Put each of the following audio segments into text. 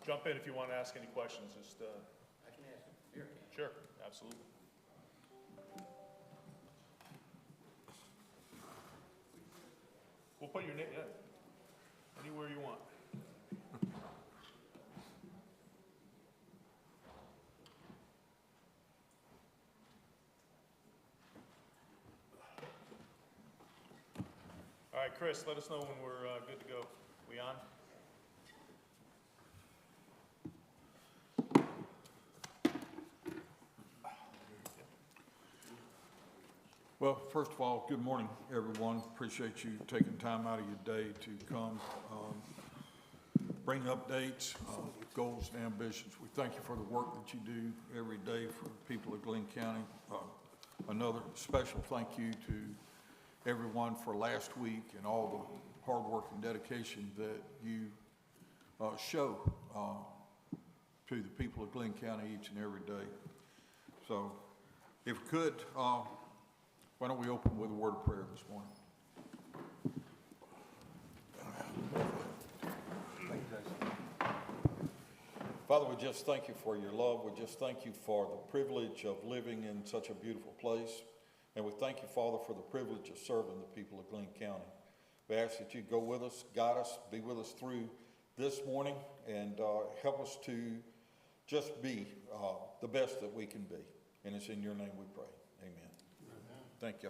jump in if you want to ask any questions. Just I can ask him from here, can't I? sure, absolutely. We'll put your name anywhere you want. All right, Chris, let us know when we're good to go. We on? Well, first of all, good morning, everyone. Appreciate you taking time out of your day to come bring updates, goals and ambitions. We thank you for the work that you do every day for the people of Glenn County. Another special thank you to everyone for last week and all the hard work and dedication that you show to the people of Glenn County each and every day. So if we could, why don't we open with a word of prayer this morning? Father, we just thank you for your love. We just thank you for the privilege of living in such a beautiful place. And we thank you, Father, for the privilege of serving the people of Glenn County. We ask that you go with us, guide us, be with us through this morning, and help us to just be the best that we can be. And it's in your name we pray. Amen. Thank you.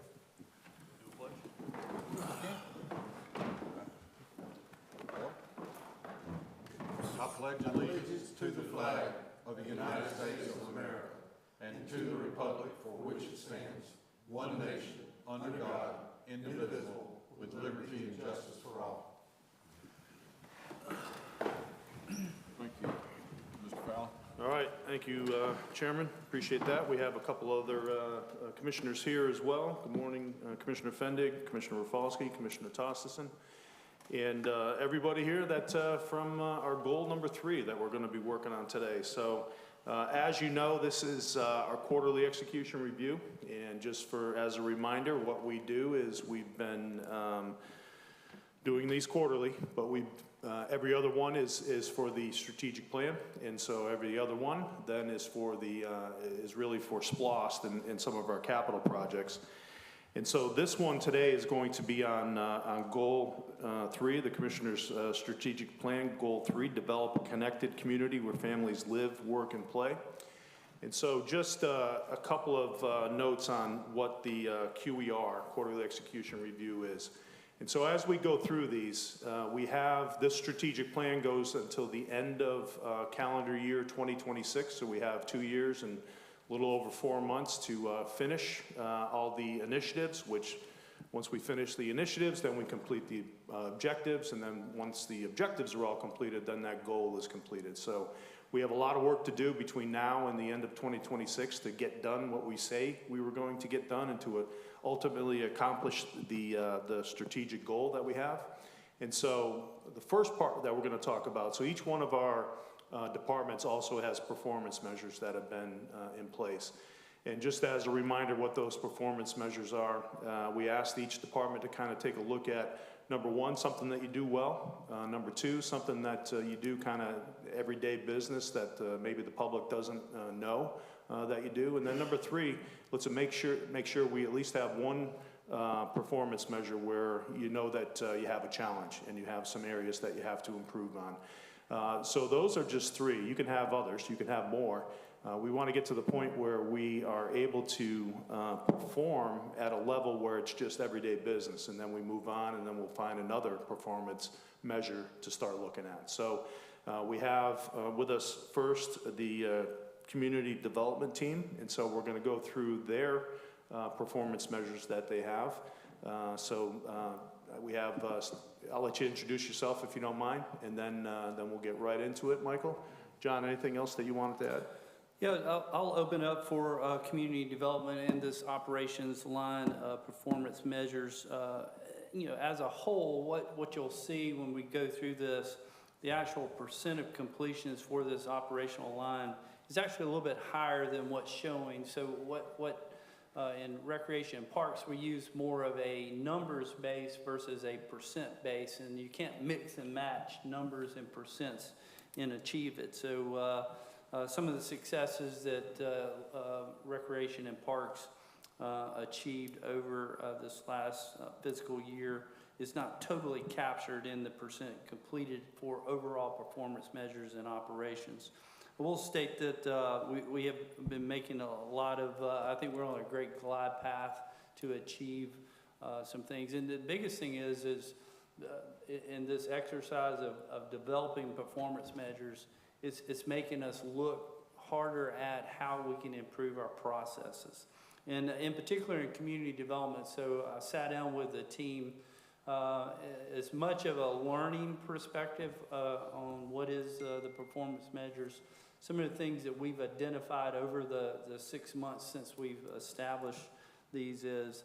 I pledge allegiance to the flag of the United States of America and to the republic for which it stands, one nation, under God, indivisible, with liberty and justice for all. Thank you. Mr. Fowler. All right, thank you, Chairman. Appreciate that. We have a couple other commissioners here as well. Good morning, Commissioner Fendig, Commissioner Rafalski, Commissioner Tostison, and everybody here that from our goal number 3 that we're going to be working on today. So, as you know, this is our quarterly execution review, and just as a reminder, what we do is we've been doing these quarterly, but every other one is for the strategic plan, and so every other one then is for is really for SPLOST and some of our capital projects. And so this one today is going to be on Goal 3, the Commissioner's strategic plan, Goal 3, develop a connected community where families live, work, and play. And so just a couple of notes on what the QER, Quarterly Execution Review, is. And so as we go through these, we have this strategic plan goes until the end of calendar year 2026. So we have 2 years and a little over 4 months to finish all the initiatives, which once we finish the initiatives, then we complete the objectives. And then once the objectives are all completed, then that goal is completed. So we have a lot of work to do between now and the end of 2026 to get done what we say we were going to get done and to ultimately accomplish the strategic goal that we have. And so the first part that we're going to talk about, so each one of our departments also has performance measures that have been in place. And just as a reminder what those performance measures are, we asked each department to kind of take a look at, number 1, something that you do well. Number 2, something that you do kind of everyday business that maybe the public doesn't know that you do. And then number 3, let's make sure we at least have one performance measure where you know that you have a challenge and you have some areas that you have to improve on. So those are just 3. You can have others, you can have more. We want to get to the point where we are able to perform at a level where it's just everyday business, and then we move on, and then we'll find another performance measure to start looking at. So we have with us first the community development team, and so we're going to go through their performance measures that they have. We have, I'll let you introduce yourself if you don't mind, and then we'll get right into it. Michael, John, anything else that you wanted to add? Yeah, I'll open up for community development and this operations line performance measures. As a whole, what you'll see when we go through this, the actual percent of completions for this operational line is actually a little bit higher than what's showing. So in recreation and parks, we use more of a numbers base versus a percent base, and you can't mix and match numbers and percents and achieve it. So some of the successes that Recreation and Parks achieved over this last fiscal year is not totally captured in the percent completed for overall performance measures and operations. I will state that we have been making a lot of, I think we're on a great glide path to achieve some things. And the biggest thing is in this exercise of developing performance measures, it's making us look harder at how we can improve our processes. And in particular in community development, so I sat down with the team as much of a learning perspective on what is the performance measures. Some of the things that we've identified over the 6 months since we've established these is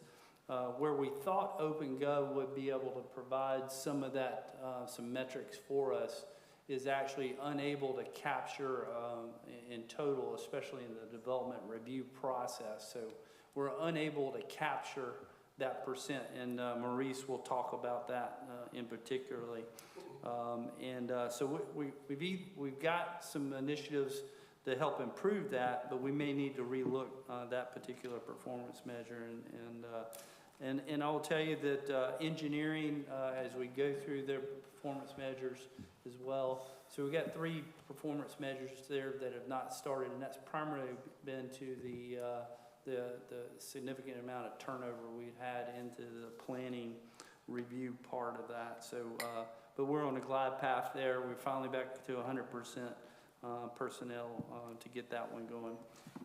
where we thought OpenGov would be able to provide some of that, some metrics for us, is actually unable to capture in total, especially in the development review process. So we're unable to capture that percent, and Maurice will talk about that in particularly. So we've got some initiatives to help improve that, but we may need to relook that particular performance measure. And I will tell you that engineering, as we go through their performance measures as well, so we've got 3 performance measures there that have not started, and that's primarily been to the significant amount of turnover we've had into the planning review part of that. So, but we're on a glide path there. We're finally back to 100% personnel to get that one going.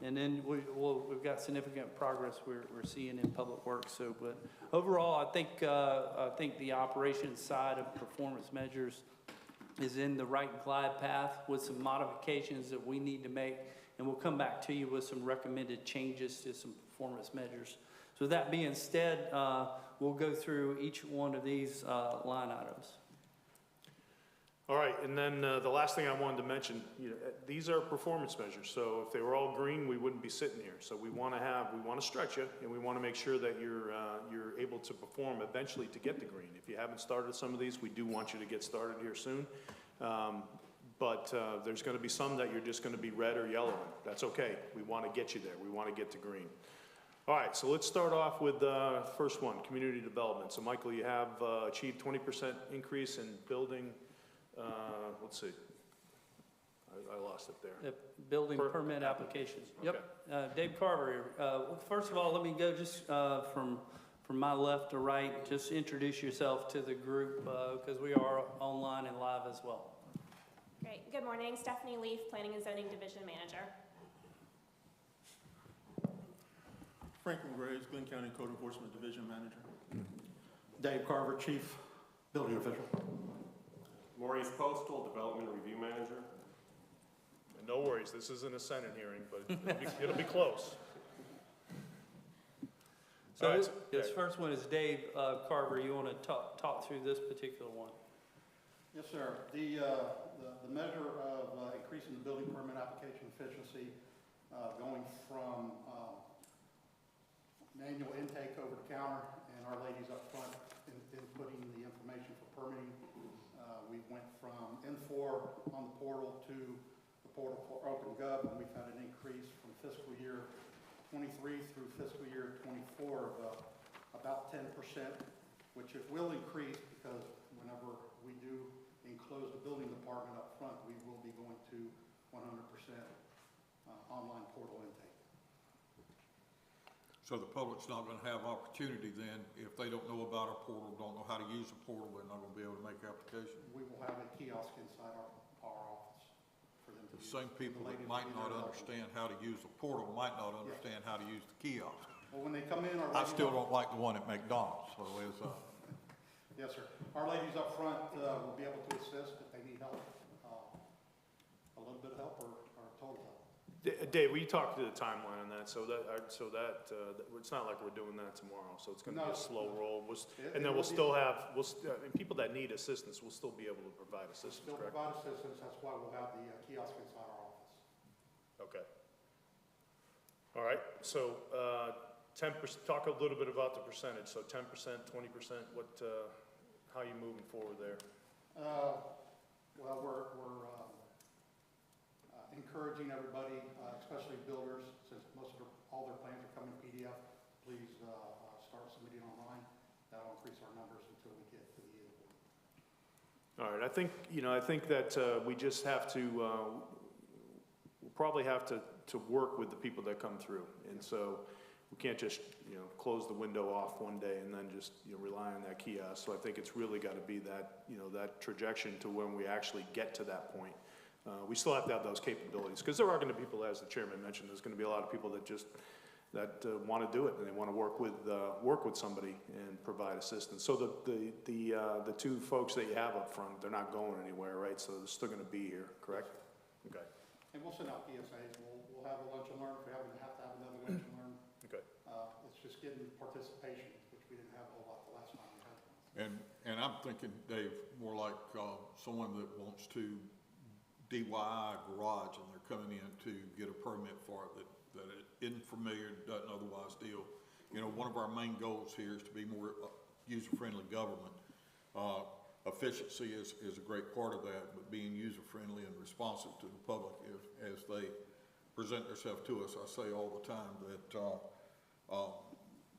And then we've got significant progress we're seeing in public works. So, but overall, I think the operations side of performance measures is in the right glide path with some modifications that we need to make. And we'll come back to you with some recommended changes to some performance measures. So with that being said, we'll go through each one of these line items. All right, and then the last thing I wanted to mention, these are performance measures. So if they were all green, we wouldn't be sitting here. So we want to stretch you, and we want to make sure that you're able to perform eventually to get the green. If you haven't started some of these, we do want you to get started here soon. But there's going to be some that you're just going to be red or yellow in. That's okay. We want to get you there. We want to get to green. All right, so let's start off with the first one, community development. So Michael, you have achieved 20% increase in building, let's see, I lost it there. The building permit applications. Okay. Yep. Dave Carver. First of all, let me go just from my left to right. Just introduce yourself to the group because we are online and live as well. Great. Good morning. Stephanie Leaf, Planning and Zoning Division Manager. Franklin Graves, Glenn County Code Enforcement Division Manager. Dave Carver, Chief Building Official. Maurice Postal, Development Review Manager. And no worries, this isn't a Senate hearing, but it'll be close. So All right, this first one is Dave Carver. You want to talk through this particular one? Yes, sir. The measure of increasing the building permit application efficiency, going from manual intake over the counter and our ladies up front inputting the information for permitting. We went from N4 on the portal to the portal for OpenGov, and we've had an increase from fiscal year 23 through fiscal year 24 of about 10%, which it will increase because whenever we do enclose the building department up front, we will be going to 100% online portal intake. So the public's not going to have opportunity then, if they don't know about our portal, don't know how to use the portal, they're not going to be able to make applications. We will have a kiosk inside our office for them to The use. same people that might not understand how to use the portal might not understand how to use the kiosk. Well, when they come in, I still don't like the one at McDonald's, so it's, yes, sir. Our ladies up front will be able to assist if they need help, a little bit of help or total help. Dave, will you talk to the timeline on that? So that it's not like we're doing that tomorrow. So it's going to be a slow roll. And then we'll still have and people that need assistance will still be able to provide assistance. Still correct? provide assistance. That's why we'll have the kiosk inside our office. Okay. All right. So 10%. Talk a little bit about the percentage. So 10%, 20%. What? How are you moving forward there? Well, we're encouraging everybody, especially builders, since all their plans are coming PDF, please start submitting online. That'll increase our numbers until we get to the end. All right, I think, I think that we just have to, we'll probably have to work with the people that come through. And so we can't just, close the window off one day and then just, rely on that kiosk. So I think it's really got to be that, that trajectory to when we actually get to that point. We still have to have those capabilities, because there are going to be people, as the chairman mentioned, there's going to be a lot of people that just, want to do it, and they want to work with somebody and provide assistance. So the two folks that you have up front, they're not going anywhere, right? So they're still going to be here, correct? Okay. And we'll send out PSAs. We'll have a lunch and learn if we have to have another lunch and learn. Okay. It's just getting participation, which we didn't have a whole lot the last time we had one. And I'm thinking, Dave, more like someone that wants to DIY a garage and they're coming in to get a permit for it that it isn't familiar, doesn't otherwise deal. One of our main goals here is to be more user-friendly government. Efficiency is a great part of that, but being user-friendly and responsive to the public as they present themselves to us. I say all the time that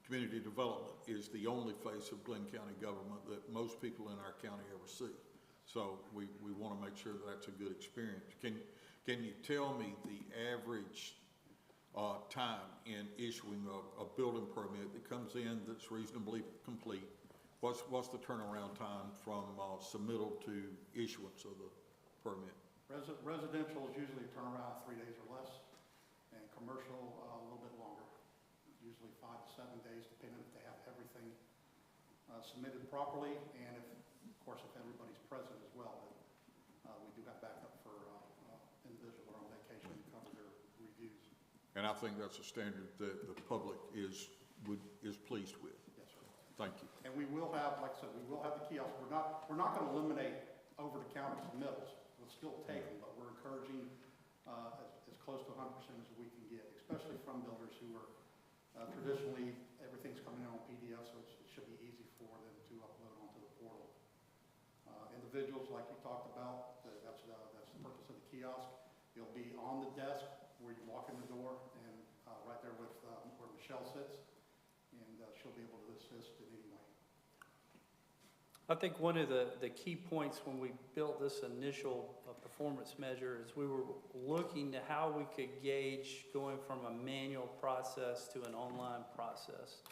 community development is the only face of Glenn County government that most people in our county ever see. So we want to make sure that that's a good experience. Can you tell me the average time in issuing a building permit that comes in that's reasonably complete? What's the turnaround time from submittal to issuance of the permit? Residential is usually a turnaround 3 days or less, and commercial a little bit longer, usually 5 to 7 days, depending if they have everything submitted properly, and of course, if everybody's present as well. But we do have backup for individuals that are on vacation to cover their reviews. And I think that's a standard that the public is pleased with. Yes, sir. Thank you. And we will have, like I said, we will have the kiosks. We're not going to eliminate over-the-counter submittals. We'll still take them, but we're encouraging as close to 100% as we can get, especially from builders who are traditionally, everything's coming in on PDF, so it should be easy for them to upload onto the portal. Individuals, like you talked about, that's the purpose of the kiosk. It'll be on the desk where you walk in the door, and right there with where Michelle sits, and she'll be able to assist in any way. I think one of the key points when we built this initial performance measure is we were looking to how we could gauge going from a manual process to an online process,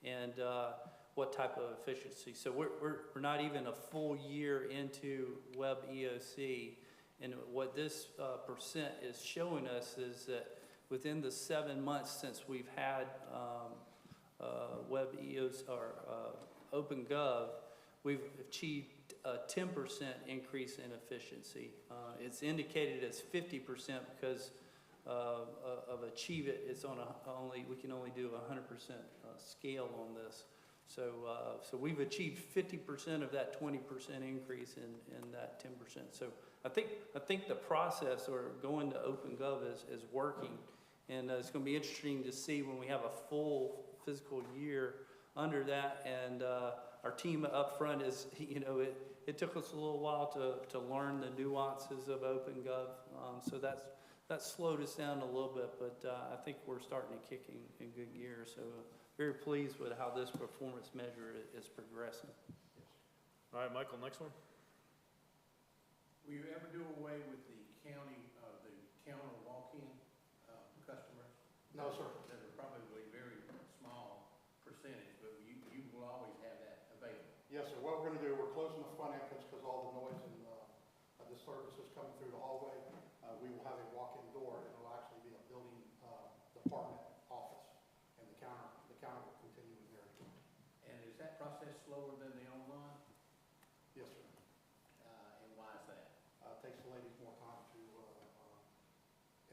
and what type of efficiency. So we're not even a full year into Web EOC, and what this percent is showing us is that within the 7 months since we've had Web EOC or OpenGov, we've achieved a 10% increase in efficiency. It's indicated as 50% because of achieve it. It's on we can only do a 100% scale on this. So we've achieved 50% of that 20% increase in that 10%. So I think the process or going to OpenGov is working, and it's going to be interesting to see when we have a full fiscal year under that. And our team up front is, it took us a little while to learn the nuances of OpenGov. So that slowed us down a little bit, but I think we're starting to kick in good gear. So very pleased with how this performance measure is progressing. All right, Michael, next one. Will you ever do away with the counter walk-in customers? No, sir. That are probably very small percentage, but you will always have that available. Yes, sir. What we're going to do, we're closing the front entrance because all the noise and the services coming through the hallway. We will have a walk-in door, and it'll actually be a building department office, and the counter will continue in there. And is that process slower than the online? Yes, sir. And why is that? It takes the ladies more time to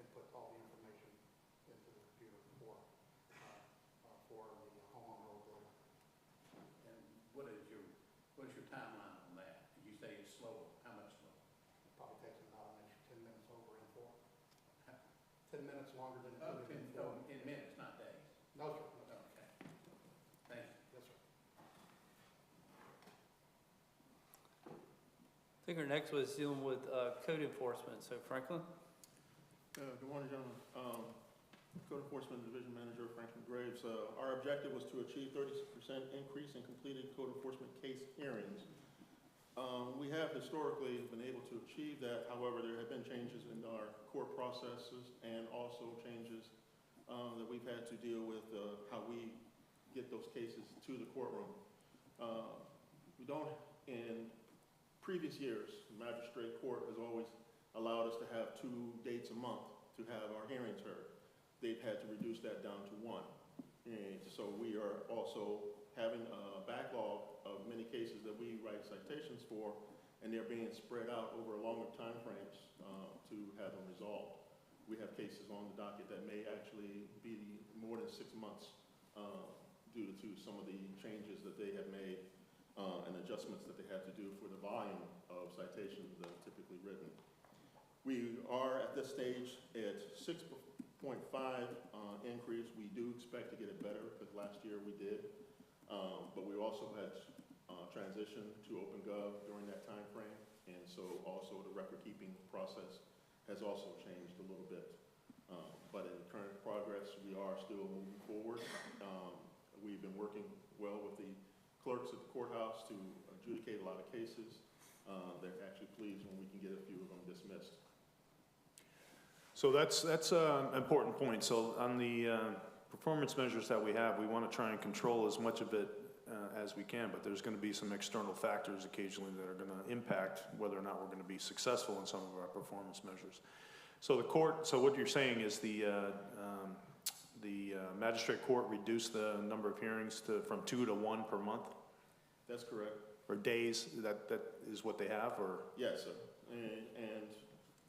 input all the information into the computer for the homeowner or builder. And what is your timeline on that? You say it's slower. How much slower? It probably takes about an extra 10 minutes over N4. 10 minutes longer than it Oh, would have been. in minutes, not days. No, sir. Okay. Thank you. Yes, sir. I think our next was dealing with code enforcement. So Franklin? Good morning, gentlemen. Code Enforcement Division Manager Franklin Graves. Our objective was to achieve 30% increase in completed code enforcement case hearings. We have historically been able to achieve that. However, there have been changes in our court processes and also changes that we've had to deal with how we get those cases to the courtroom. We don't, in previous years, the magistrate court has always allowed us to have 2 dates a month to have our hearings heard. They've had to reduce that down to 1. And so we are also having a backlog of many cases that we write citations for, and they're being spread out over longer time frames to have them resolved. We have cases on the docket that may actually be more than 6 months due to some of the changes that they have made and adjustments that they have to do for the volume of citations that are typically written. We are at this stage at 6.5 increase. We do expect to get it better because last year we did, but we also had transition to OpenGov during that time frame, and so also the record-keeping process has also changed a little bit. But in current progress, we are still moving forward. We've been working well with the clerks at the courthouse to adjudicate a lot of cases. They're actually pleased when we can get a few of them dismissed. So that's an important point. So on the performance measures that we have, we want to try and control as much of it as we can, but there's going to be some external factors occasionally that are going to impact whether or not we're going to be successful in some of our performance measures. So the court, so what you're saying is the magistrate court reduced the number of hearings from 2 to 1 per month? That's correct. Or days, that is what they have, or? Yes, sir. And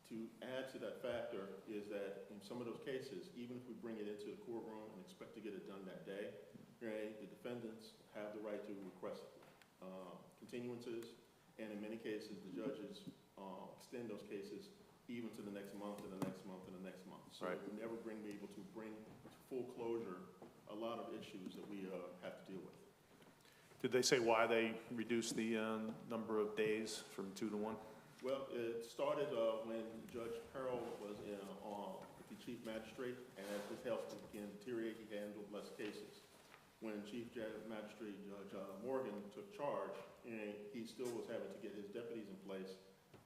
to add to that factor is that in some of those cases, even if we bring it into the courtroom and expect to get it done that day, right, the defendants have the right to request continuances, and in many cases, the judges extend those cases even to the next month and the next month and the next month. So right. we'll never be able to bring to full closure a lot of issues that we have to deal with. Did they say why they reduced the number of days from 2 to 1? Well, it started when Judge Harrell was the chief magistrate, and as his health began to deteriorate, he handled less cases. When Chief Magistrate Judge Morgan took charge, and he still was having to get his deputies in place,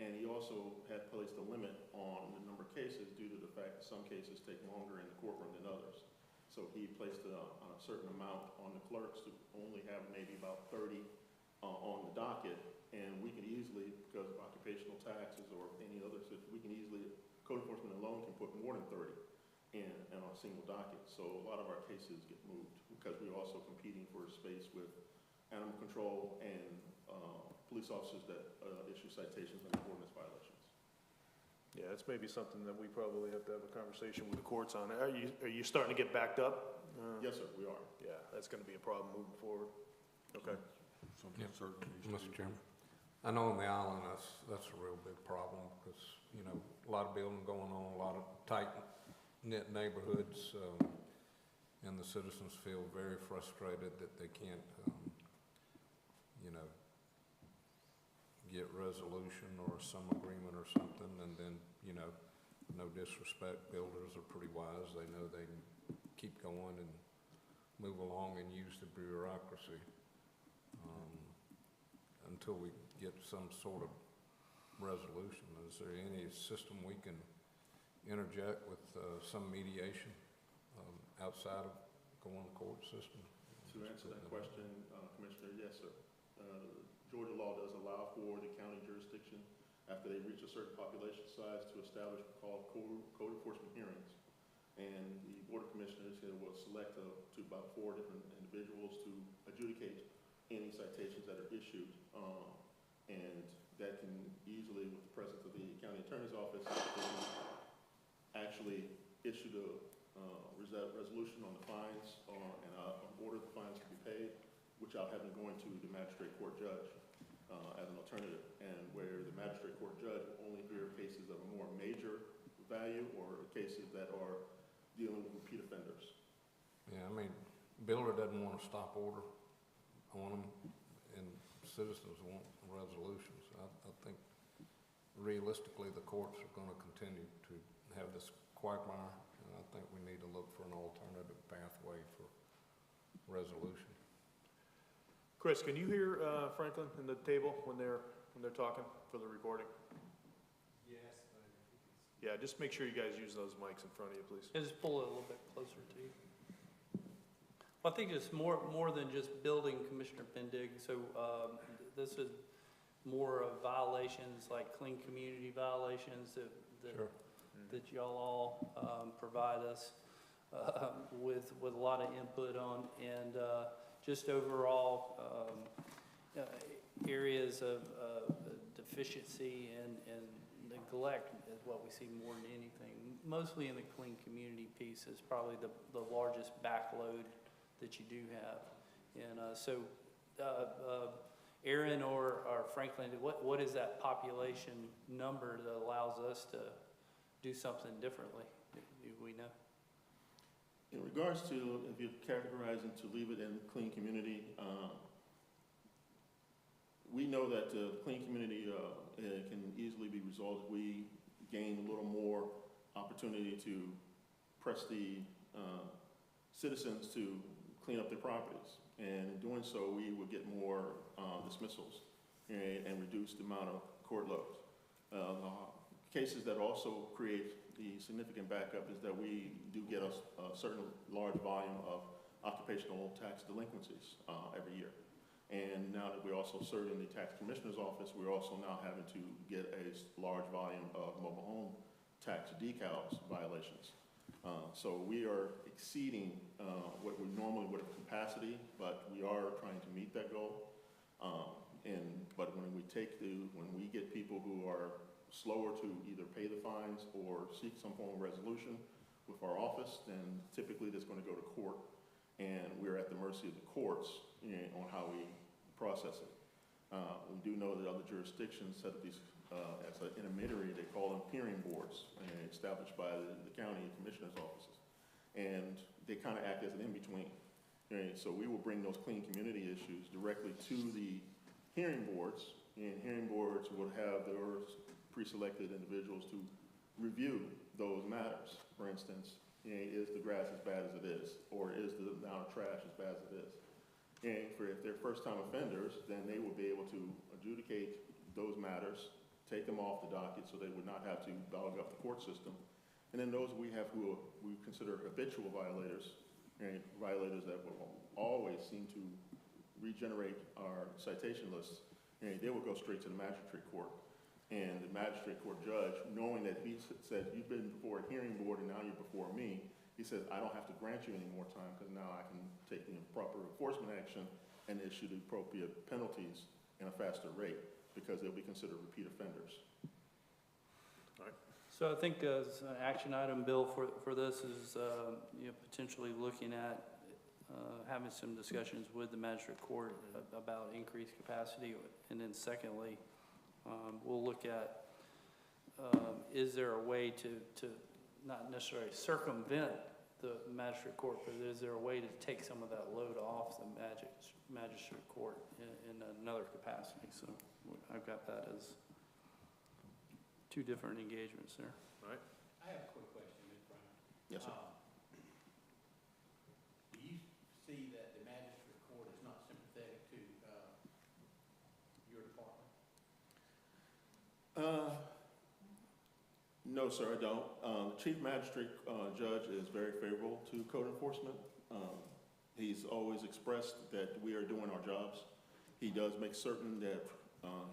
and he also had placed a limit on the number of cases due to the fact that some cases take longer in the courtroom than others. So he placed a certain amount on the clerks to only have maybe about 30 on the docket, and we can easily, because of occupational taxes or any other, we can easily, code enforcement alone can put more than 30 in on a single docket. So a lot of our cases get moved because we're also competing for space with animal control and police officers that issue citations on ordinance violations. Yeah, it's maybe something that we probably have to have a conversation with the courts on. Are you starting to get backed up? Yes, sir, we are. Yeah, that's going to be a problem moving forward. Okay. Something certainly needs to Mr. be Chairman, I know on the island that's a real big problem because, you know, a lot of building going on, a lot of tight-knit neighborhoods, and the citizens feel very frustrated that they can't, you know, get resolution or some agreement or something, and then, you know, no disrespect, builders are pretty wise. They know they can keep going and move along and use the bureaucracy until we get some sort of resolution. Is there any system we can interject with some mediation outside of going to court system? To answer that question, Commissioner, yes, sir. Georgia law does allow for the county jurisdiction after they reach a certain population size to establish what's called code enforcement hearings. And the Board of Commissioners will select to about 4 different individuals to adjudicate any citations that are issued. And that can easily, with the presence of the county attorney's office, actually issue the resolution on the fines and order the fines to be paid, which I'll have them going to the magistrate court judge as an alternative, and where the magistrate court judge will only hear cases of a more major value or cases that are dealing with repeat offenders. Yeah, I mean, builder doesn't want a stop order on them, and citizens want resolutions. I think realistically the courts are going to continue to have this quagmire, and I think we need to look for an alternative pathway for resolution. Chris, can you hear Franklin and the table when they're talking for the recording? Yes, but Yeah, just make sure you guys use those mics in front of you, please. And just pull it a little bit closer to you. Well, I think it's more than just building, Commissioner Pendig. So this is more of violations, like clean community violations that Sure. that y'all all provide us with a lot of input on, and just overall areas of deficiency and neglect is what we see more than anything. Mostly in the clean community piece is probably the largest backload that you do have. And so Aaron or Franklin, what is that population number that allows us to do something differently? Do we know? In regards to, if you're categorizing to leave it in clean community, we know that clean community can easily be resolved. We gain a little more opportunity to press the citizens to clean up their properties. And in doing so, we would get more dismissals and reduce the amount of court loads. Cases that also create the significant backup is that we do get a certain large volume of occupational tax delinquencies every year. And now that we're also serving the tax commissioner's office, we're also now having to get a large volume of mobile home tax decals violations. So we are exceeding what we normally would have capacity, but we are trying to meet that goal. But when we get people who are slower to either pay the fines or seek some form of resolution with our office, then typically that's going to go to court, and we're at the mercy of the courts on how we process it. We do know that other jurisdictions set up these as an intermediary. They call them hearing boards, established by the county and commissioner's offices, and they kind of act as an in-between. So we will bring those clean community issues directly to the hearing boards, and hearing boards will have their pre-selected individuals to review those matters. For instance, is the grass as bad as it is, or is the amount of trash as bad as it is? And if they're first-time offenders, then they will be able to adjudicate those matters, take them off the docket so they would not have to bog up the court system. And then those we have who we consider habitual violators, violators that will always seem to regenerate our citation lists, they will go straight to the magistrate court. And the magistrate court judge, knowing that he said, you've been before a hearing board and now you're before me, he says, I don't have to grant you any more time because now I can take the proper enforcement action and issue the appropriate penalties in a faster rate because they'll be considered repeat offenders. All right. So I think as an action item, Bill, for this is potentially looking at having some discussions with the magistrate court about increased capacity. And then secondly, we'll look at is there a way to not necessarily circumvent the magistrate court, but is there a way to take some of that load off the magistrate court in another capacity? So I've got that as two different engagements there. All right. I have a quick question, Mr. Brown. Yes, sir. Do you see that the magistrate court is not sympathetic to your department? No, sir, I don't. The chief magistrate judge is very favorable to code enforcement. He's always expressed that we are doing our jobs. He does make certain that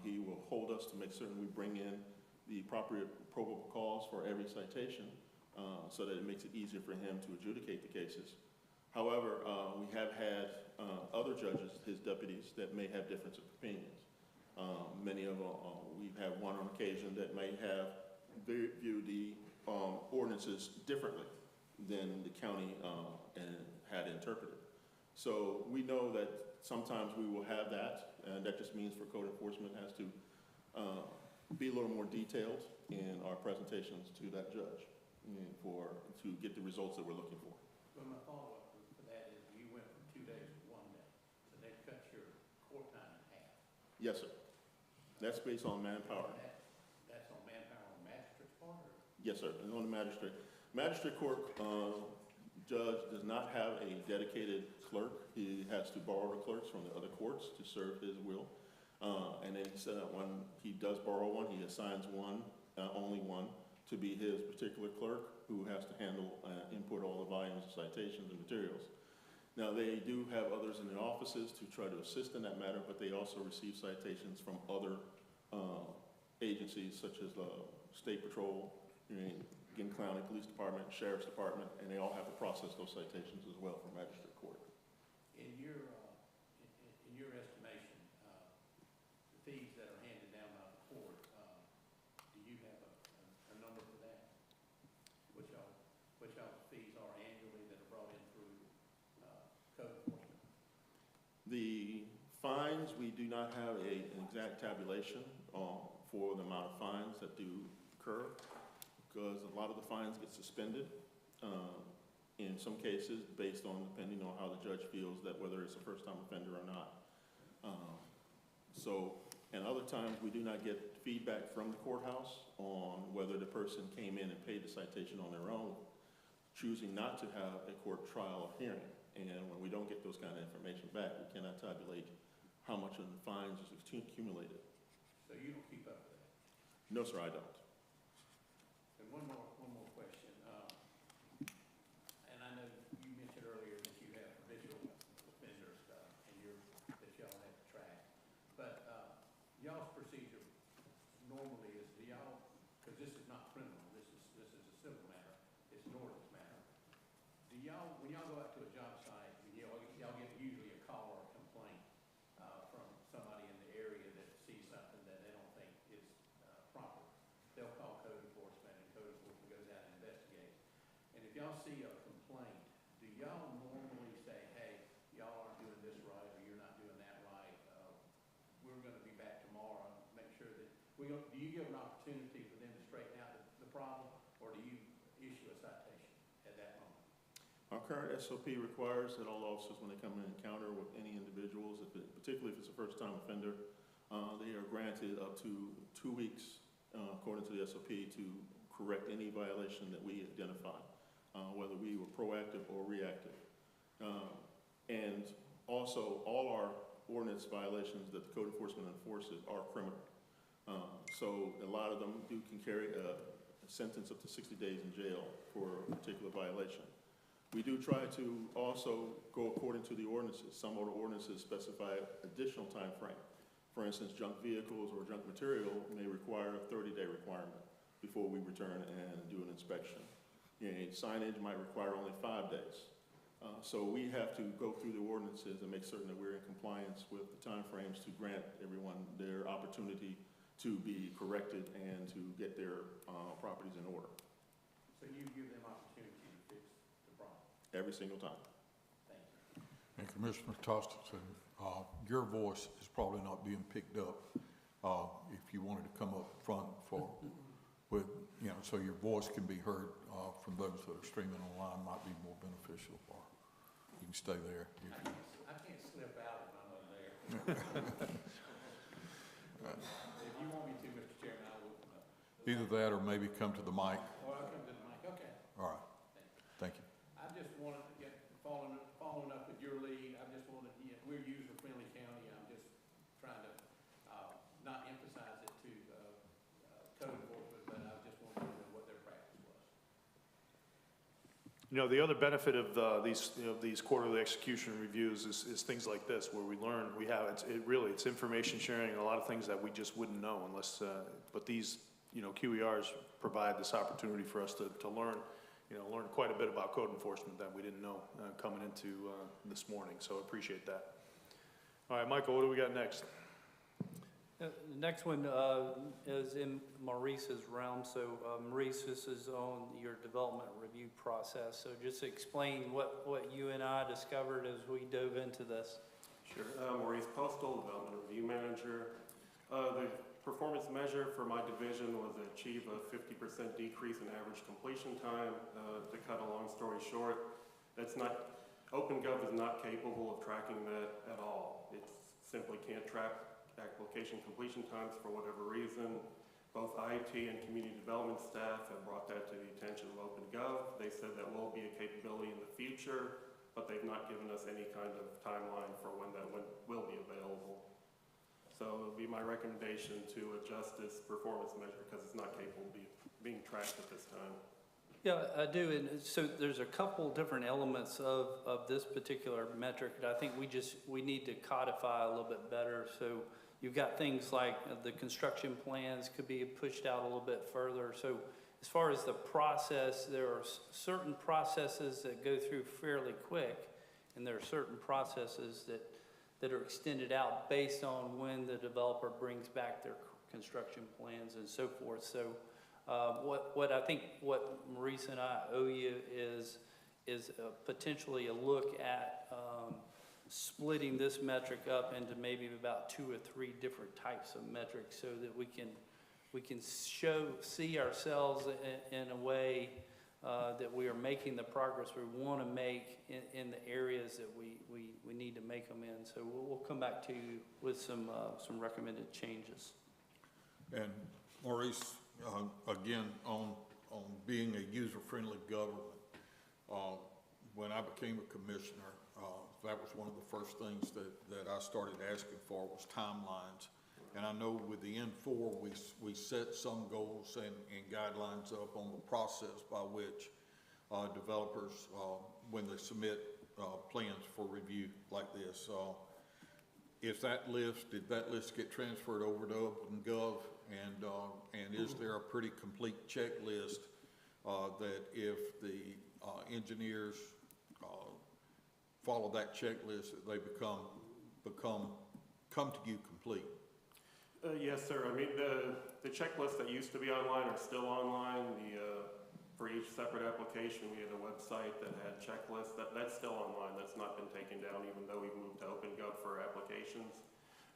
he will hold us to make certain we bring in the appropriate probable cause for every citation so that it makes it easier for him to adjudicate the cases. However, we have had other judges, his deputies, that may have difference of opinions. Many of them, we've had one on occasion that may have viewed the ordinances differently than the county had interpreted. So we know that sometimes we will have that, and that just means for code enforcement has to be a little more detailed in our presentations to that judge to get the results that we're looking for. Well, my follow-up for that is you went from 2 days to 1 day, so they cut your court time in half. Yes, sir. That's based on manpower. That's on manpower on the magistrate's part, or? Yes, sir, and on the magistrate. Magistrate court judge does not have a dedicated clerk. He has to borrow the clerks from the other courts to serve his will. And then he said that when he does borrow one, he assigns one, only one, to be his particular clerk who has to handle, input all the volumes of citations and materials. Now, they do have others in their offices to try to assist in that matter, but they also receive citations from other agencies such as State Patrol, Ginn County Police Department, Sheriff's Department, and they all have to process those citations as well for magistrate court. In your estimation, the fees that are handed down by the court, do you have a number for that? What y'all's fees are annually that are brought in through code enforcement? The fines, we do not have an exact tabulation for the amount of fines that do occur, because a lot of the fines get suspended. In some cases, based on, depending on how the judge feels that whether it's a first-time offender or not. And other times, we do not get feedback from the courthouse on whether the person came in and paid the citation on their own, choosing not to have a court trial or hearing. And when we don't get those kind of information back, we cannot tabulate how much of the fines is accumulated. So you don't keep up with that? No, sir, I don't. And one more question. And I know you mentioned earlier that you have habitual offender stuff and that y'all have to track. But y'all's procedure normally is, because this is not criminal, this is a civil matter, it's an ordinance matter. When y'all go out to a job site, y'all get usually a call or a complaint from somebody in the area that sees something that they don't think is proper. They'll call code enforcement, and code enforcement goes out and investigates. And if y'all see a complaint, do y'all normally say, hey, y'all aren't doing this right, or you're not doing that right, we're gonna be back tomorrow, make sure that, do you give an opportunity for them to straighten out the problem, or do you issue a citation at that moment? Our current SOP requires that all officers, when they come in encounter with any individuals, particularly if it's a first-time offender, they are granted up to 2 weeks, according to the SOP, to correct any violation that we identify, whether we were proactive or reactive. And also, all our ordinance violations that the code enforcement enforces are criminal. So a lot of them can carry a sentence up to 60 days in jail for a particular violation. We do try to also go according to the ordinances. Some of the ordinances specify additional time frame. For instance, junk vehicles or junk material may require a 30-day requirement before we return and do an inspection. Signage might require only 5 days. So we have to go through the ordinances and make certain that we're in compliance with the time frames to grant everyone their opportunity to be corrected and to get their properties in order. So you give them opportunity to fix the problem? Every single time. Thank you. And Commissioner Tostenson, your voice is probably not being picked up. If you wanted to come up front so your voice can be heard from those that are streaming online, might be more beneficial. Or you can stay there. I can't slip out if I'm up there. If you want me to, Mr. Chairman, I will come up. Either that or maybe come to the mic. Or I'll come to the mic, okay. All right. Thank you. I just wanted to get, following up with your lead, I just wanted, we're user-friendly county, I'm just trying to not emphasize it to code enforcement, but I just wanted to know what their practice was. You know, the other benefit of these quarterly execution reviews is things like this, where we learn, it's information sharing and a lot of things that we just wouldn't know unless, but these, QERs provide this opportunity for us to learn, learn quite a bit about code enforcement that we didn't know coming into this morning, so I appreciate that. All right, Michael, what do we got next? The next one is in Maurice's realm. So Maurice, this is on your development review process. So just explain what you and I discovered as we dove into this. Sure. Maurice Postal, Development Review Manager. The performance measure for my division was to achieve a 50% decrease in average completion time. To cut a long story short, OpenGov is not capable of tracking that at all. It simply can't track application completion times for whatever reason. Both IT and community development staff have brought that to the attention of OpenGov. They said that will be a capability in the future, but they've not given us any kind of timeline for when that will be available. So it would be my recommendation to adjust this performance measure because it's not capable of being tracked at this time. Yeah, I do, and so there's a couple different elements of this particular metric that I think we need to codify a little bit better. So you've got things like the construction plans could be pushed out a little bit further. So as far as the process, there are certain processes that go through fairly quick, and there are certain processes that are extended out based on when the developer brings back their construction plans and so forth. So what I think what Maurice and I owe you is potentially a look at splitting this metric up into maybe about 2 or 3 different types of metrics so that we can see ourselves in a way that we are making the progress we want to make in the areas that we need to make them in. So we'll come back to you with some recommended changes. And Maurice, again, on being a user-friendly government, when I became a commissioner, that was one of the first things that I started asking for was timelines. And I know with the N4, we set some goals and guidelines up on the process by which developers, when they submit plans for review like this, if that list, did that list get transferred over to OpenGov? And is there a pretty complete checklist that if the engineers follow that checklist, that they come to you complete? Yes, sir. I mean, the checklists that used to be online are still online. For each separate application, we had a website that had checklists. That's still online. That's not been taken down, even though we've moved to OpenGov for applications.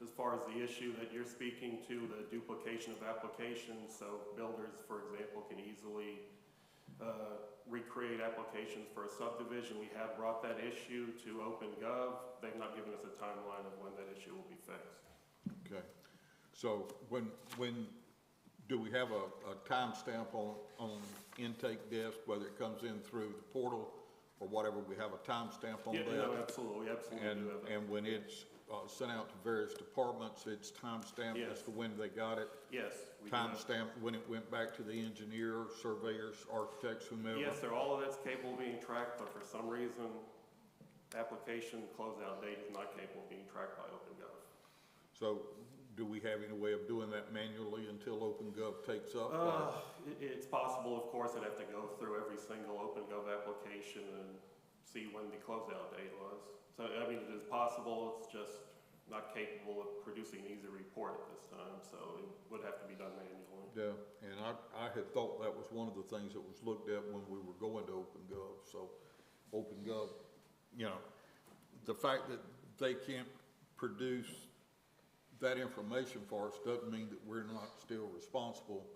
As far as the issue that you're speaking to, the duplication of applications, so builders, for example, can easily recreate applications for a subdivision. We have brought that issue to OpenGov. They've not given us a timeline of when that issue will be fixed. Okay. So when do we have a timestamp on intake desk, whether it comes in through the portal or whatever, we have a timestamp on that? No, absolutely, absolutely. Do have that. And when it's sent out to various departments, it's timestamped as to when they got it? Yes. Timestamped when it went back to the engineer, surveyors, architects, whomever? Yes, sir, all of that's capable of being tracked, but for some reason, application closeout date is not capable of being tracked by OpenGov. So do we have any way of doing that manually until OpenGov takes up? It's possible, of course. I'd have to go through every single OpenGov application and see when the closeout date was. So, I mean, it is possible. It's just not capable of producing an easy report at this time, so it would have to be done manually. Yeah, and I had thought that was one of the things that was looked at when we were going to OpenGov. So OpenGov, you know, the fact that they can't produce that information for us doesn't mean that we're not still responsible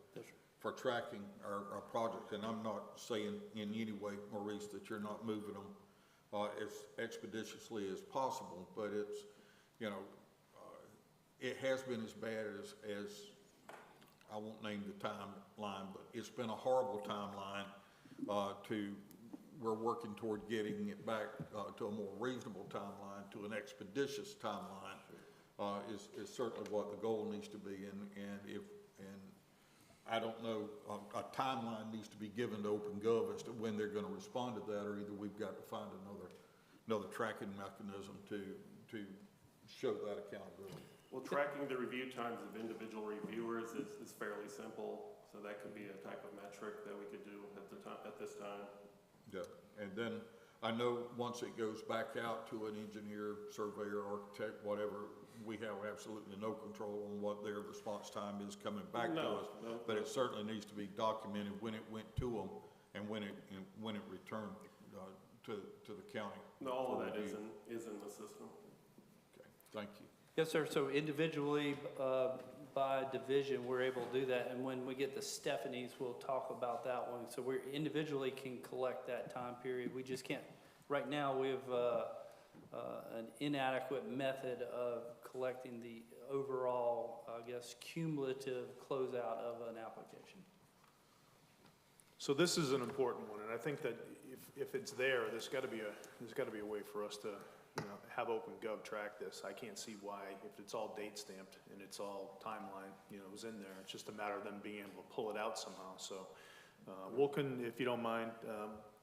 for tracking our project. And I'm not saying in any way, Maurice, that you're not moving them as expeditiously as possible, but it's, you know, it has been as bad as I won't name the timeline, but it's been a horrible timeline we're working toward getting it back to a more reasonable timeline, to an expeditious timeline. Is certainly what the goal needs to be, and I don't know, a timeline needs to be given to OpenGov as to when they're going to respond to that, or either we've got to find another tracking mechanism to show that accountability. Well, tracking the review times of individual reviewers is fairly simple, so that could be a type of metric that we could do at this time. Yeah, and then I know once it goes back out to an engineer, surveyor, architect, whatever, we have absolutely no control on what their response time is coming back to us. But it certainly needs to be documented when it went to them and when it returned to the county. No, all of that is in the system. Okay, thank you. Yes, sir. So individually, by division, we're able to do that. And when we get to Stephanie's, we'll talk about that one. So we individually can collect that time period. We just can't, right now we have an inadequate method of collecting the overall, I guess, guess, cumulative closeout of an application. So this is an important one, and I think that if it's there, there's gotta be a way for us to, have OpenGov track this. I can't see why, if it's all date stamped and it's all timeline, it was in there. It's just a matter of them being able to pull it out somehow, so. If you don't mind,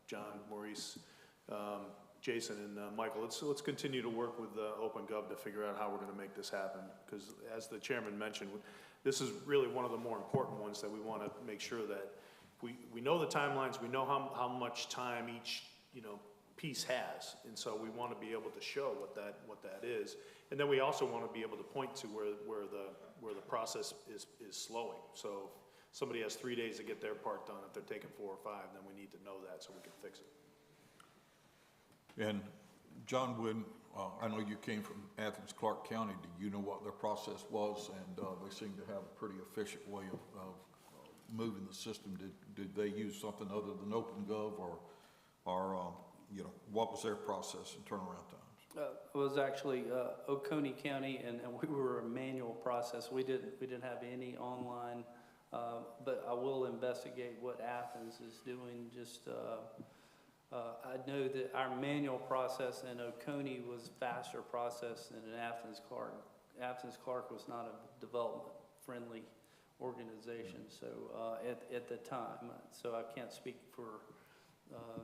John, Maurice, Jason, and Michael, let's continue to work with OpenGov to figure out how we're gonna make this happen. Because as the chairman mentioned, this is really one of the more important ones that we wanna make sure that we know the timelines, we know how much time each, piece has. And so we wanna be able to show what that is. And then we also wanna be able to point to where the process is slowing. So if somebody has 3 days to get their part done, if they're taking 4 or 5, then we need to know that so we can fix it. And John Wood, I know you came from Athens, Clark County. Do you know what their process was? And they seem to have a pretty efficient way of moving the system. Did they use something other than OpenGov, or what was their process and turnaround times? It was actually Oconee County, and we were a manual process. We didn't have any online, but I will investigate what Athens is doing. I know that our manual process in Oconee was faster process than in Athens Clark. Athens Clark was not a development-friendly organization, so at the time. So I can't speak for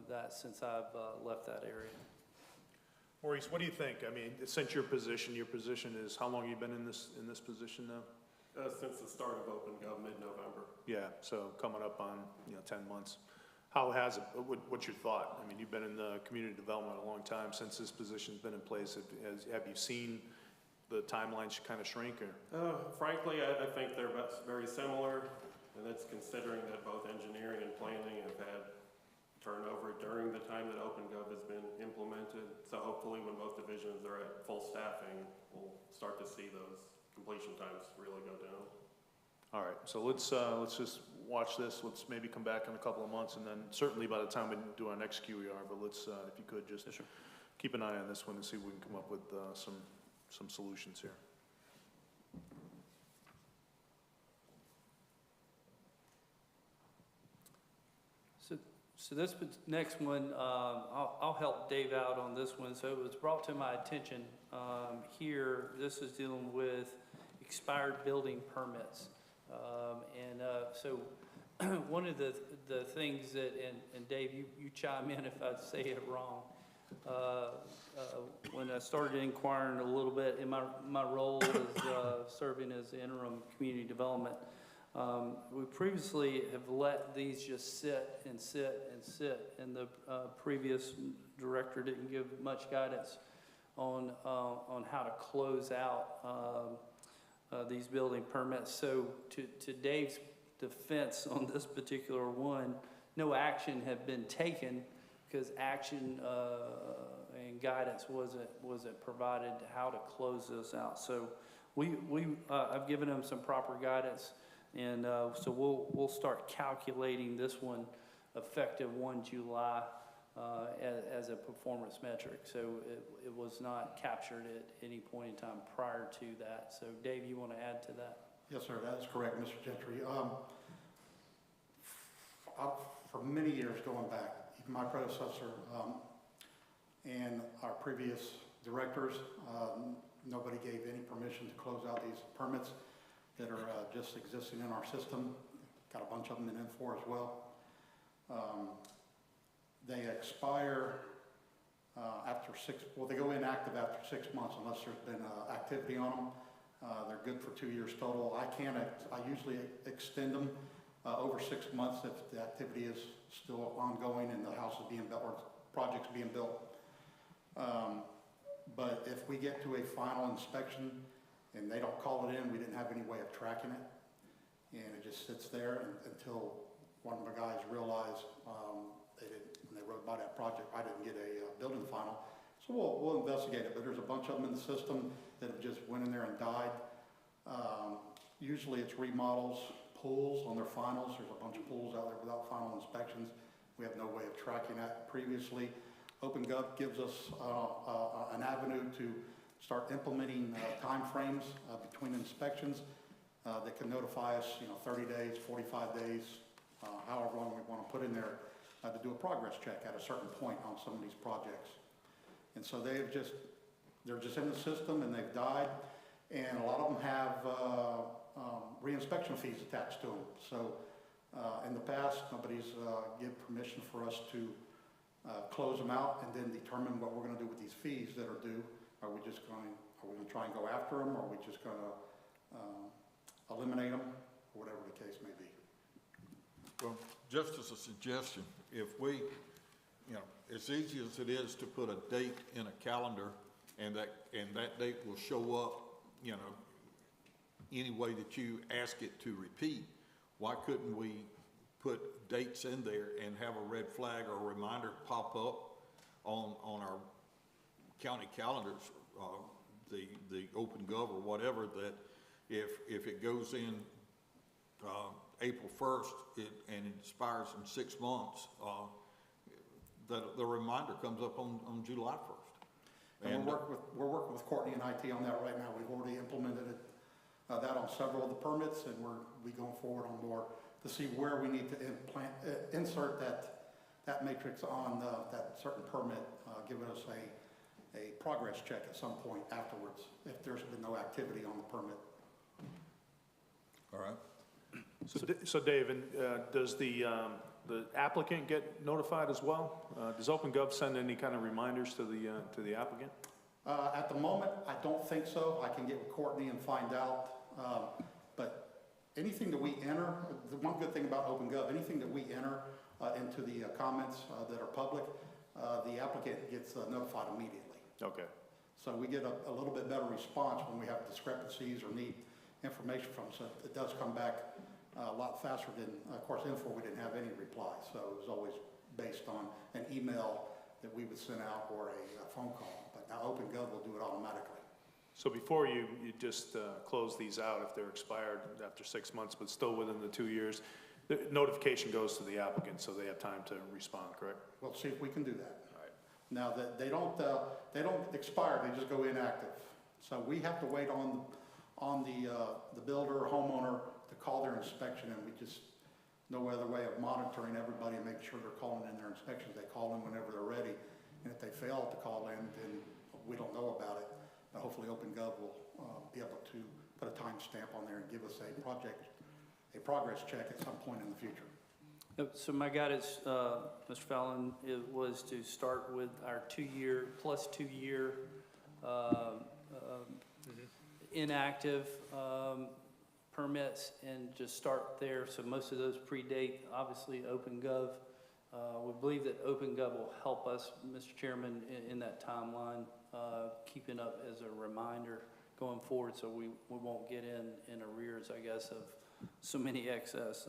that since I've left that area. Maurice, what do you think? I mean, since your position is, how long you been in this position now? Since the start of OpenGov, mid-November. Yeah, so coming up on, 10 months. How has it, what's your thought? I mean, you've been in the community development a long time since this position's been in place. Have you seen the timelines kind of shrink, or? Frankly, I think they're very similar, and that's considering that both engineering and planning have had turnover during the time that OpenGov has been implemented. So hopefully when both divisions are at full staffing, we'll start to see those completion times really go down. All right, so let's just watch this. Let's maybe come back in a couple of months, and then certainly by the time we do our next QER, but let's, if you could, just keep an eye on this one and see if we can come up with some solutions here. So this next one, I'll help Dave out on this one. So it was brought to my attention here. This is dealing with expired building permits. So one of the things that, and Dave, you chime in if I say it wrong. When I started inquiring a little bit in my role as serving as interim community development, we previously have let these just sit, and the previous director didn't give much guidance on how to close out these building permits. So to Dave's defense on this particular one, no action had been taken because action and guidance wasn't provided how to close this out. So I've given them some proper guidance. And so we'll start calculating this one effective 1 July as a performance metric. So it was not captured at any point in time prior to that. So Dave, you want to add to that? Yes, sir, that is correct, Mr. Gentry. For many years going back, even my predecessor and our previous directors, nobody gave any permission to close out these permits that are just existing in our system. Got a bunch of them in N4 as well. They expire after they go inactive after 6 months unless there's been activity on them. They're good for 2 years total. I usually extend them over 6 months if the activity is still ongoing and the house is being built or project's being built. But if we get to a final inspection and they don't call it in, we didn't have any way of tracking it. And it just sits there until one of the guys realized when they wrote by that project, I didn't get a building final. So we'll investigate it, but there's a bunch of them in the system that have just went in there and died. Usually it's remodels, pools on their finals. There's a bunch of pools out there without final inspections. We have no way of tracking that previously. OpenGov gives us an avenue to start implementing timeframes between inspections. that can notify us, 30 days, 45 days, however long we want to put in there, to do a progress check at a certain point on some of these projects. And so they're just in the system and they've died, and a lot of them have reinspection fees attached to them. So in the past, nobody's given permission for us to close them out and then determine what we're going to do with these fees that are due. Are we going to try and go after them? Are we just going to eliminate them? Whatever the case may be. Well, just as a suggestion, if we, as easy as it is to put a date in a calendar and that date will show up, any way that you ask it to repeat, why couldn't we put dates in there and have a red flag or a reminder pop up on our county calendars, the OpenGov or whatever, that if it goes in April 1st and it expires in 6 months, that the reminder comes up on July 1st. And we're working with Courtney and IT on that right now. We've already implemented it, that on several of the permits, and we're going forward on more to see where we need to insert that matrix on that certain permit, giving us a progress check at some point afterwards if there's been no activity on the permit. All right. So Dave, and does the applicant get notified as well? Does OpenGov send any kind of reminders to the applicant? At the moment, I don't think so. I can get with Courtney and find out. But anything that we enter, the one good thing about OpenGov, anything that we enter into the comments that are public, the applicant gets notified immediately. Okay. So we get a little bit better response when we have discrepancies or need information from them. So it does come back a lot faster than, of course, Info, we didn't have any reply. So it was always based on an email that we would send out or a phone call. But now OpenGov will do it automatically. So before you just close these out, if they're expired after 6 months, but still within the 2 years, the notification goes to the applicant so they have time to respond, correct? We'll see if we can do that. All right. Now, that they don't expire, they just go inactive. So we have to wait on the builder or homeowner to call their inspection, and we just no other way of monitoring everybody and making sure they're calling in their inspections. They call in whenever they're ready, and if they fail to call in, then we don't know about it. But hopefully OpenGov will be able to put a timestamp on there and give us a progress check at some point in the future. So my guidance, Mr. Fallon, it was to start with our 2-year plus 2-year inactive permits and just start there. So most of those predate, obviously, OpenGov. We believe that OpenGov will help us, Mr. Chairman, in that timeline, keeping up as a reminder going forward, so we won't get in arrears, I guess, of so many excess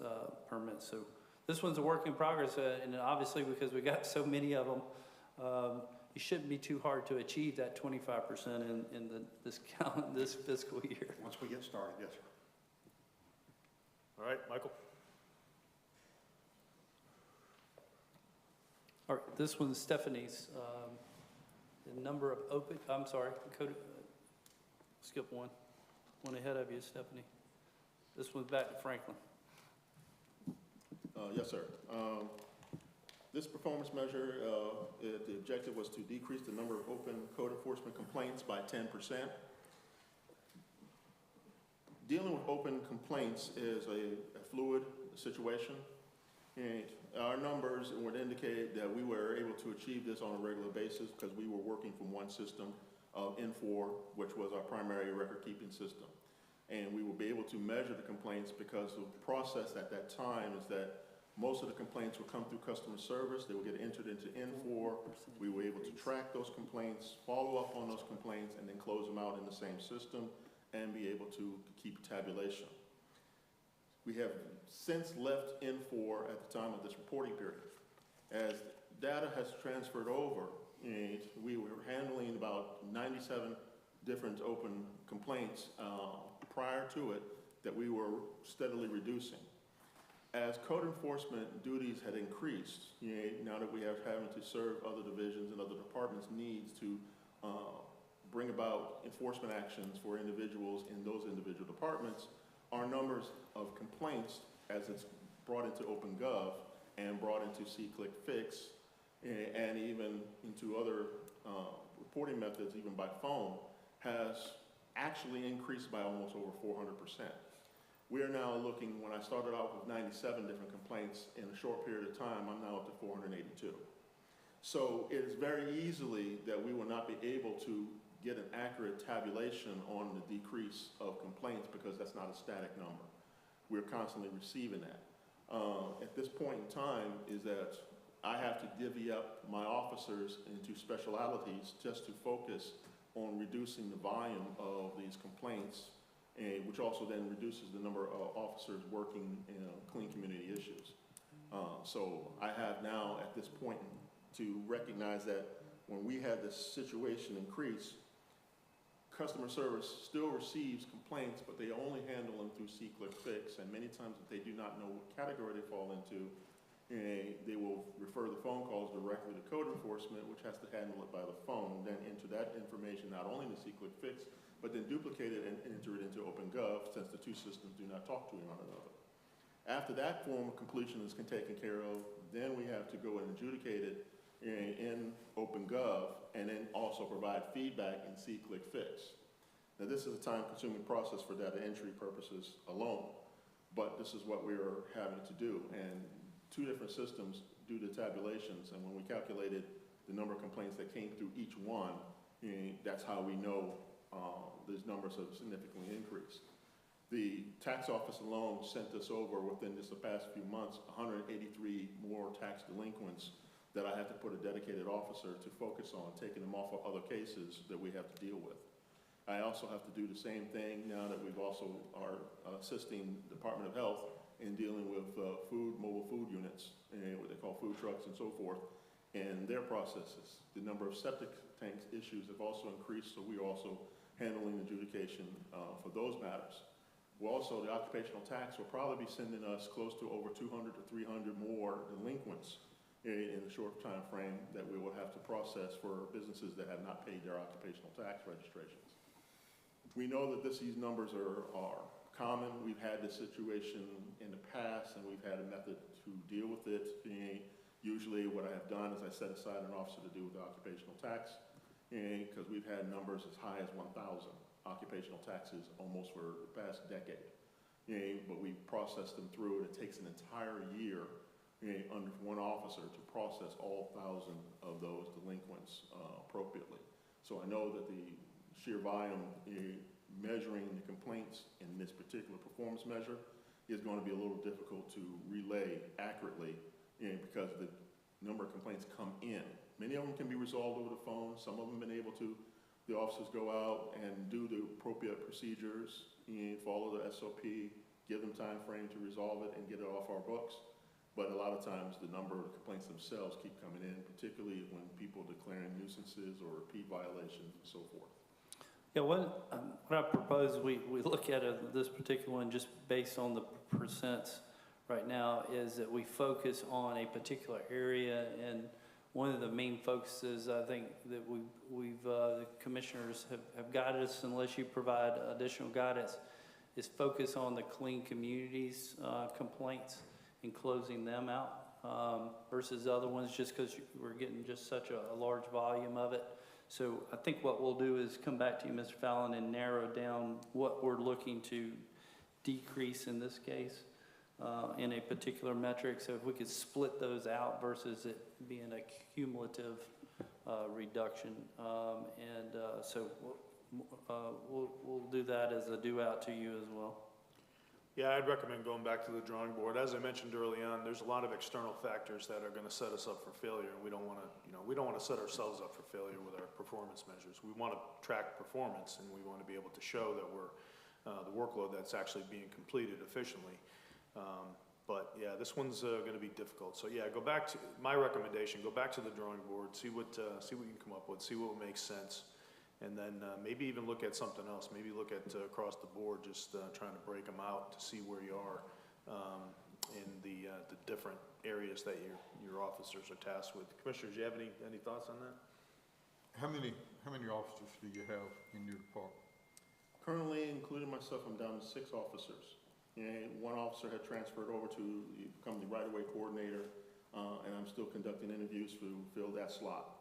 permits. So this one's a work in progress, and obviously because we got so many of them, it shouldn't be too hard to achieve that 25% in this fiscal year. Once we get started, yes, sir. All right, Michael? All right, this one's Stephanie's. The number of skip one ahead of you, Stephanie. This one's back to Franklin. Yes, sir. This performance measure, the objective was to decrease the number of open code enforcement complaints by 10%. Dealing with open complaints is a fluid situation. And our numbers would indicate that we were able to achieve this on a regular basis because we were working from one system of N4, which was our primary record-keeping system. And we will be able to measure the complaints because the process at that time is that most of the complaints will come through customer service. They will get entered into N4. We were able to track those complaints, follow up on those complaints, and then close them out in the same system and be able to keep tabulation. We have since left N4 at the time of this reporting period. As data has transferred over, we were handling about 97 different open complaints prior to it that we were steadily reducing. As code enforcement duties had increased, now that we have having to serve other divisions and other departments' needs to bring about enforcement actions for individuals in those individual departments, our numbers of complaints as it's brought into OpenGov and brought into SeeClickFix and even into other reporting methods, even by phone, has actually increased by almost over 400%. We are now looking, when I started out with 97 different complaints, in a short period of time, I'm now up to 482. So it is very easily that we will not be able to get an accurate tabulation on the decrease of complaints because that's not a static number. We're constantly receiving that. At this point in time is that I have to divvy up my officers into specialities just to focus on reducing the volume of these complaints, which also then reduces the number of officers working in clean community issues. So I have now at this point to recognize that when we had this situation increase, customer service still receives complaints, but they only handle them through SeeClickFix, and many times if they do not know what category they fall into, they will refer the phone calls directly to code enforcement, which has to handle it by the phone, then enter that information not only to SeeClickFix, but then duplicate it and enter it into OpenGov, since the two systems do not talk to one another. After that form of completion is taken care of, then we have to go and adjudicate it in OpenGov, and then also provide feedback in SeeClickFix. Now this is a time-consuming process for data entry purposes alone, but this is what we are having to do. And two different systems do the tabulations, and when we calculated the number of complaints that came through each one, that's how we know these numbers have significantly increased. The tax office alone sent us over within just the past few months 183 more tax delinquents that I had to put a dedicated officer to focus on, taking them off of other cases that we have to deal with. I also have to do the same thing now that we've also are assisting Department of Health in dealing with mobile food units, what they call food trucks and so forth, and their processes. The number of septic tank issues have also increased, so we are also handling adjudication for those matters. Well, also, the occupational tax will probably be sending us close to over 200 to 300 more delinquents in a short time frame that we will have to process for businesses that have not paid their occupational tax registrations. We know that these numbers are common. We've had this situation in the past, and we've had a method to deal with it. Usually what I have done is I set aside an officer to deal with the occupational tax, because we've had numbers as high as 1,000 occupational taxes almost for the past decade. But we process them through, and it takes an entire year under one officer to process all 1,000 of those delinquents appropriately. So I know that the sheer volume measuring the complaints in this particular performance measure is going to be a little difficult to relay accurately because the number of complaints come in. Many of them can be resolved over the phone. Some of them have been able to. The officers go out and do the appropriate procedures, follow the SOP, give them time frame to resolve it and get it off our books. But a lot of times the number of complaints themselves keep coming in, particularly when people are declaring nuisances or repeat violations and so forth. Yeah, what I propose we look at this particular one just based on the percents right now is that we focus on a particular area, and one of the main focuses I think that the commissioners have guided us, unless you provide additional guidance, is focus on the clean communities complaints and closing them out versus other ones, just because we're getting just such a large volume of it. So I think what we'll do is come back to you, Mr. Fallon, and narrow down what we're looking to decrease in this case in a particular metric. So if we could split those out versus it being a cumulative reduction. So we'll do that as a due out to you as well. Yeah, I'd recommend going back to the drawing board. As I mentioned early on, there's a lot of external factors that are going to set us up for failure. We don't want to, we don't want to set ourselves up for failure with our performance measures. We want to track performance, and we want to be able to show that we're the workload that's actually being completed efficiently. But yeah, this one's going to be difficult. So yeah, go back to my recommendation. Go back to the drawing board. See what you can come up with. See what makes sense. And then maybe even look at something else. Maybe look at across the board, just trying to break them out to see where you are in the different areas that your officers are tasked with. Commissioners, do you have any thoughts on that? How many officers do you have in your department? Currently, including myself, I'm down to 6 officers. And one officer had transferred over to become the right-of-way coordinator, and I'm still conducting interviews to fill that slot.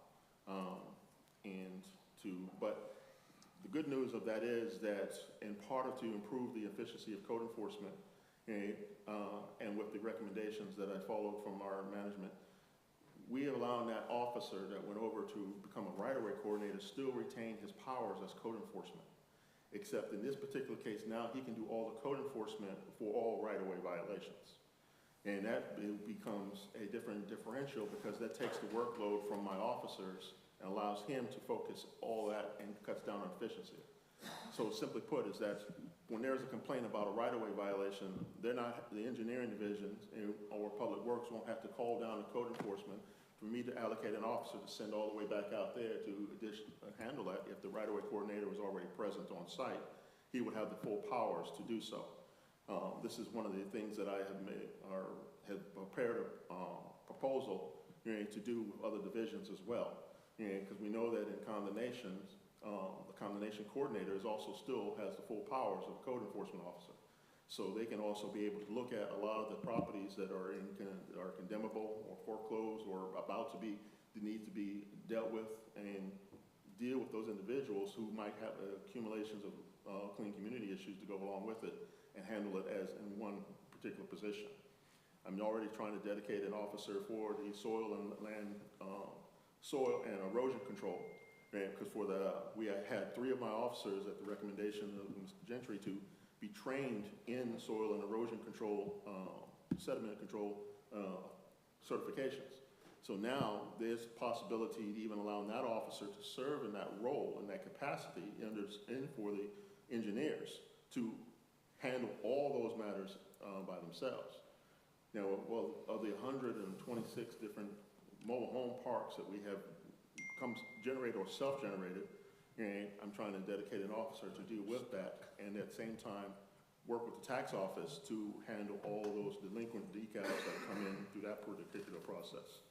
But the good news of that is that in part of to improve the efficiency of code enforcement, and with the recommendations that I followed from our management, we allowed that officer that went over to become a right-of-way coordinator still retain his powers as code enforcement. Except in this particular case, now he can do all the code enforcement for all right-of-way violations. And that becomes a different differential because that takes the workload from my officers and allows him to focus all that and cuts down on efficiency. So simply put is that when there's a complaint about a right-of-way violation, they're not, the engineering divisions or public works won't have to call down the code enforcement for me to allocate an officer to send all the way back out there to handle that. If the right-of-way coordinator was already present on site, he would have the full powers to do so. This is one of the things that I have made, or have prepared a proposal to do with other divisions as well. Because we know that in condemnations, the condemnation coordinator also still has the full powers of a code enforcement officer. So they can also be able to look at a lot of the properties that are condemnable or foreclosed or about to be, that need to be dealt with, and deal with those individuals who might have accumulations of clean community issues to go along with it, and handle it as in one particular position. I'm already trying to dedicate an officer for the soil and land, soil and erosion control. Because we had 3 of my officers at the recommendation of Mr. Gentry to be trained in soil and erosion control, sediment control certifications. So now there's possibility to even allowing that officer to serve in that role, in that capacity, and for the engineers to handle all those matters by themselves. Now, well, of the 126 different mobile home parks that we have generated or self-generated, and I'm trying to dedicate an officer to deal with that, and at the same time work with the tax office to handle all those delinquent decals that come in through that particular process.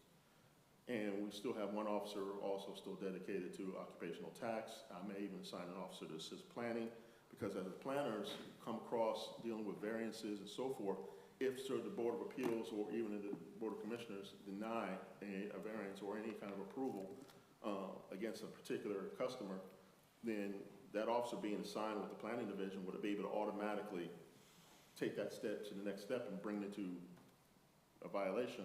And we still have one officer also still dedicated to occupational tax. I may even assign an officer to assist planning, because as the planners come across dealing with variances and so forth, if the Board of Appeals or even the Board of Commissioners deny a variance or any kind of approval against a particular customer, then that officer being assigned with the planning division would be able to automatically take that step to the next step and bring it to a violation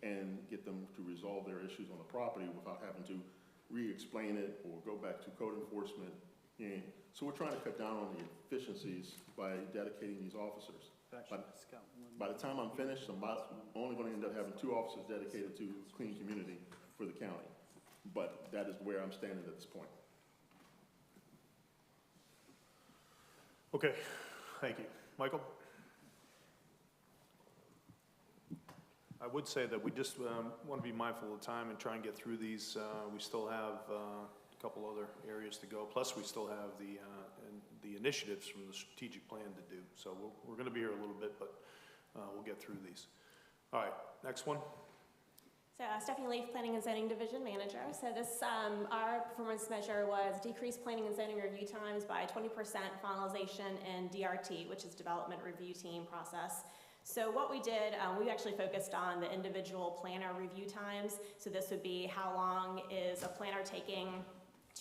and get them to resolve their issues on the property without having to re-explain it or go back to code enforcement. And so we're trying to cut down on the efficiencies by dedicating these officers. By the time I'm finished, I'm only going to end up having 2 officers dedicated to clean community for the county. But that is where I'm standing at this point. Okay, thank you. Michael? I would say that we just want to be mindful of time and try and get through these. We still have a couple other areas to go. Plus, we still have the initiatives from the strategic plan to do. So we're going to be here a little bit, but we'll get through these. All right, next one. So Stephanie Leaf, Planning and Zoning Division Manager. So this, our performance measure was decreased planning and zoning review times by 20% finalization in DRT, which is Development Review Team process. So what we did, we actually focused on the individual planner review times. So this would be how long is a planner taking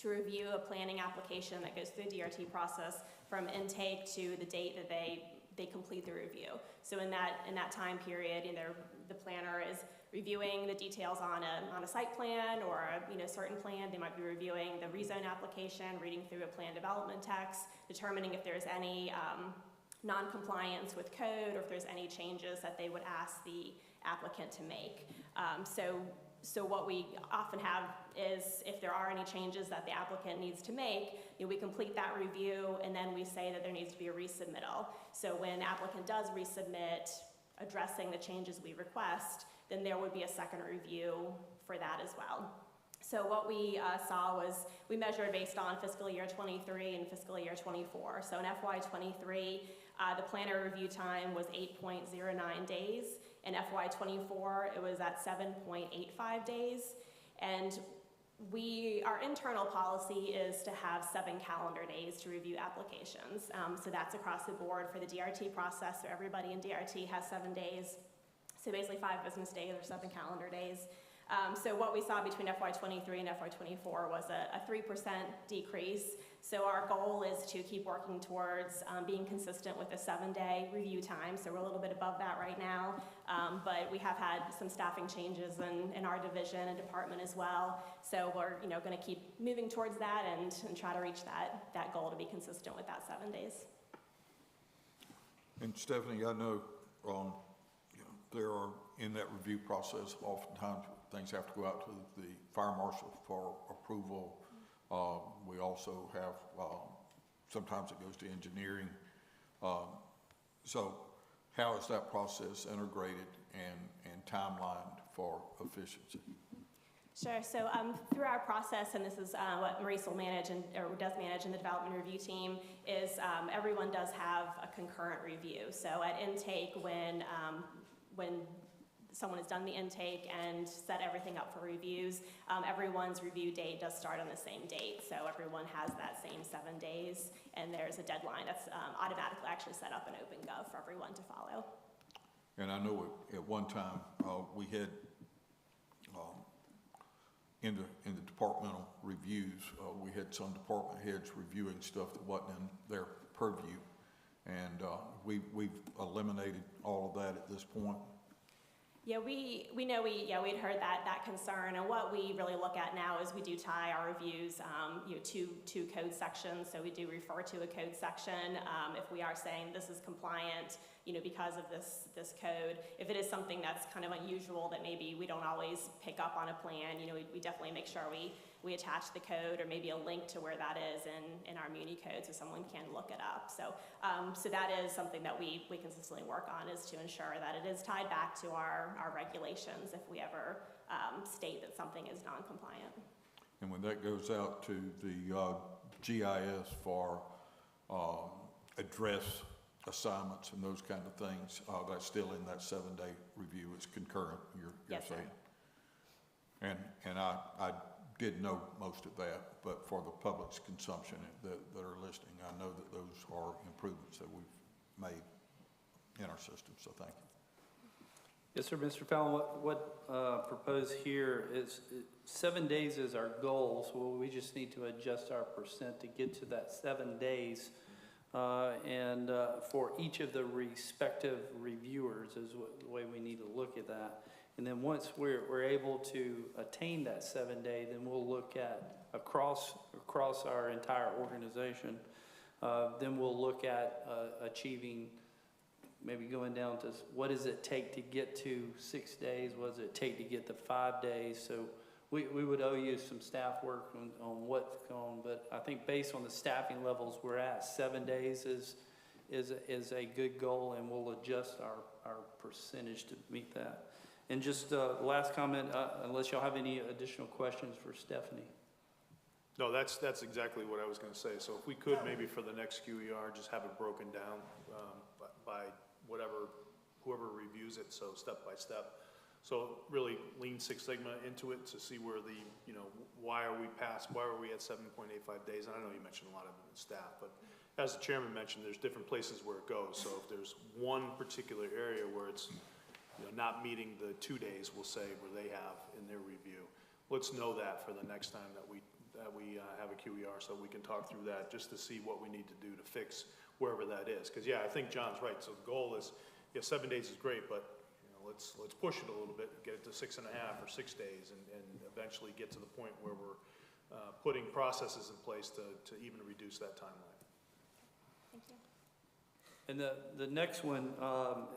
to review a planning application that goes through the DRT process from intake to the date that they complete the review. So in that time period, the planner is reviewing the details on a site plan or a certain plan. They might be reviewing the rezone application, reading through a plan development text, determining if there's any non-compliance with code or if there's any changes that they would ask the applicant to make. So what we often have is if there are any changes that the applicant needs to make, we complete that review and then we say that there needs to be a resubmittal. So when the applicant does resubmit addressing the changes we request, then there would be a second review for that as well. So what we saw was we measured based on fiscal year 23 and fiscal year 24. So in FY23, the planner review time was 8.09 days. In FY24, it was at 7.85 days. And our internal policy is to have 7 calendar days to review applications. So that's across the board for the DRT process, so everybody in DRT has 7 days. So basically 5 business days or 7 calendar days. So what we saw between FY23 and FY24 was a 3% decrease. So our goal is to keep working towards being consistent with a 7-day review time. So we're a little bit above that right now, but we have had some staffing changes in our division and department as well. So we're going to keep moving towards that and try to reach that goal to be consistent with that 7 days. And Stephanie, I know, there are, in that review process, oftentimes things have to go out to the fire marshal for approval. We also have, sometimes it goes to engineering. So how is that process integrated and timelined for efficiency? Sure. So through our process, and this is what Maurice will manage or does manage in the development review team, is everyone does have a concurrent review. So at intake, when someone has done the intake and set everything up for reviews, everyone's review date does start on the same date. So everyone has that same 7 days, and there's a deadline that's automatically actually set up in OpenGov for everyone to follow. And I know at one time we had in the departmental reviews, we had some department heads reviewing stuff that wasn't in their purview, and we've eliminated all of that at this point. Yeah, we'd heard that concern, and what we really look at now is we do tie our reviews, to code sections. So we do refer to a code section if we are saying this is compliant, because of this code. If it is something that's kind of unusual that maybe we don't always pick up on a plan, we definitely make sure we attach the code or maybe a link to where that is in our Muni code so someone can look it up. So that is something that we consistently work on, is to ensure that it is tied back to our regulations if we ever state that something is non-compliant. And when that goes out to the GIS for address assignments and those kind of things, that's still in that 7-day review. It's concurrent, you're Yes, saying. sir. And I did know most of that, but for the public's consumption that are listening, I know that those are improvements that we've made in our system, so thank you. Yes, sir, Mr. Fallon, what proposed here is 7 days is our goal, so we just need to adjust our percent to get to that 7 days. And for each of the respective reviewers is the way we need to look at that. And then once we're able to attain that 7 day, then we'll look at across our entire organization. Then we'll look at achieving, maybe going down to what does it take to get to 6 days? What does it take to get to 5 days? So we would owe you some staff work on what's going, but I think based on the staffing levels we're at, 7 days is a good goal, and we'll adjust our percentage to meet that. And just last comment, unless y'all have any additional questions for Stephanie. No, that's exactly what I was going to say. So if we could maybe for the next QER, just have it broken down by whoever reviews it, so step by step. So really Lean Six Sigma into it to see where why are we at 7.85 days? And I know you mentioned a lot of it in staff, but as the chairman mentioned, there's different places where it goes. So if there's one particular area where it's not meeting the 2 days, we'll say, where they have in their review, let's know that for the next time that we have a QER, so we can talk through that just to see what we need to do to fix wherever that is. Because I think John's right. So the goal is, 7 days is great, but let's push it a little bit, get it to 6.5 or 6 days, and eventually get to the point where we're putting processes in place to even reduce that timeline. Thank you. And the next one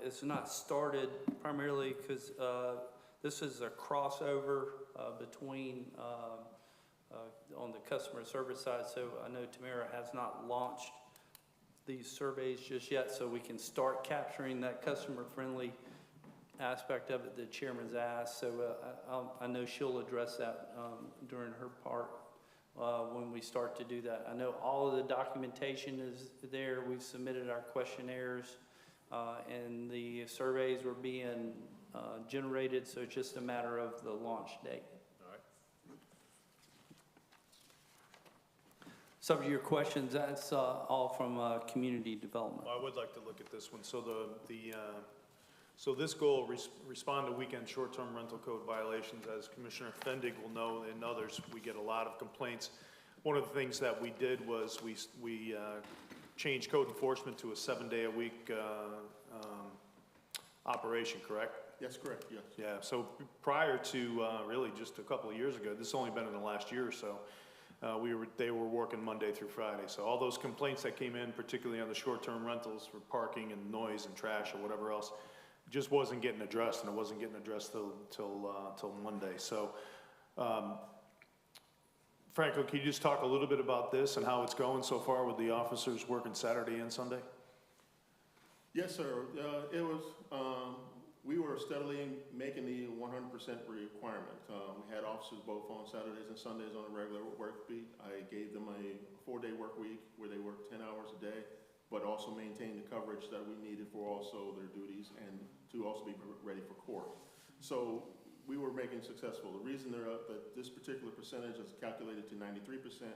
is not started primarily because this is a crossover between on the customer service side. So I know Tamara has not launched these surveys just yet, so we can start capturing that customer-friendly aspect of it that Chairman's asked. So I know she'll address that during her part when we start to do that. I know all of the documentation is there. We've submitted our questionnaires and the surveys were being generated, so it's just a matter of the launch date. All right. Subject to your questions, that's all from community development. Well, I would like to look at this one. So so this goal, respond to weekend short-term rental code violations. As Commissioner Fendig will know, and others, we get a lot of complaints. One of the things that we did was we changed code enforcement to a 7-day-a-week operation, correct? Yes, correct, yes. Yeah, so prior to really just a couple of years ago, this has only been in the last year or so, they were working Monday through Friday. So all those complaints that came in, particularly on the short-term rentals for parking and noise and trash or whatever else, just wasn't getting addressed, and it wasn't getting addressed till Monday. So, Franklin, can you just talk a little bit about this and how it's going so far with the officers working Saturday and Sunday? Yes, sir. It was, we were steadily making the 100% requirement. We had officers both on Saturdays and Sundays on a regular work week. I gave them a 4-day work week where they worked 10 hours a day, but also maintained the coverage that we needed for also their duties and to also be ready for court. So we were making successful. The reason that this particular percentage is calculated to 93%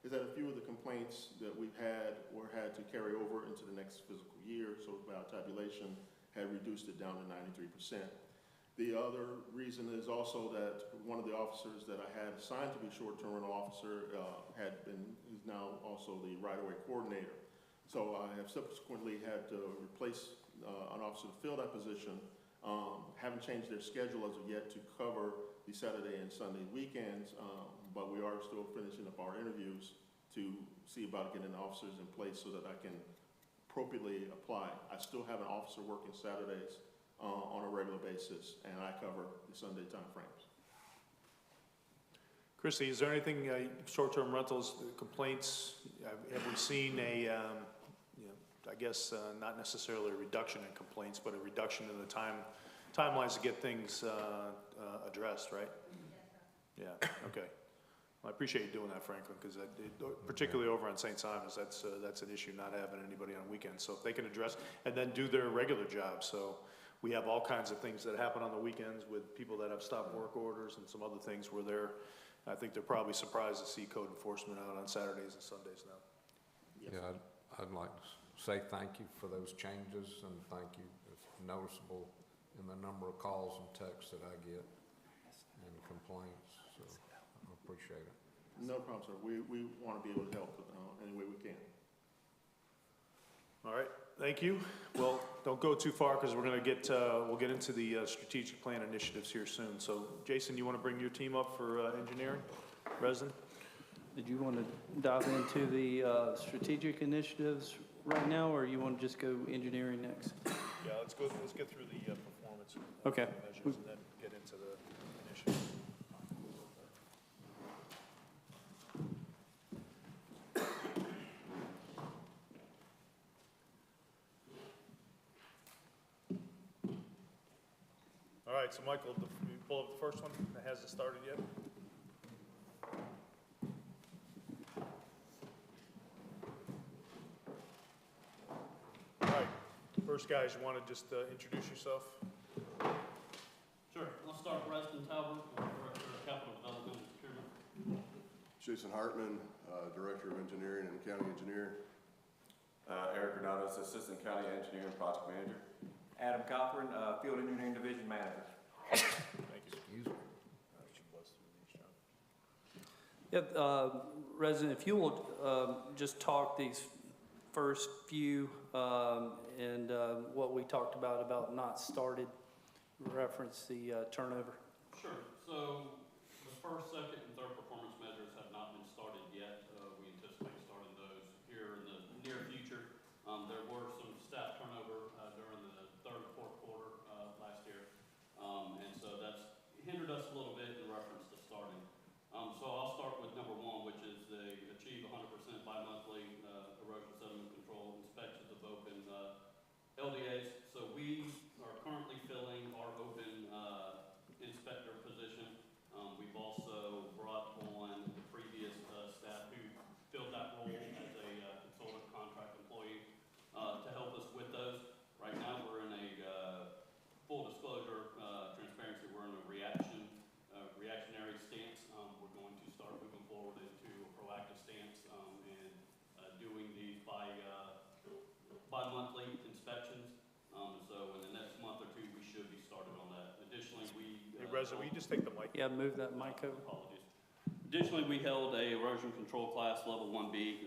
is that a few of the complaints that we've had or had to carry over into the next fiscal year, so by our tabulation, had reduced it down to 93%. The other reason is also that one of the officers that I had assigned to be short-term rental officer is now also the right-of-way coordinator. So I have subsequently had to replace an officer to fill that position. Haven't changed their schedule as of yet to cover the Saturday and Sunday weekends, but we are still finishing up our interviews to see about getting the officers in place so that I can appropriately apply. I still have an officer working Saturdays on a regular basis, and I cover the Sunday time frames. Chrissy, is there anything, short-term rentals, complaints, have we seen I guess not necessarily a reduction in complaints, but a reduction in the timelines to get things addressed, right? Yeah, okay. Well, I appreciate you doing that, Franklin, because particularly over on St. Simon's, that's an issue, not having anybody on weekends. So if they can address and then do their regular job. So we have all kinds of things that happen on the weekends with people that have stopped work orders and some other things where I think they're probably surprised to see code enforcement out on Saturdays and Sundays now. Yes. Yeah, I'd like to say thank you for those changes, and thank you. It's noticeable in the number of calls and texts that I get and complaints, so I appreciate it. No problem, sir. We want to be able to help any way we can. All right, thank you. Well, don't go too far because we're going to we'll get into the strategic plan initiatives here soon. So, Jason, you want to bring your team up for engineering? Resin? Did you want to dive into the strategic initiatives right now, or you want to just go engineering next? Yeah, let's get through the performance Okay. measures and then get into the initiatives. All right, so Michael, you pull up the first one that hasn't started yet? All right, first guys, you want to just introduce yourself? Sure. I'll start with Preston Talbot, Director of Capital Development and Procurement. Jason Hartman, Director of Engineering and County Engineer. Eric Granados, Assistant County Engineer and Project Manager. Adam Cochran, Field Engineering Division Manager. Thank you. Excuse me. Yep, Resident, if you will just talk these first few and what we talked about not started, reference the turnover. Sure. So the first, second, and third performance measures have not been started yet. We anticipate starting those here in the near future. There were some staff turnover during the third and fourth quarter last year. And so that's hindered us a little bit in reference to starting. So I'll start with number one, which is the achieve 100% bi-monthly erosion sediment control inspections of open LDAs. So we are currently filling our open inspector position. We've also brought President, will you just take the mic? Yeah, move that mic over. Apologies. Additionally, we held a erosion control class, level 1B.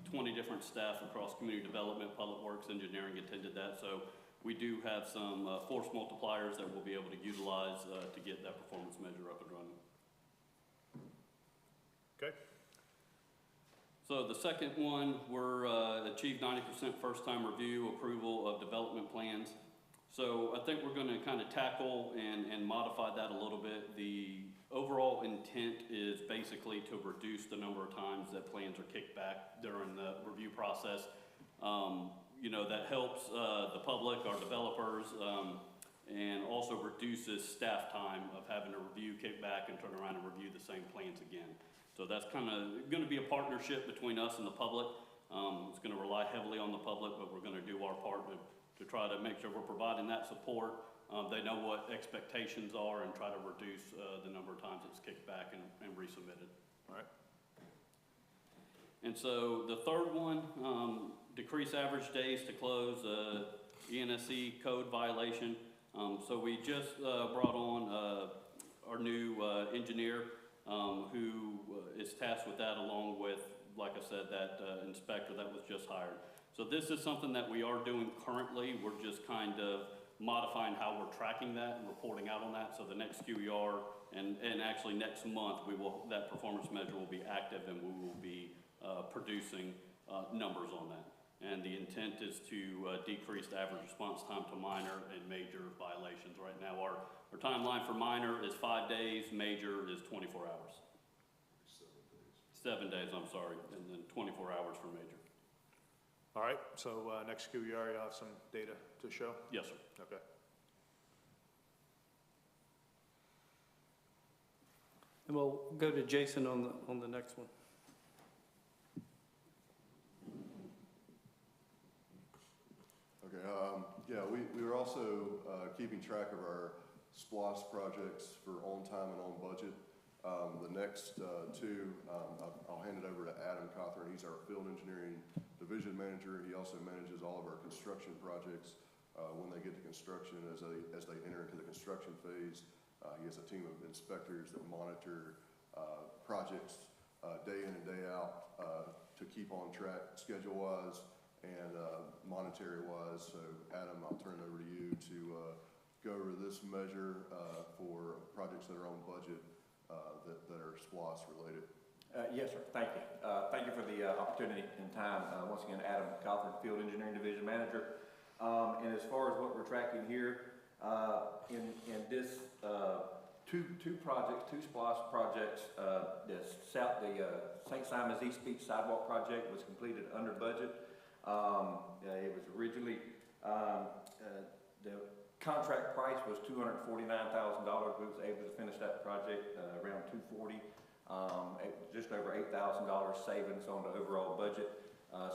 20 different staff across community development, public works, engineering attended that. So we do have some force multipliers that we'll be able to utilize to get that performance measure up and running. Okay. So the second one, we're achieved 90% first-time review approval of development plans. So I think we're going to kind of tackle and modify that a little bit. The overall intent is basically to reduce the number of times that plans are kicked back during the review process. You know, that helps the public, our developers, and also reduces staff time of having to review, kick back, and turn around and review the same plans again. So that's kind of going to be a partnership between us and the public. It's going to rely heavily on the public, but we're going to do our part to try to make sure we're providing that support. They know what expectations are and try to reduce the number of times it's kicked back and resubmitted. All right. And so the third one, decrease average days to close, ENSC code violation. So we just brought on our new engineer who is tasked with that, along with, like I said, that inspector that was just hired. So this is something that we are doing currently. We're just kind of modifying how we're tracking that and reporting out on that. So the next QER and actually next month, that performance measure will be active, and we will be producing numbers on that. And the intent is to decrease the average response time to minor and major violations. Right now, our timeline for minor is 5 days, major is 24 hours. 7 days, I'm sorry, and then 24 hours for major. All right, so next QER, you'll have some data to show? Yes, sir. Okay. And we'll go to Jason on the next one. Okay, yeah, we were also keeping track of our SPLOST projects for on time and on budget. The next two, I'll hand it over to Adam Cothran. He's our field engineering division manager. He also manages all of our construction projects when they get to construction. As they enter into the construction phase, he has a team of inspectors that monitor projects day in and day out to keep on track schedule-wise and monetary-wise. So Adam, I'll turn it over to you to go over this measure for projects that are on budget that are SPLOST related. Yes, sir. Thank you. Thank you for the opportunity and time. Once again, Adam Cothran, Field Engineering Division Manager. And as far as what we're tracking here, in this two projects, two SPLOST projects, the St. Simon's East Beach Sidewalk project was completed under budget. It was originally, the contract price was $249,000. We was able to finish that project around $240,000, just over $8,000 savings on the overall budget.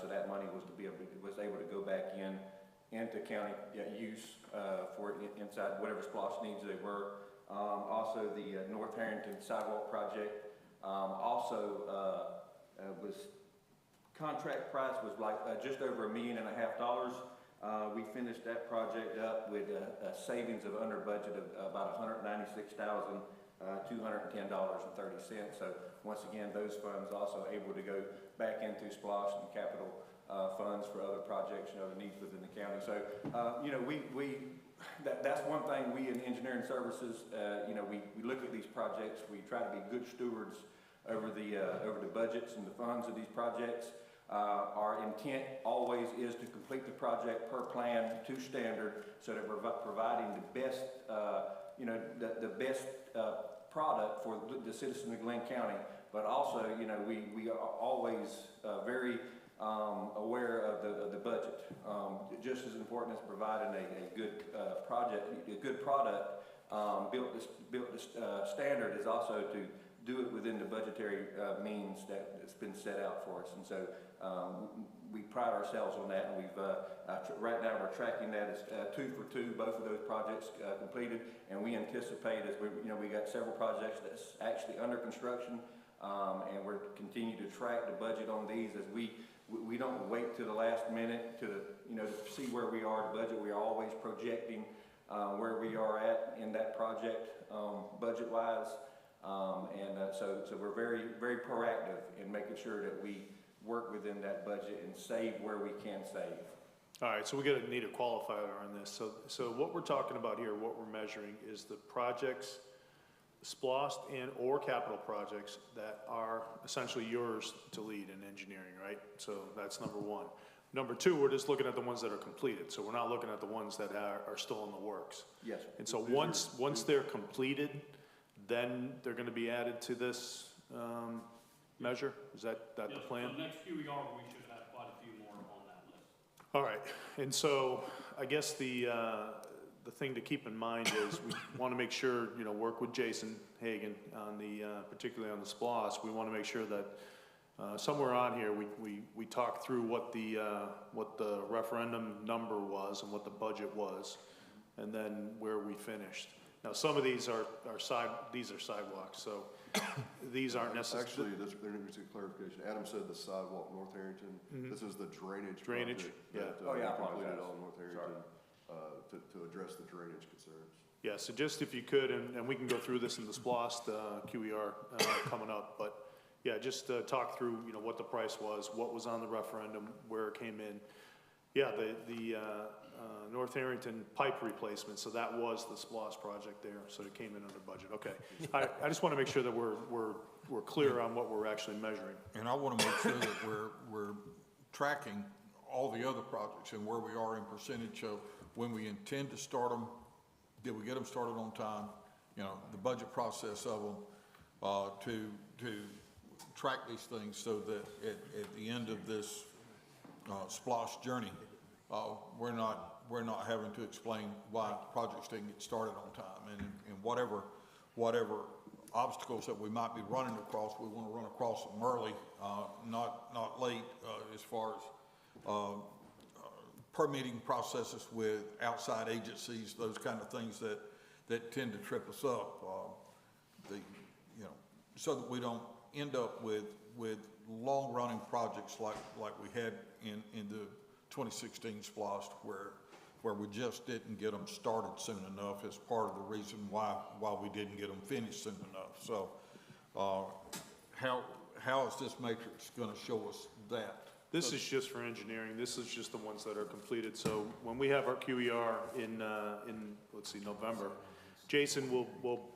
So that money was able to go back into county use for inside whatever SPLOST needs they were. Also, the North Harrington Sidewalk project was contract price was like just over $1.5 million. We finished that project up with a savings of under budget of about $196,210.30. So once again, those funds also able to go back into SPLOST and capital funds for other projects and other needs within the county. So that's one thing we in engineering services, we look at these projects. We try to be good stewards over the budgets and the funds of these projects. Our intent always is to complete the project per plan to standard, so that we're providing the best, the best product for the citizens of Glenn County. But also, we are always very aware of the budget. Just as important as providing a good product built to standard is also to do it within the budgetary means that's been set out for us. And so we pride ourselves on that, and we've right now we're tracking that as 2 for 2, both of those projects completed, and we anticipate as we got several projects that's actually under construction, and we're continuing to track the budget on these as we don't wait to the last minute to see where we are. The budget, we are always projecting where we are at in that project, budget-wise. So we're very, very proactive in making sure that we work within that budget and save where we can save. All right, so we need a qualifier on this. So what we're talking about here, what we're measuring is the projects, SPLOST and or capital projects that are essentially yours to lead in engineering, right? So that's number one. Number two, we're just looking at the ones that are completed. So we're not looking at the ones that are still in the works. Yes. And so once they're completed, then they're gonna be added to this, measure? Is that the Yes, plan? so next QER, we should have quite a few more on that list. All right, and so I guess the thing to keep in mind is we want to make sure, work with Jason Hagan on particularly on the SPLOST. We want to make sure that somewhere on here, we talk through what the referendum number was and what the budget was, and then where we finished. Now, some of these are sidewalks, so these aren't necessarily. Actually, there needs to be clarification. Adam said the sidewalk North Harrington. This is the drainage project yeah. that Oh, yeah, I we completed apologize. on North Harrington to address the drainage concerns. Yeah, so just if you could, and we can go through this in the SPLOST QER coming up, but yeah, just talk through, what the price was, what was on the referendum, where it came in. Yeah, the North Harrington pipe replacement, so that was the SPLOST project there, so it came in under budget. Okay, I just want to make sure that we're clear on what we're actually measuring. And I want to make sure that we're tracking all the other projects and where we are in percentage of when we intend to start them, did we get them started on time, the budget process of them, to track these things so that at the end of this SPLOST journey, we're not having to explain why projects didn't get started on time, and whatever obstacles that we might be running across, we want to run across them early, not late, as far as permitting processes with outside agencies, those kind of things that tend to trip us up, so that we don't end up with long-running projects like we had in the 2016 SPLOST, where we just didn't get them started soon enough as part of the reason why we didn't get them finished soon enough. So how is this matrix going to show us that? This is just for engineering. This is just the ones that are completed. So when we have our QER in let's see, November, Jason will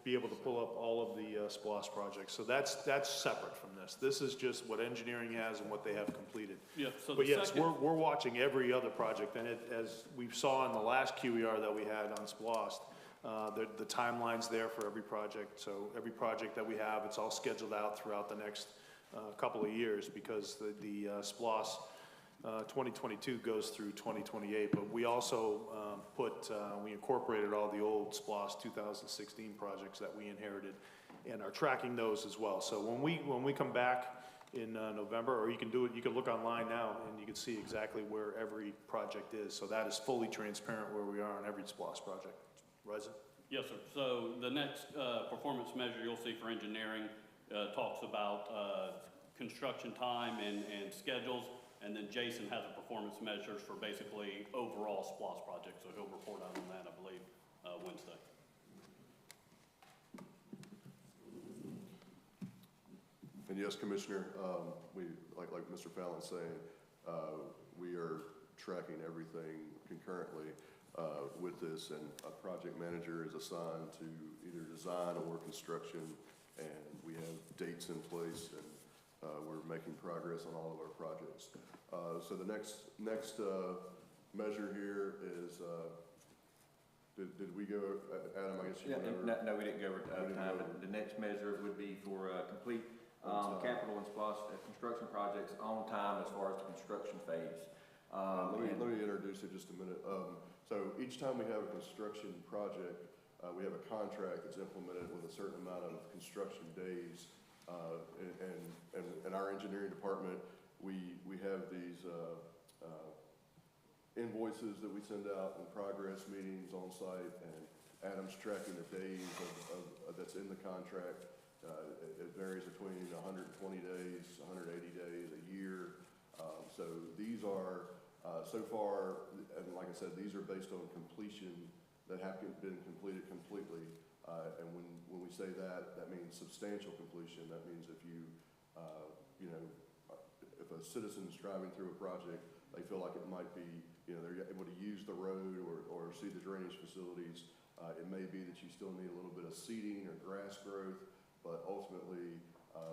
be able to pull up all of the SPLOST projects. So that's separate from this. This is just what engineering has and what they have completed. Yeah, so But the yes, second, we're watching every other project, and as we saw in the last QER that we had on SPLOST, the timeline's there for every project. So every project that we have, it's all scheduled out throughout the next couple of years, because the SPLOST 2022 goes through 2028, but we also we incorporated all the old SPLOST 2016 projects that we inherited, and are tracking those as well. So when we come back in November, or you can look online now and you can see exactly where every project is. So that is fully transparent where we are on every SPLOST project. Reza? yes, sir. So the next performance measure you'll see for engineering talks about construction time and schedules, and then Jason has a performance measures for basically overall SPLOST project, so he'll report out on that, I believe, Wednesday. And yes, Commissioner, we, like Mr. Fallon's saying, we are tracking everything concurrently with this, and a project manager is assigned to either design or construction, and we have dates in place, and we're making progress on all of our projects. So the next measure here is, did we go, Adam, I guess you went over? No, we didn't go over time, but the next measure would be for complete capital and SPLOST construction projects on time as far as the construction phase. Let me introduce it just a minute. So each time we have a construction project, we have a contract that's implemented with a certain amount of construction days. And our engineering department, we have these invoices that we send out in progress meetings on site, and Adam's tracking the days of that's in the contract. It varies between 120 days, 180 days, a year. So these are, so far, and like I said, these are based on completion that have been completed completely. And when we say that, that means substantial completion. That means if you, you know, if a citizen's driving through a project, they feel like it might be, you know, they're able to use the road or see the drainage facilities. It may be that you still need a little bit of seeding or grass growth, but ultimately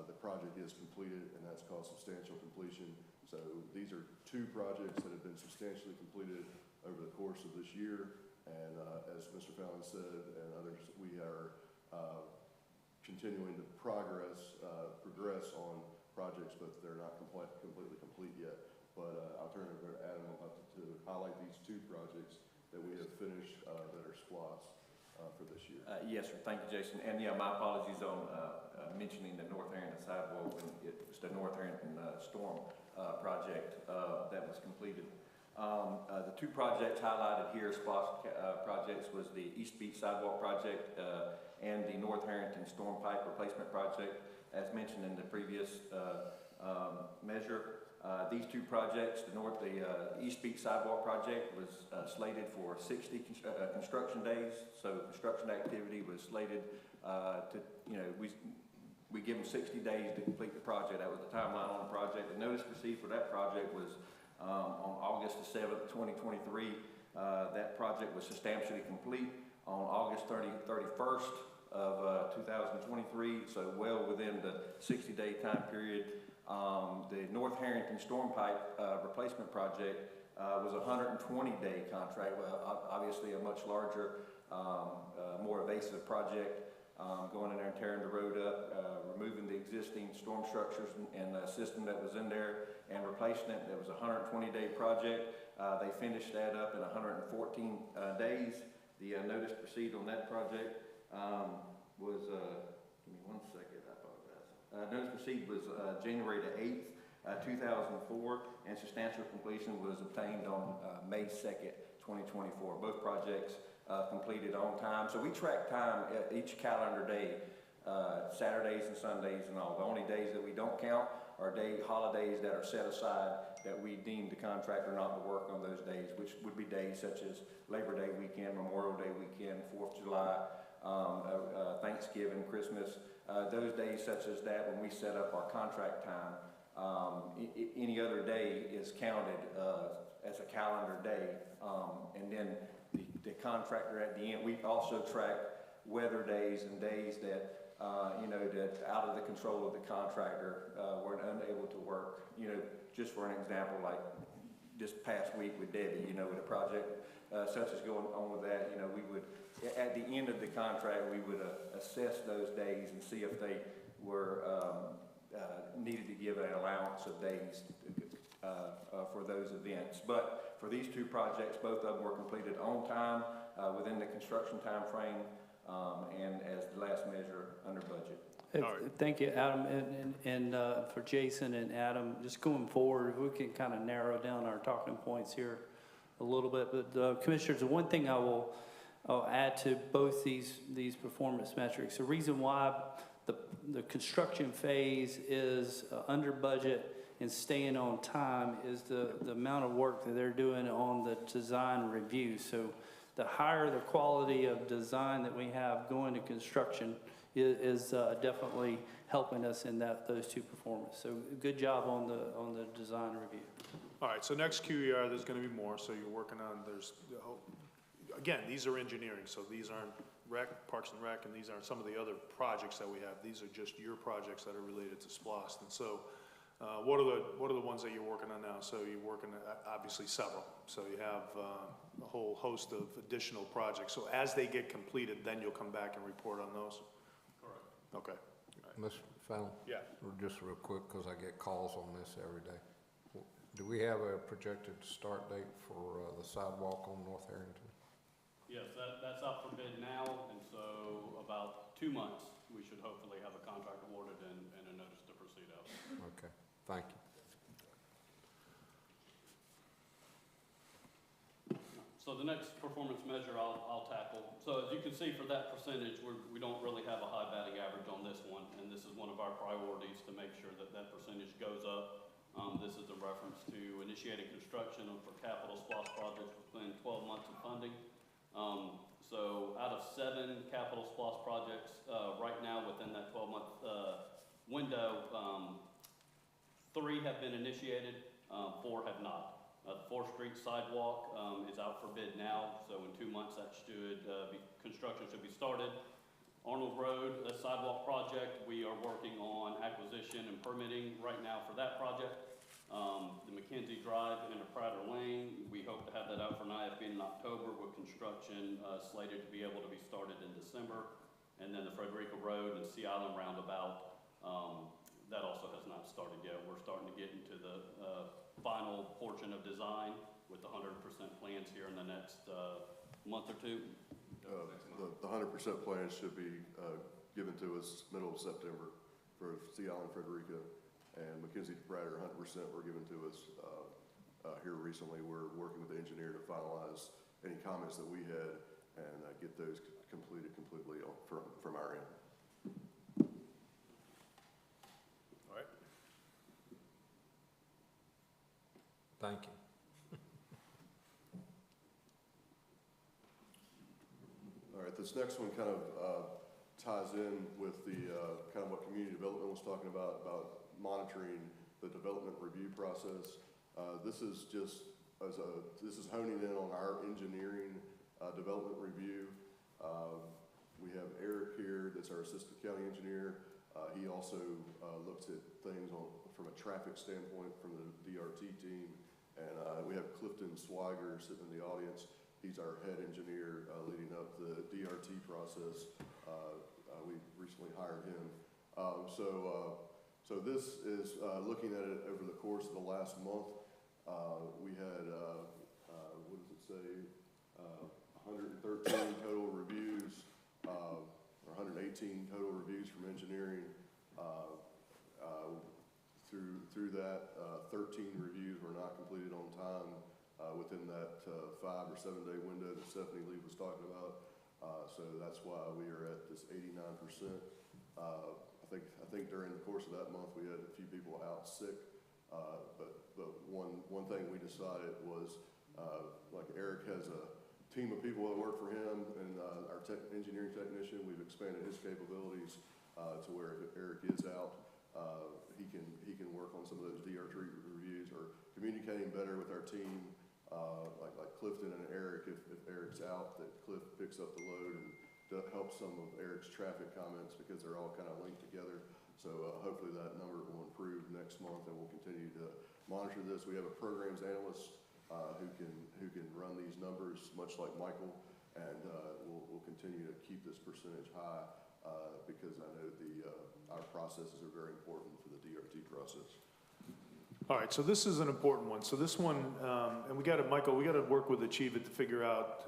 the project is completed, and that's called substantial completion. So these are two projects that have been substantially completed over the course of this year. And as Mr. Fallon said, and others, we are continuing to progress on projects, but they're not completely complete yet. But I'll turn it over to Adam to highlight these two projects that we have finished that are SPLOST for this year. Yes, sir. Thank you, Jason. And yeah, my apologies on mentioning the North Harrington sidewalk. When it was the North Harrington storm project that was completed. The two projects highlighted here, SPLOST projects, was the East Beach sidewalk project and the North Harrington storm pipe replacement project. As mentioned in the previous measure, these two projects, the East Beach sidewalk project was slated for 60 construction days. So construction activity was slated to, you know, we give them 60 days to complete the project. That was the timeline on the project. The notice received for that project was on August the 7th, 2023. That project was substantially complete on August 31st of 2023, so well within the 60-day time period. The North Harrington storm pipe replacement project was a 120-day contract. Well, obviously a much larger, more evasive project, going in there and tearing the road up, removing the existing storm structures and the system that was in there and replacing it. That was a 120-day project. They finished that up in 114 days. The notice to proceed on that project was, give me 1 second, I apologize. Notice to proceed was January the 8th, 2004, and substantial completion was obtained on May 2nd, 2024. Both projects completed on time. So we track time at each calendar day, Saturdays and Sundays and all. The only days that we don't count are holidays that are set aside that we deem the contractor not to work on those days, which would be days such as Labor Day weekend, Memorial Day weekend, 4th of July, Thanksgiving, Christmas. Those days such as that, when we set up our contract time, any other day is counted as a calendar day. And then the contractor at the end, we also track weather days and days that you know, that out of the control of the contractor, were unable to work. You know, just for an example, like this past week with Debbie, you know, with a project such as going on with that, you know, we would, at the end of the contract, we would assess those days and see if they were needed to give an allowance of days for those events. But for these two projects, both of them were completed on time, within the construction time frame, and as the last measure, under budget. Thank you, Adam, and for Jason and Adam, just going forward, if we can kind of narrow down our talking points here a little bit. But Commissioners, the one thing I'll add to both these performance metrics, the reason why the construction phase is under budget and staying on time is the amount of work that they're doing on the design review. So the higher the quality of design that we have going to construction is definitely helping us in those two performance. So good job on the design review. All right, so next QER, there's gonna be more, so you're working on, again, these are engineering, so these aren't Parks and Rec, and these aren't some of the other projects that we have. These are just your projects that are related to SPLOST. And so, what are the ones that you're working on now? So you're working, obviously, several. So you have a whole host of additional projects. So as they get completed, then you'll come back and report on those? Correct. Okay. Mr. Fallon? Yeah. Just real quick, because I get calls on this every day. Do we have a projected start date for the sidewalk on North Harrington? Yes, that's up for bid now, and so about 2 months, we should hopefully have a contract awarded and a notice to proceed out. Okay, thank you. So the next performance measure I'll tackle. So as you can see for that percentage, we don't really have a high batting average on this one, and this is one of our priorities to make sure that that percentage goes up. This is a reference to initiating construction for capital SPLOST projects within 12 months of funding. window, 3 have been initiated, 4 have not. The 4th Street sidewalk is out for bid now, so in 2 months that should construction should be started. Arnold Road, a sidewalk project, we are working on acquisition and permitting right now for that project. The McKenzie Drive into Prater Lane, we hope to have that out for an IFB in October with construction slated to be able to be started in December. And then the Frederica Road and Sea Island Roundabout, that also has not started yet. We're starting to get into the final portion of design with the 100% plans here in the next month or two. The 100% plans should be given to us middle of September for Sea Island, Frederica, and McKenzie to Prater. 100% were given to us here recently. We're working with the engineer to finalize any comments that we had and get those completed completely from our end. All right. Thank you. All right, this next one kind of ties in with the kind of what community development was talking about monitoring the development review process. This is just this is honing in on our engineering development review. We have Eric here, that's our assistant county engineer. He also looks at things from a traffic standpoint from the DRT team. And we have Clifton Swiger sitting in the audience. He's our head engineer leading up the DRT process. We recently hired him. So this is looking at it over the course of the last month. We had, what does it say, 113 total reviews, or 118 total reviews from engineering. Through that, 13 reviews were not completed on time within that 5 or 7 day window that Stephanie Lee was talking about. So that's why we are at this 89%. I think during the course of that month we had a few people out sick, but one thing we decided was like Eric has a team of people that work for him, and our engineering technician, we've expanded his capabilities to where if Eric is out, he can work on some of those DRT reviews or communicating better with our team, like Clifton and Eric. If Eric's out, that Cliff picks up the load and helps some of Eric's traffic comments because they're all kind of linked together. So hopefully that number will improve next month, and we'll continue to monitor this. We have a programs analyst who can run these numbers, much like Michael, and we'll continue to keep this percentage high because I know our processes are very important for the DRT process. All right, so this is an important one. So this one, and Michael, we got to work with the chief to figure out,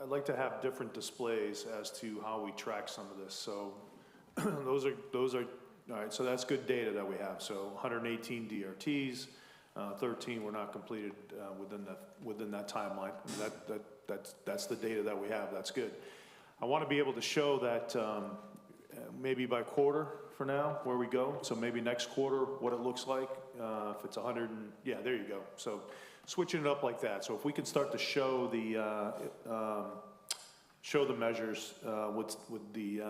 I'd like to have different displays as to how we track some of this. So those are, all right, so that's good data that we have. So 118 DRTs, 13 were not completed within that timeline. That's the data that we have, that's good. I want to be able to show that maybe by quarter for now, where we go. So maybe next quarter, what it looks like, if it's 100, yeah, there you go. So switching it up like that. So if we could start to show the measures with the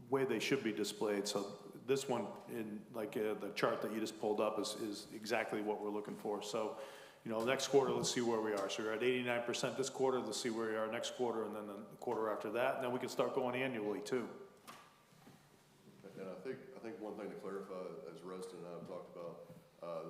way they should be displayed. So this one, in like the chart that you just pulled up, is exactly what we're looking for. So, you know, next quarter, let's see where we are. So we're at 89% this quarter. Let's see where we are next quarter, and then the quarter after that. And then we can start going annually too. And I think one thing to clarify, as Rustin and I have talked about,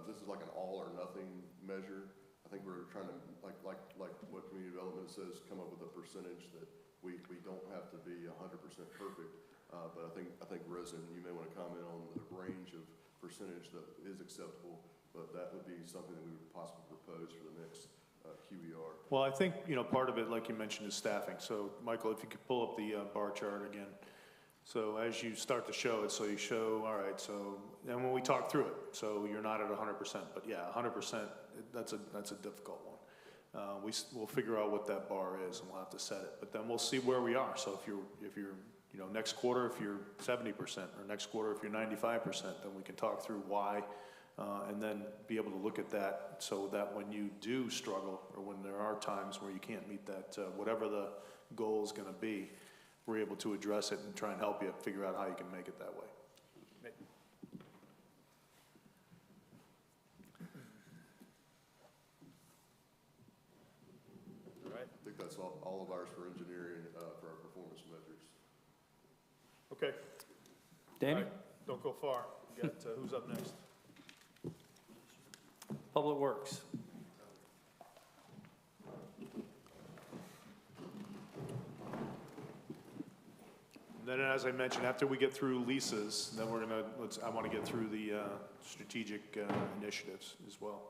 this is like an all or nothing measure. I think we're trying to, like what community development says, come up with a percentage that we don't have to be 100% perfect. But I think Rustin, you may want to comment on the range of percentage that is acceptable, but that would be something that we would possibly propose for the next QER. Well, I think, you know, part of it, like you mentioned, is staffing. So, Michael, if you could pull up the bar chart again. So as you start to show it, so you show, all right, so, and when we talk through it, so you're not at 100%, but yeah, 100%, that's a difficult one. We'll figure out what that bar is, and we'll have to set it, but then we'll see where we are. So if you're, you know, next quarter, if you're 70%, or next quarter, if you're 95%, then we can talk through why, and then be able to look at that so that when you do struggle, or when there are times where you can't meet that, whatever the goal is going to be, we're able to address it and try and help you figure out how you can make it that way. that's all of ours for engineering, for our performance measures. Okay. Danny? All right, don't go far. We got, who's up next? Public Works. And then, as I mentioned, after we get through leases, then we're gonna, I want to get through the strategic initiatives as well.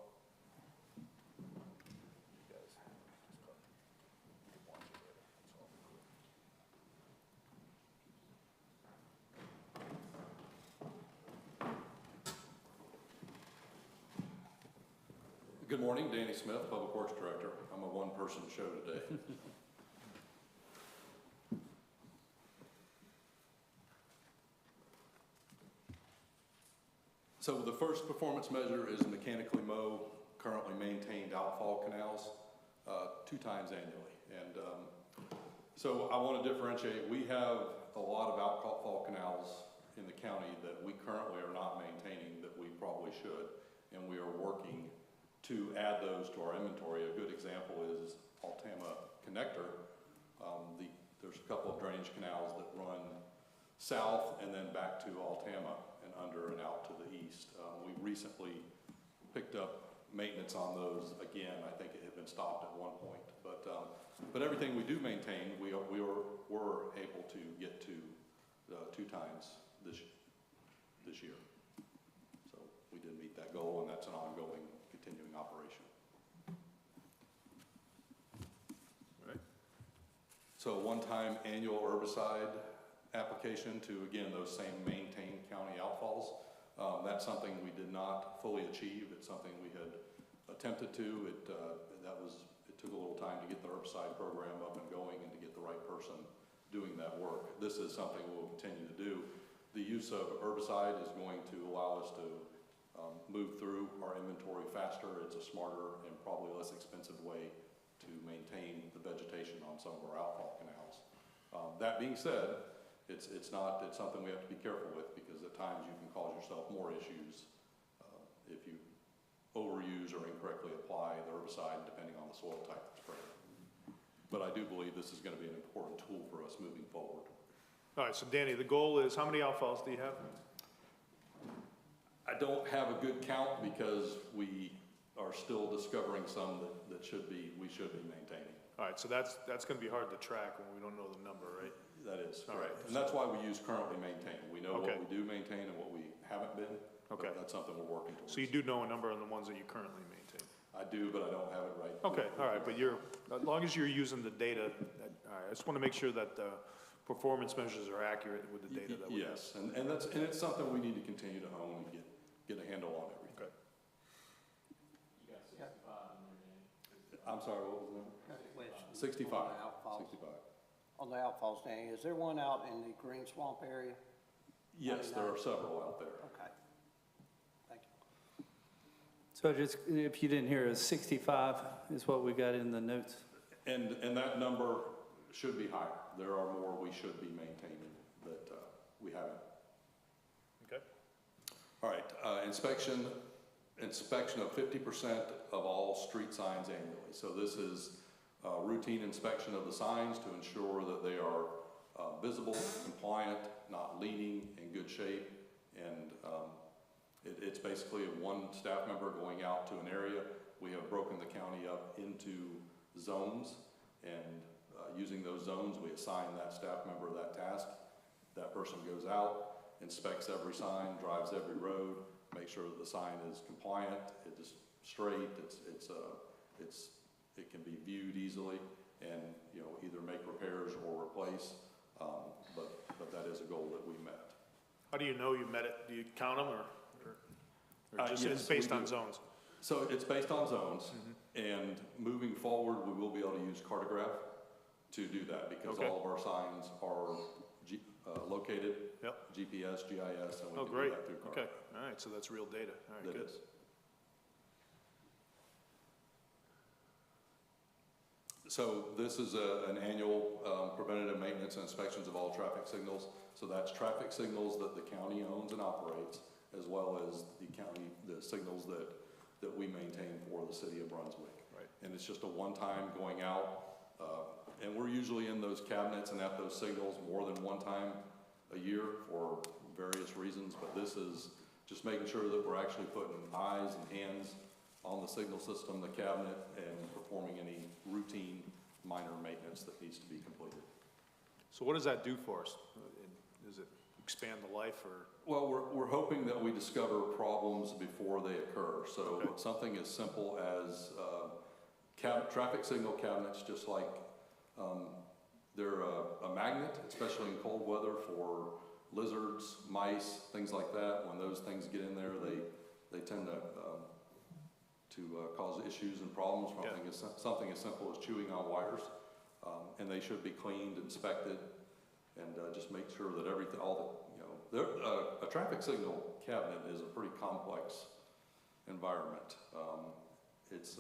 Good morning, Danny Smith, Public Works Director. I'm a one-person show today. So the first performance measure is mechanically mow currently maintained outfall canals 2 times annually. And so I want to differentiate. We have a lot of outfall canals in the county that we currently are not maintaining that we probably should, and we are working to add those to our inventory. A good example is Altama Connector. There's a couple of drainage canals that run south and then back to Altama and under and out to the east. We recently picked up maintenance on those again. I think it had been stopped at one point, but everything we do maintain, we were able to get to 2 times this year. So we did meet that goal, and that's an ongoing, continuing operation. Right. So one-time annual herbicide application to, again, those same maintained county outfalls. That's something we did not fully achieve. It's something we had attempted to. It took a little time to get the herbicide program up and going and to get the right person doing that work. This is something we'll continue to do. The use of herbicide is going to allow us to move through our inventory faster. It's a smarter and probably less expensive way to maintain the vegetation on some of our outfall canals. That being said, it's something we have to be careful with, because at times you can cause yourself more issues if you overuse or incorrectly apply the herbicide depending on the soil type that's sprayed. But I do believe this is going to be an important tool for us moving forward. All right, so Danny, the goal is, how many outfalls do you have? I don't have a good count because we are still discovering some that we should be maintaining. All right, so that's going to be hard to track when we don't know the number, right? That is all correct. right. And that's why we use currently maintained. We know Okay. what we do maintain and what we haven't been. Okay. But that's something we're working towards. So you do know a number on the ones that you currently maintain? I do, but I don't have it right. Okay, all right, but as long as you're using the data, all right, I just want to make sure that the performance measures are accurate with the data that we have. Yes, and it's something we need to continue to hone and get a handle on everything. Okay. You got 65 in there, Danny. I'm sorry, what was the number? 65. 65. On the outfalls, Danny, is there one out in the Green Swamp area? Yes, there are several out there. Okay. Thank you. So just, if you didn't hear, it's 65 is what we got in the notes. And that number should be higher. There are more we should be maintaining that we haven't. Okay. All right, inspection of 50% of all street signs annually. So this is routine inspection of the signs to ensure that they are visible, compliant, not leaning, in good shape. And it's basically one staff member going out to an area. We have broken the county up into zones, and using those zones, we assign that staff member that task. That person goes out, inspects every sign, drives every road, makes sure that the sign is compliant, it is straight, it can be viewed easily, and either make repairs or replace. But that is a goal that we met. How do you know you met it? Do you count them, or just Yes, it's based we on do. zones? So it's based on zones, and moving forward, we will be able to use cartograph to do that, because Okay. all of our signs are located, Yep. GPS, GIS, and we Oh, can great. do that through Okay, cartograph. all right, so that's real data. All right, That good. is. So this is an annual preventative maintenance and inspections of all traffic signals. So that's traffic signals that the county owns and operates, as well as the signals that we maintain for the city of Brunswick. Right. And it's just a one-time going out, And we're usually in those cabinets and at those signals more than one time a year for various reasons, but this is just making sure that we're actually putting eyes and hands on the signal system, the cabinet, and performing any routine minor maintenance that needs to be completed. So what does that do for us? Does it expand the life or? Well, we're hoping that we discover problems before they occur. So Okay. something as simple as traffic signal cabinets, just like they're a magnet, especially in cold weather for lizards, mice, things like that. When those things get in there, they tend to cause issues and problems. Something as simple as chewing on wires, and they should be cleaned, inspected, and just make sure that everything, a traffic signal cabinet is a pretty complex environment. It's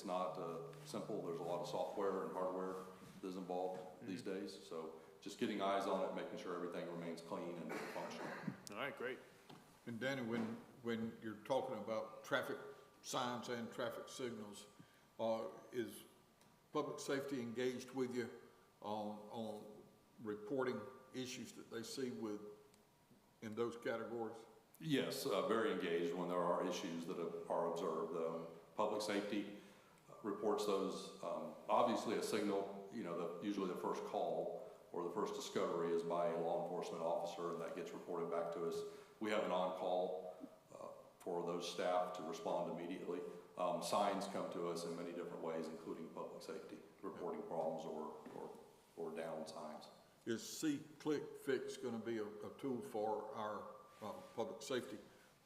not simple. There's a lot of software and hardware that's involved these days. So just getting eyes on it, making sure everything remains clean and functional. All right, great. And Danny, when you're talking about traffic signs and traffic signals, is public safety engaged with you on reporting issues that they see in those categories? Yes, very engaged when there are issues that are observed. Public safety reports those. Obviously, a signal, usually the first call or the first discovery is by a law enforcement officer, and that gets reported back to us. We have an on-call for those staff to respond immediately. Signs come to us in many different ways, including public safety, reporting problems or down signs. Is See-Click Fix going to be a tool for our public safety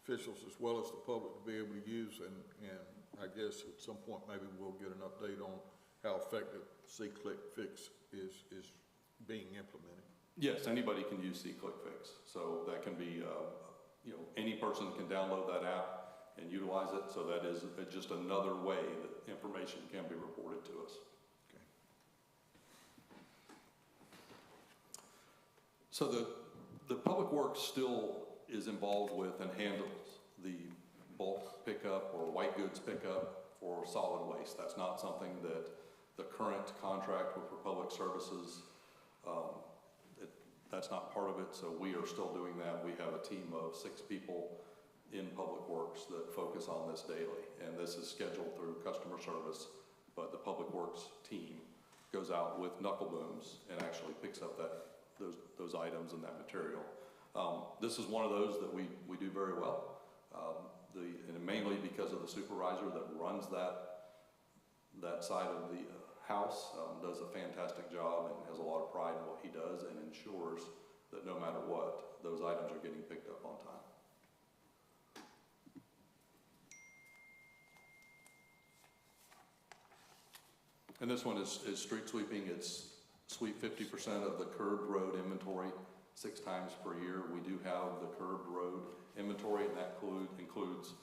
officials as well as the public to be able to use? And I guess at some point maybe we'll get an update on how effective See-Click Fix is being implemented. Yes, anybody can use See-Click Fix. So that can be, any person can download that app and utilize it. So that is just another way that information can be reported to us. Okay. So the Public Works still is involved with and handles the bulk pickup or white goods pickup for solid waste. That's not something that the current contract with Public Services, that's not part of it, so we are still doing that. We have a team of 6 people in Public Works that focus on this daily, and this is scheduled through customer service, but the Public Works team goes out with knuckle booms and actually picks up those items and that material. This is one of those that we do very well, and mainly because of the supervisor that runs that side of the house, does a fantastic job and has a lot of pride in what he does and ensures that no matter what, those items are getting picked up on time. And this one is street sweeping. It's sweep 50% of the curbed road inventory 6 times per year. We do have the curbed road inventory, and that includes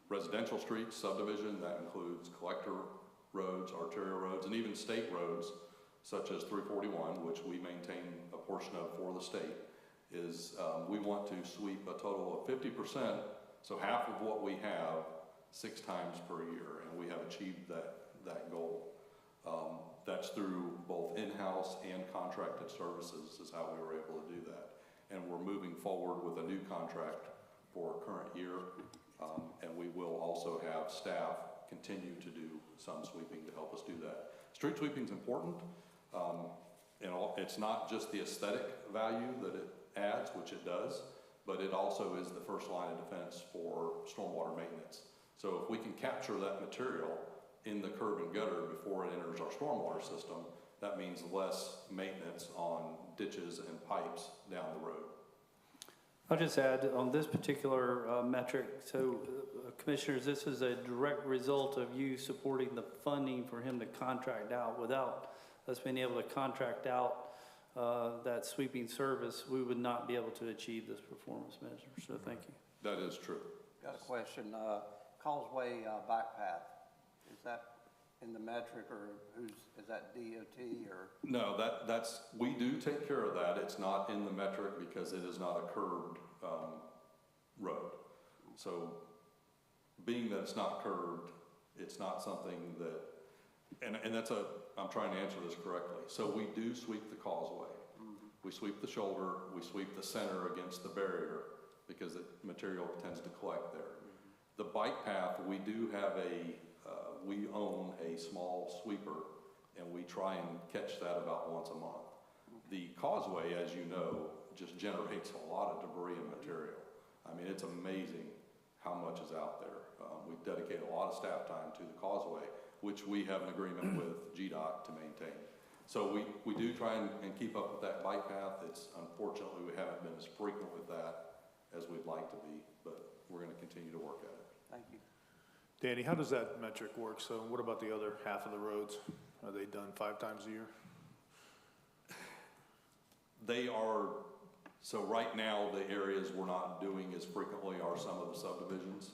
residential streets, subdivision, that includes collector roads, arterial roads, and even state roads, such as 341, which we maintain a portion of for the state, we want to sweep a total of 50%, so half of what we have 6 times per year, and we have achieved that goal. That's through both in-house and contracted services is how we were able to do that. And we're moving forward with a new contract for current year, and we will also have staff continue to do some sweeping to help us do that. Street sweeping is important, and it's not just the aesthetic value that it adds, which it does, but it also is the first line of defense for stormwater maintenance. So if we can capture that material in the curb and gutter before it enters our stormwater system, that means less maintenance on ditches and pipes down the road. I'll just add on this particular metric, so Commissioners, this is a direct result of you supporting the funding for him to contract out. Without us being able to contract out that sweeping service, we would not be able to achieve this performance measure, so thank you. That is true. Got a question, Causeway bike path, is that in the metric, or is that DOT or? No, we do take care of that. It's not in the metric because it is not a curbed road. So being that it's not curbed, it's not something that And that's I'm trying to answer this correctly. So we do sweep the causeway. We sweep the shoulder, we sweep the center against the barrier because the material tends to collect there. The bike path, we do have we own a small sweeper and we try and catch that about once a month. The causeway, as you know, just generates a lot of debris and material. I mean, it's amazing how much is out there. We dedicate a lot of staff time to the causeway, which we have an agreement with GDOT to maintain. So we do try and keep up with that bike path. Unfortunately, we haven't been as frequent with that as we'd like to be, but we're gonna continue to work at it. Thank you. Danny, how does that metric work? So what about the other half of the roads? Are they done 5 times a year? They are, so right now, the areas we're not doing as frequently are some of the subdivisions,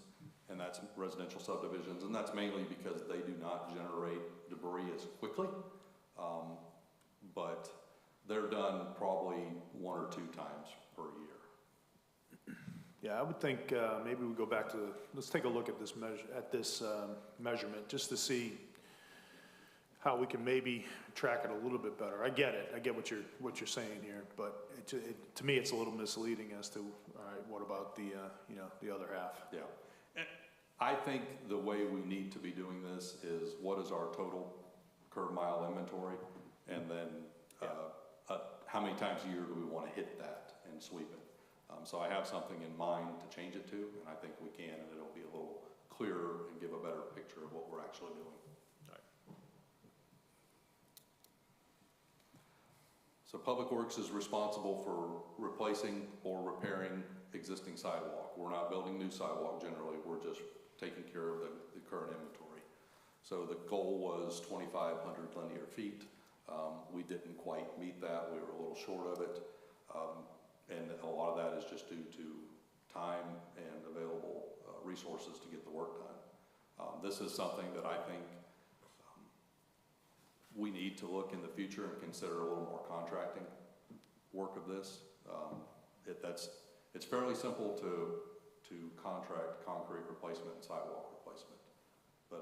and that's residential subdivisions, and that's mainly because they do not generate debris as quickly. But they're done probably 1 or 2 times per year. Yeah, I would think maybe we go back to let's take a look at this measurement just to see how we can maybe track it a little bit better. I get it. I get what you're saying here, but to me it's a little misleading as to all right, what about the the other half? Yeah, and I think the way we need to be doing this is what is our total curb mile inventory, and then how many times a year do we want to hit that and sweep it. So I have something in mind to change it to, and I think we can, and it'll be a little clearer and give a better picture of what we're actually doing. All right. So Public Works is responsible for replacing or repairing existing sidewalk. We're not building new sidewalk generally, we're just taking care of the current inventory. So the goal was 2,500 linear feet. We didn't quite meet that, we were a little short of it. And a lot of that is just due to time and available resources to get the work done. This is something that I think we need to look in the future and consider a little more contracting work of this. It's fairly simple to contract concrete replacement and sidewalk replacement, but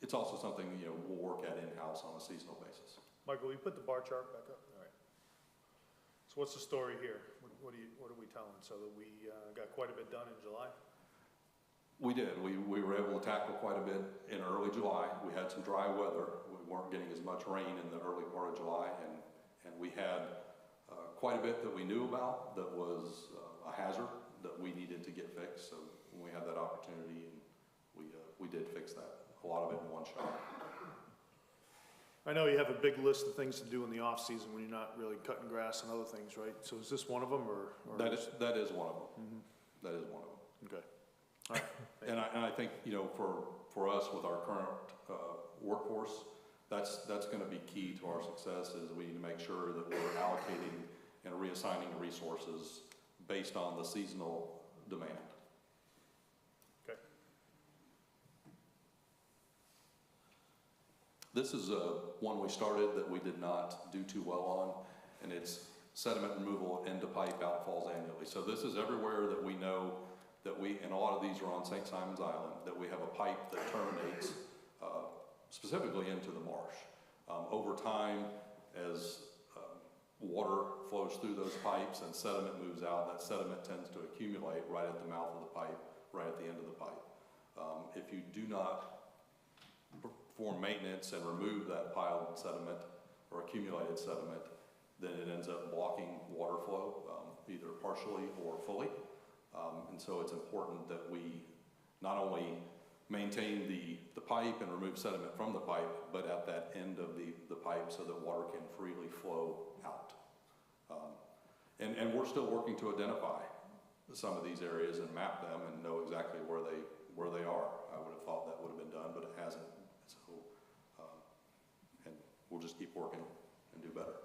it's also something we'll work at in-house on a seasonal basis. Michael, will you put the bar chart back up? All right. So what's the story here? What are we telling? So that we got quite a bit done in July? We did. We were able to tackle quite a bit in early July. We had some dry weather. We weren't getting as much rain in the early part of July, and we had quite a bit that we knew about that was a hazard that we needed to get fixed. So when we had that opportunity, we did fix that. A lot of it in one shot. I know you have a big list of things to do in the off season when you're not really cutting grass and other things, right? So is this one of them, or that is one of them? Mm-hmm. That is one of them. Okay. All right. And I think for us with our current workforce, that's going to be key to our success. Is we need to make sure that we're allocating and reassigning resources based on the seasonal demand. Okay. This is one we started that we did not do too well on, and it's sediment removal into pipe outfalls annually. So this is everywhere that we know that and a lot of these are on St. Simon's Island, that we have a pipe that terminates specifically into the marsh. Over time, as water flows through those pipes and sediment moves out, that sediment tends to accumulate right at the mouth of the pipe, right at the end of the pipe. If you do not perform maintenance and remove that piled sediment or accumulated sediment, then it ends up blocking water flow, either partially or fully. And so it's important that we not only maintain the pipe and remove sediment from the pipe, but at that end of the pipe so that water can freely flow out. And we're still working to identify some of these areas and map them and know exactly where they are. I would have thought that would have been done, but it hasn't. So, and we'll just keep working and do better.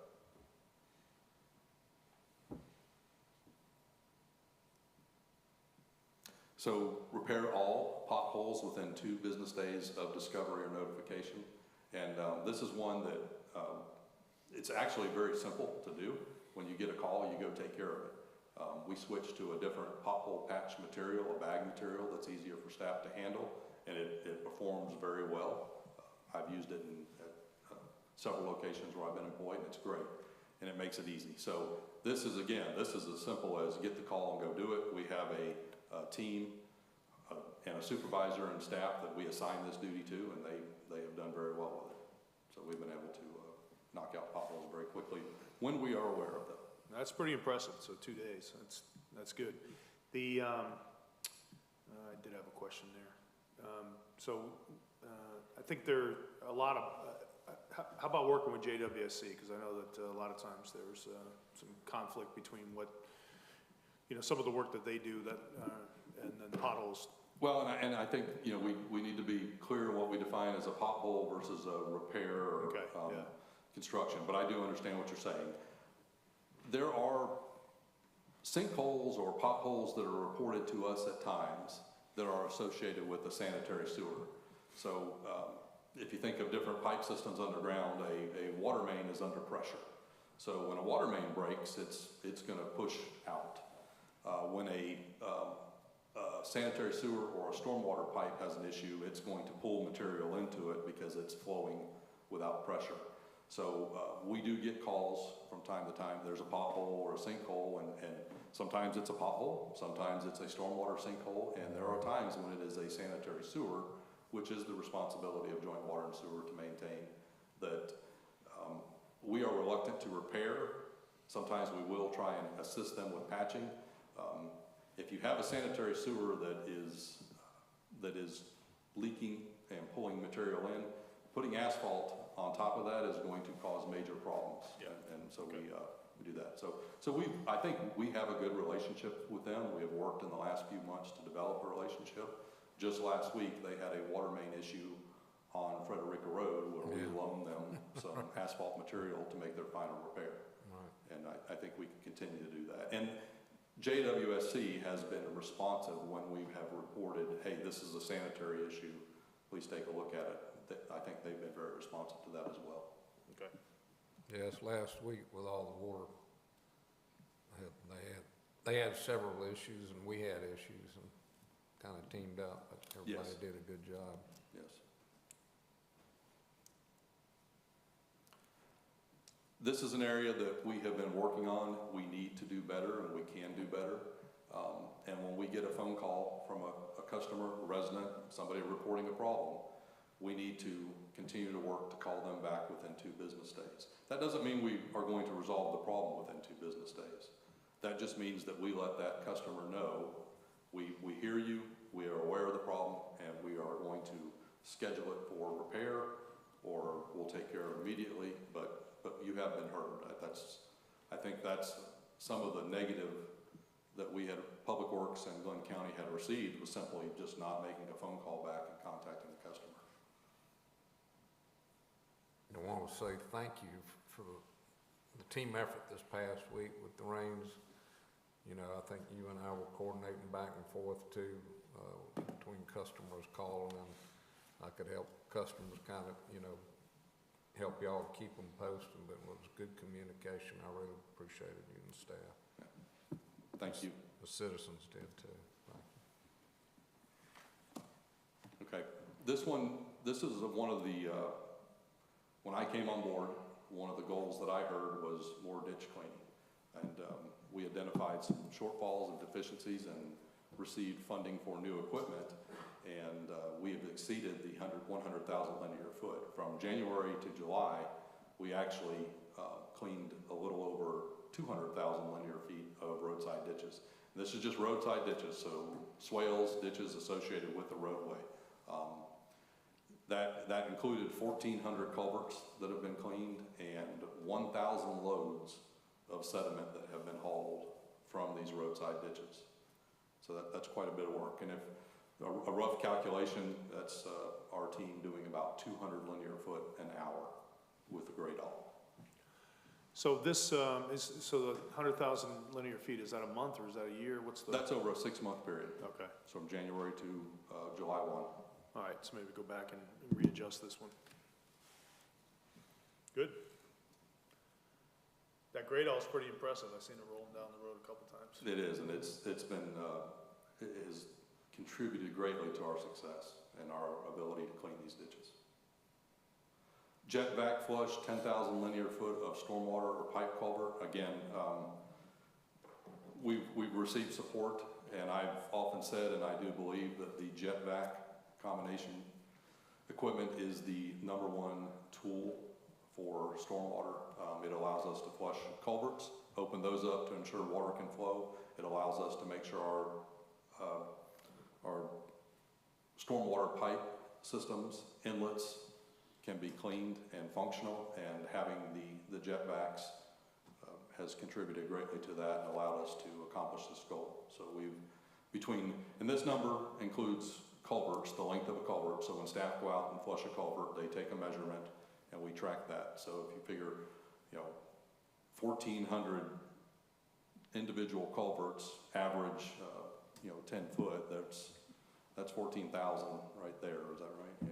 So repair all potholes within 2 business days of discovery or notification. And this is one that it's actually very simple to do. When you get a call, you go take care of it. We switched to a different pothole patch material, a bag material that's easier for staff to handle, and it performs very well. I've used it at several locations where I've been employed, and it's great, and it makes it easy. So this is as simple as get the call and go do it. We have a team and a supervisor and staff that we assign this duty to, and they have done very well with it. So we've been able to knock out potholes very quickly when we are aware of them. That's pretty impressive, so 2 days, that's good. The, I did have a question there. I think there are a lot of, how about working with JWSC? Because I know that a lot of times there's some conflict between what, some of the work that they do that, and then potholes. Well, and I think, we need to be clear on what we define as a pothole versus a repair or construction, but I do understand what you're saying. There are sinkholes or potholes that are reported to us at times that are associated with the sanitary sewer. So if you think of different pipe systems underground, a water main is under pressure. So when a water main breaks, it's going to push out. When a sanitary sewer or a stormwater pipe has an issue, it's going to pull material into it because it's flowing without pressure. So we do get calls from time to time. There's a pothole or a sinkhole, and sometimes it's a pothole, sometimes it's a stormwater sinkhole, and there are times when it is a sanitary sewer, which is the responsibility of joint water and sewer to maintain, that we are reluctant to repair. Sometimes we will try and assist them with patching. If you have a sanitary sewer that is leaking and pulling material in, putting asphalt on top of that is going to cause major problems. Yeah. And so we do that. So I think we have a good relationship with them. We have worked in the last few months to develop a relationship. Just last week, they had a water main issue on Frederica Road where we loaned them some asphalt material to make their final repair. Right. And I think we can continue to do that. And JWSC has been responsive when we have reported, hey, this is a sanitary issue, please take a look at it. I think they've been very responsive to that as well. Okay. Yes, last week with all the water, they had several issues and we had issues and kind of teamed up, but everybody did a good job. Yes. This is an area that we have been working on. We need to do better and we can do better. And when we get a phone call from a customer, a resident, somebody reporting a problem, we need to continue to work to call them back within 2 business days. That doesn't mean we are going to resolve the problem within 2 business days. That just means that we let that customer know we hear you, we are aware of the problem, and we are going to schedule it for repair, or we'll take care of it immediately, but you have been heard. I think that's some of the negative that we had, Public Works and Glenn County had received, was simply just not making a phone call back and contacting the customer. I want to say thank you for the team effort this past week with the rains. I think you and I were coordinating back and forth too, between customers calling, and I could help customers kind of, help y'all keep them posted, but it was good communication. I really appreciated you and staff. Thank you. The citizens did too. Thank you. Okay, this is one of the, when I came on board, one of the goals that I heard was more ditch cleaning. And we identified some shortfalls and deficiencies and received funding for new equipment. And we have exceeded the 100,000 linear foot. From January to July, we actually cleaned a little over 200,000 linear feet of roadside ditches. And this is just roadside ditches, so swales, ditches associated with the roadway. That included 1,400 culverts that have been cleaned and 1,000 loads of sediment that have been hauled from these roadside ditches. So that's quite a bit of work. And if a rough calculation, that's our team doing about 200 linear foot an hour with the grade all. So this so the 100,000 linear feet, is that a month or is that a year? That's over a 6-month period. Okay. So from January to July 1. All right, so maybe go back and readjust this one. Good. That grade all is pretty impressive. I've seen it rolling down the road a couple times. It is, and it's been, it has contributed greatly to our success and our ability to clean these ditches. Jet vac flush, 10,000 linear foot of stormwater or pipe culvert. Again, we've received support, and I've often said, and I do believe, that the jet vac combination equipment is the #1 tool for stormwater. It allows us to flush culverts, open those up to ensure water can flow. It allows us to make sure our stormwater pipe systems, inlets, can be cleaned and functional, and having the jet vacs has contributed greatly to that and allowed us to accomplish this goal. So and this number includes culverts, the length of a culvert. So when staff go out and flush a culvert, they take a measurement and we track that. So if you figure, 1,400 individual culverts, average, 10 foot, that's 14,000 right there. Is that right? Yeah.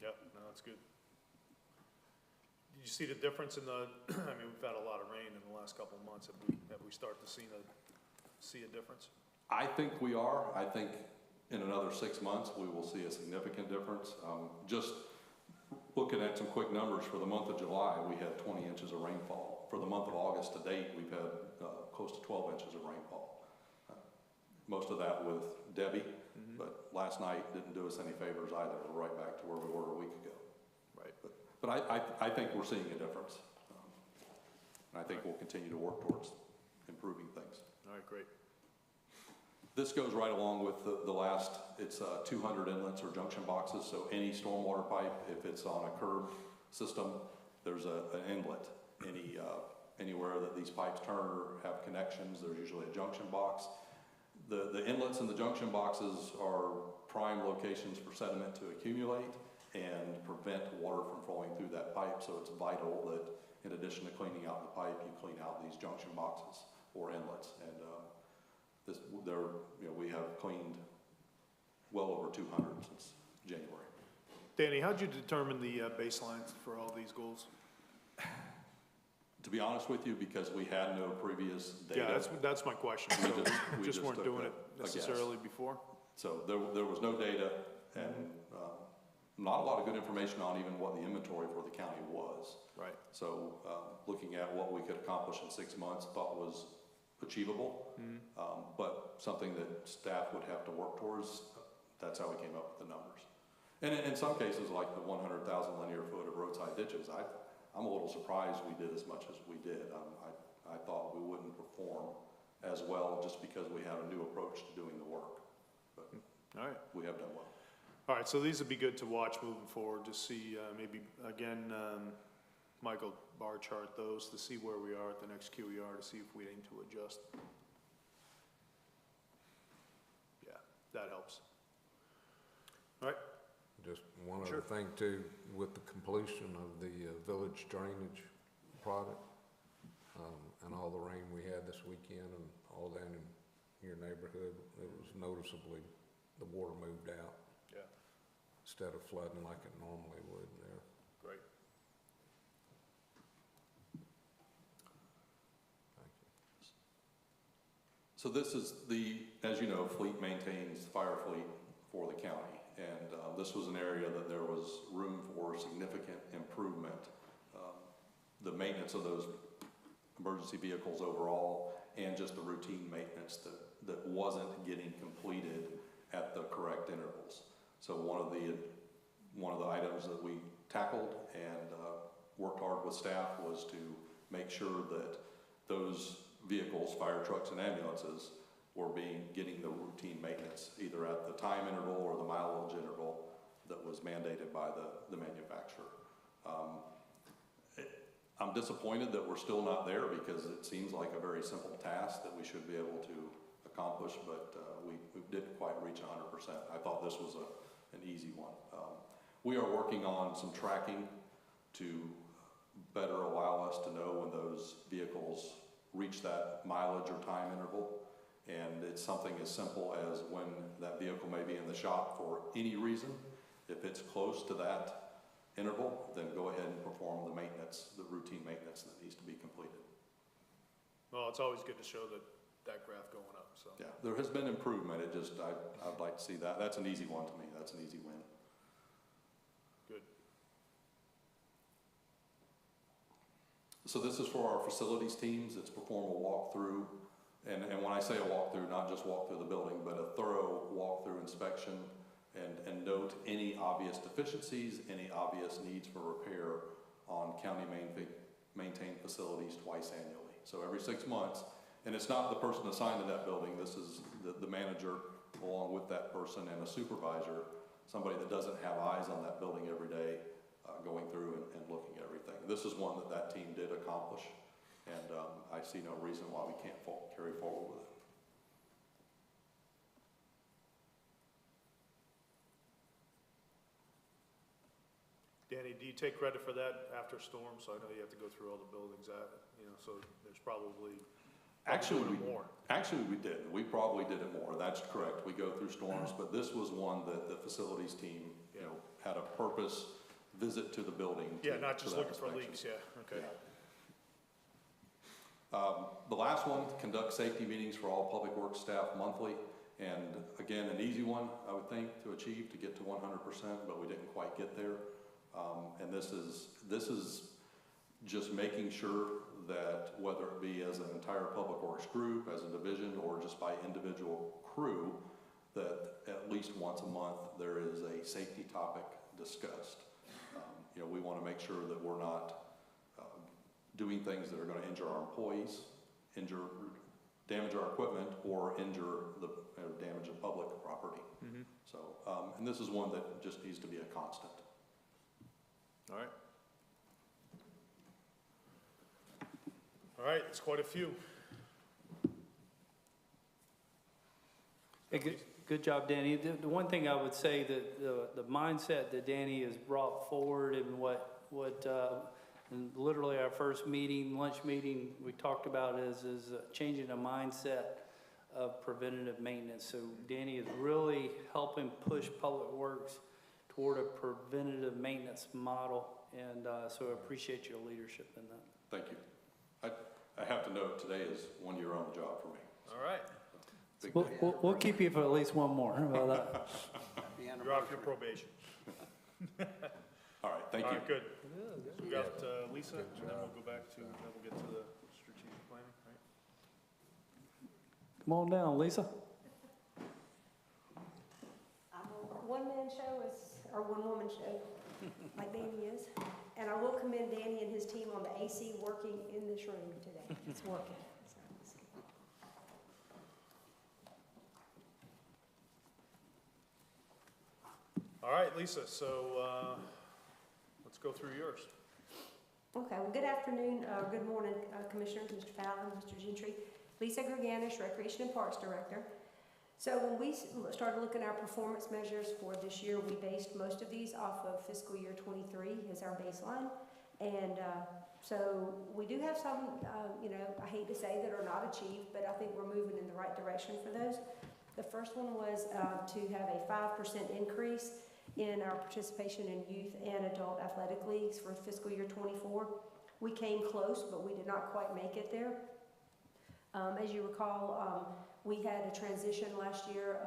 Yep, no, that's good. Did you see the difference in the, I mean, we've had a lot of rain in the last couple of months. Have we started to see a difference? I think we are. I think in another 6 months, we will see a significant difference. Just looking at some quick numbers, for the month of July, we had 20 inches of rainfall. For the month of August to date, we've had close to 12 inches of rainfall. Most of that with Debbie, but last night didn't do us any favors either. We're right back to where we were a week ago. Right. But I think we're seeing a difference. And I think we'll continue to work towards improving things. All right, great. This goes right along with the last, it's 200 inlets or junction boxes. So any stormwater pipe, if it's on a curb system, there's an inlet. Anywhere that these pipes turn or have connections, there's usually a junction box. The inlets and the junction boxes are prime locations for sediment to accumulate and prevent water from flowing through that pipe. So it's vital that in addition to cleaning out the pipe, you clean out these junction boxes or inlets. And we have cleaned well over 200 since January. Danny, how'd you determine the baselines for all these goals? To be honest with you, because we had no previous data. Yeah, that's my question. So we just weren't doing it necessarily before? So there was no data, and not a lot of good information on even what the inventory for the county was. Right. So looking at what we could accomplish in 6 months, thought was achievable, but something that staff would have to work towards. That's how we came up with the numbers. And in some cases, like the 100,000 linear foot of roadside ditches, I'm a little surprised we did as much as we did. I thought we wouldn't perform as well just because we had a new approach to doing the work. But all right, we have done well. All right, so these would be good to watch moving forward, to see maybe, again, Michael, bar chart those to see where we are at the next QER, to see if we need to adjust. Yeah, that helps. All right. Just one other thing too, with the completion of the village drainage project, and all the rain we had this weekend and all down in your neighborhood, it was noticeably, the water moved out. Yeah. Instead of flooding like it normally would there. Great. Thank you. So this is as you know, fleet maintains the fire fleet for the county. And this was an area that there was room for significant improvement. The maintenance of those emergency vehicles overall, and just the routine maintenance that wasn't getting completed at the correct intervals. So one of the items that we tackled and worked hard with staff was to make sure that those vehicles, fire trucks and ambulances, were getting the routine maintenance either at the time interval or the mileage interval that was mandated by the manufacturer. I'm disappointed that we're still not there, because it seems like a very simple task that we should be able to accomplish, but we didn't quite reach 100%. I thought this was an easy one. We are working on some tracking to better allow us to know when those vehicles reach that mileage or time interval. And it's something as simple as when that vehicle may be in the shop for any reason. If it's close to that interval, then go ahead and perform the maintenance, the routine maintenance that needs to be completed. Well, it's always good to show that graph going up. So yeah, there has been improvement. I'd like to see that. That's an easy one to me. That's an easy win. So this is for our facilities teams. It's perform a walkthrough. And when I say a walkthrough, not just walk through the building, but a thorough walkthrough inspection and note any obvious deficiencies, any obvious needs for repair on county maintained facilities twice annually. So every 6 months, and it's not the person assigned to that building. This is the manager along with that person and a supervisor, somebody that doesn't have eyes on that building every day, going through and looking at everything. This is one that team did accomplish, and I see no reason why we can't carry forward with it. Danny, do you take credit for that after storm? So I know you have to go through all the buildings, so there's probably Actually, more. We did. We probably did it more. That's correct. We go through storms, but this was one that the facilities team, had a purpose visit to the building. Not just looking for leaks, okay. The last one, conduct safety meetings for all public works staff monthly. And again, an easy one, I would think, to achieve, to get to 100%, but we didn't quite get there. And this is just making sure that whether it be as an entire public works group, as a division, or just by individual crew, that at least once a month there is a safety topic discussed. We want to make sure that we're not doing things that are going to injure our employees, damage our equipment, or damage the public property. Mm-hmm. So, and this is one that just needs to be a constant. All right. All right, it's quite a few. Hey, good job, Danny. The one thing I would say that the mindset that Danny has brought forward and what and literally our first meeting, lunch meeting, we talked about is changing the mindset of preventative maintenance. So Danny is really helping push Public Works toward a preventative maintenance model, and so I appreciate your leadership in that. Thank you. I have to note today is 1 year on the job for me. All right. We'll keep you for at least one more. How about that? You're off your probation. All right, thank you. All right, good. So we got Lisa, and then we'll go back to, then we'll get to the strategic planning, right? Come on down, Lisa. I'm a one-man show or one-woman show, like Danny is. And I will commend Danny and his team on the AC working in this room today. It's working. All right, Lisa, so let's go through yours. Okay, well, good afternoon, good morning, Commissioners, Mr. Fallon, Mr. Gentry. Lisa Gerganis, Recreation and Parks Director. So when we started looking at our performance measures for this year, we based most of these off of fiscal year 23 as our baseline. And so we do have some, I hate to say that are not achieved, but I think we're moving in the right direction for those. The first one was to have a 5% increase in our participation in youth and adult athletic leagues for fiscal year 24. We came close, but we did not quite make it there. As you recall, we had a transition last year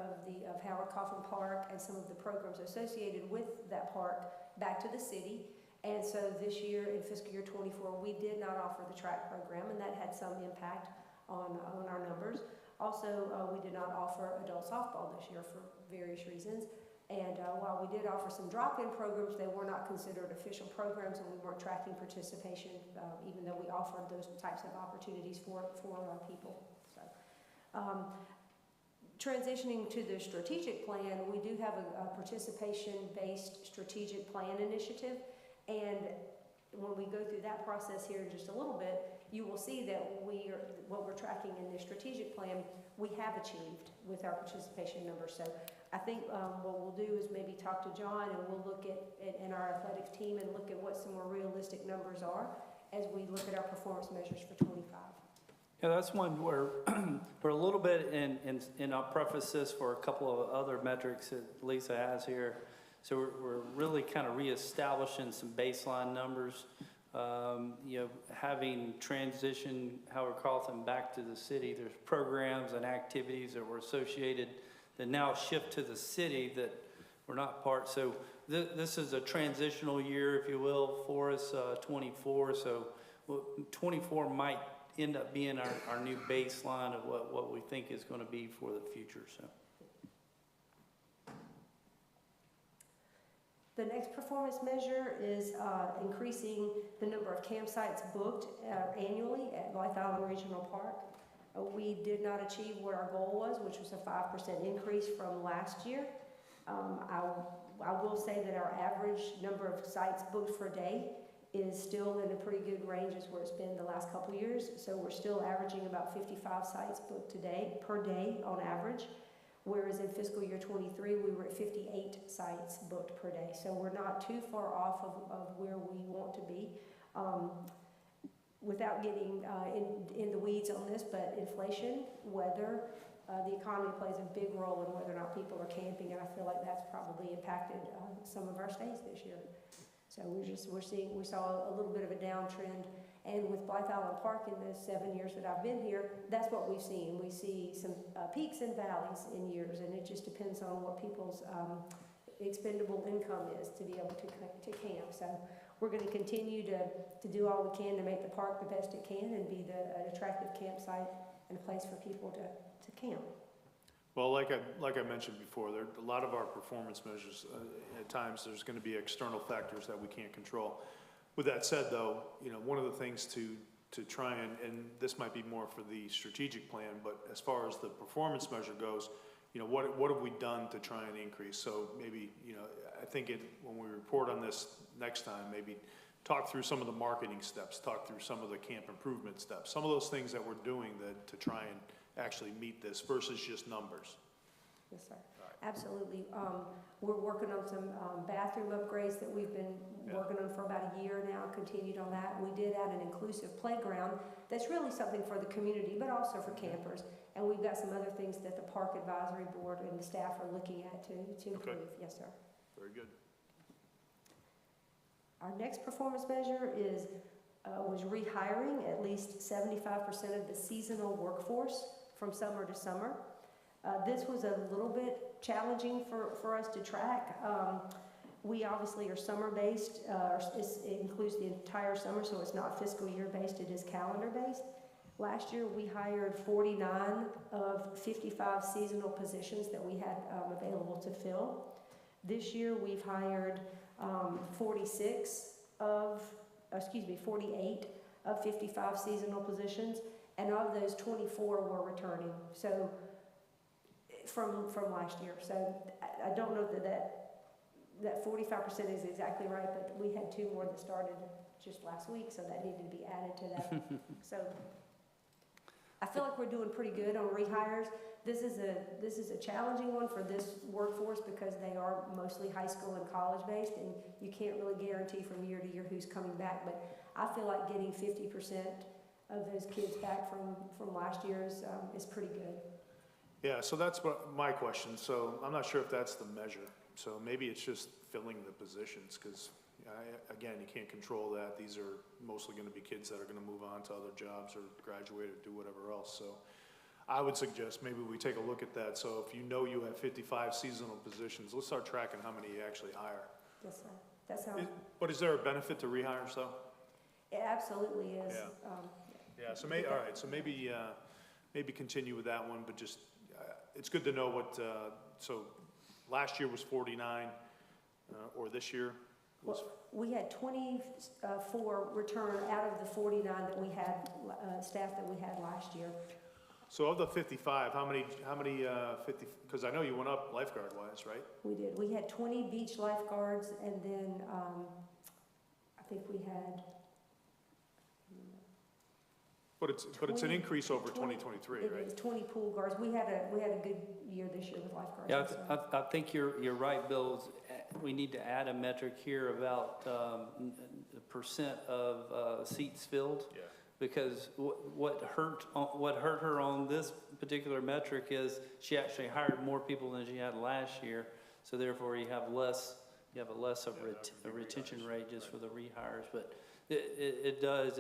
of Howard Coffin Park and some of the programs associated with that park back to the city. And so this year, in fiscal year 24, we did not offer the track program, and that had some impact on our numbers. Also, we did not offer adult softball this year for various reasons. And while we did offer some drop-in programs, they were not considered official programs, and we weren't tracking participation, even though we offered those types of opportunities for our people. So, transitioning to the strategic plan, we do have a participation-based strategic plan initiative, and when we go through that process here in just a little bit, you will see that what we're tracking in the strategic plan, we have achieved with our participation numbers. So I think what we'll do is maybe talk to John, and we'll look at in our athletics team and look at what some more realistic numbers are as we look at our performance measures for 25. Yeah, that's one where we're a little bit, and I'll preface this for a couple of other metrics that Lisa has here. So we're really kind of reestablishing some baseline numbers. Having transitioned Howard Carlton back to the city, there's programs and activities that were associated that now shift to the city that were not part. So this is a transitional year, if you will, for us, 24. So well, 24 might end up being our new baseline of what we think is going to be for the future, so. The next performance measure is increasing the number of campsites booked annually at Blythe Island Regional Park. We did not achieve what our goal was, which was a 5% increase from last year. I will say that our average number of sites booked per day is still in a pretty good range as where it's been the last couple of years. So we're still averaging about 55 sites booked per day on average. Whereas in fiscal year 23, we were at 58 sites booked per day. So we're not too far off of where we want to be. Without getting in the weeds on this, but inflation, weather, the economy plays a big role in whether or not people are camping, and I feel like that's probably impacted some of our stays this year. So we saw a little bit of a downtrend, and with Blythe Island Park in the 7 years that I've been here, that's what we've seen. We see some peaks and valleys in years, and it just depends on what people's expendable income is to be able to camp. So we're going to continue to do all we can to make the park the best it can and be an attractive campsite and a place for people to camp. Well, like I mentioned before, there a lot of our performance measures, at times there's going to be external factors that we can't control. With that said, though, one of the things to try and this might be more for the strategic plan, but as far as the performance measure goes, what have we done to try and increase? So maybe, I think when we report on this next time, maybe talk through some of the marketing steps, talk through some of the camp improvement steps, some of those things that we're doing to try and actually meet this versus just numbers. Yes, sir. Absolutely. We're working on some bathroom upgrades that we've been working on for about a year now, continued on that. We did add an inclusive playground that's really something for the community, but also for campers. And we've got some other things that the Park Advisory Board and the staff are looking at to improve. Okay. Yes, sir. Very good. Our next performance measure was rehiring at least 75% of the seasonal workforce from summer to summer. This was a little bit challenging for us to track. We obviously are summer-based. It includes the entire summer, so it's not fiscal year-based, it is calendar-based. Last year, we hired 49 of 55 seasonal positions that we had available to fill. This year, we've hired 48 of 55 seasonal positions, and of those, 24 were returning. So from last year. So I don't know that 45% is exactly right, but we had 2 more that started just last week, so that needed to be added to that. So I feel like we're doing pretty good on rehires. This is a challenging one for this workforce because they are mostly high school and college based, and you can't really guarantee from year to year who's coming back. But I feel like getting 50% of those kids back from last year is pretty good. Yeah, so that's my question. So I'm not sure if that's the measure. So maybe it's just filling the positions because, again, you can't control that. These are mostly going to be kids that are going to move on to other jobs or graduate or do whatever else. So I would suggest maybe we take a look at that. So if you have 55 seasonal positions, let's start tracking how many you actually hire. Yes, sir. That's how. But is there a benefit to rehires though? It absolutely is. Yeah. So maybe, all right. So maybe continue with that one, but just it's good to know what. So last year was 49, or this year was. Well, we had 24 return out of the 49 that we had staff that we had last year. So of the 55, how many 50? Because I know you went up lifeguard wise, right? We did. We had 20 beach lifeguards, and then I think we had. But it's an increase over 2023, right? It is 20 pool guards. We had a good year this year with lifeguards. Yeah, I think you're right, Bill. We need to add a metric here about the percent of seats filled. Yeah. Because what hurt her on this particular metric is she actually hired more people than she had last year. So therefore, you have a less of a retention rate just for the rehires. But it does.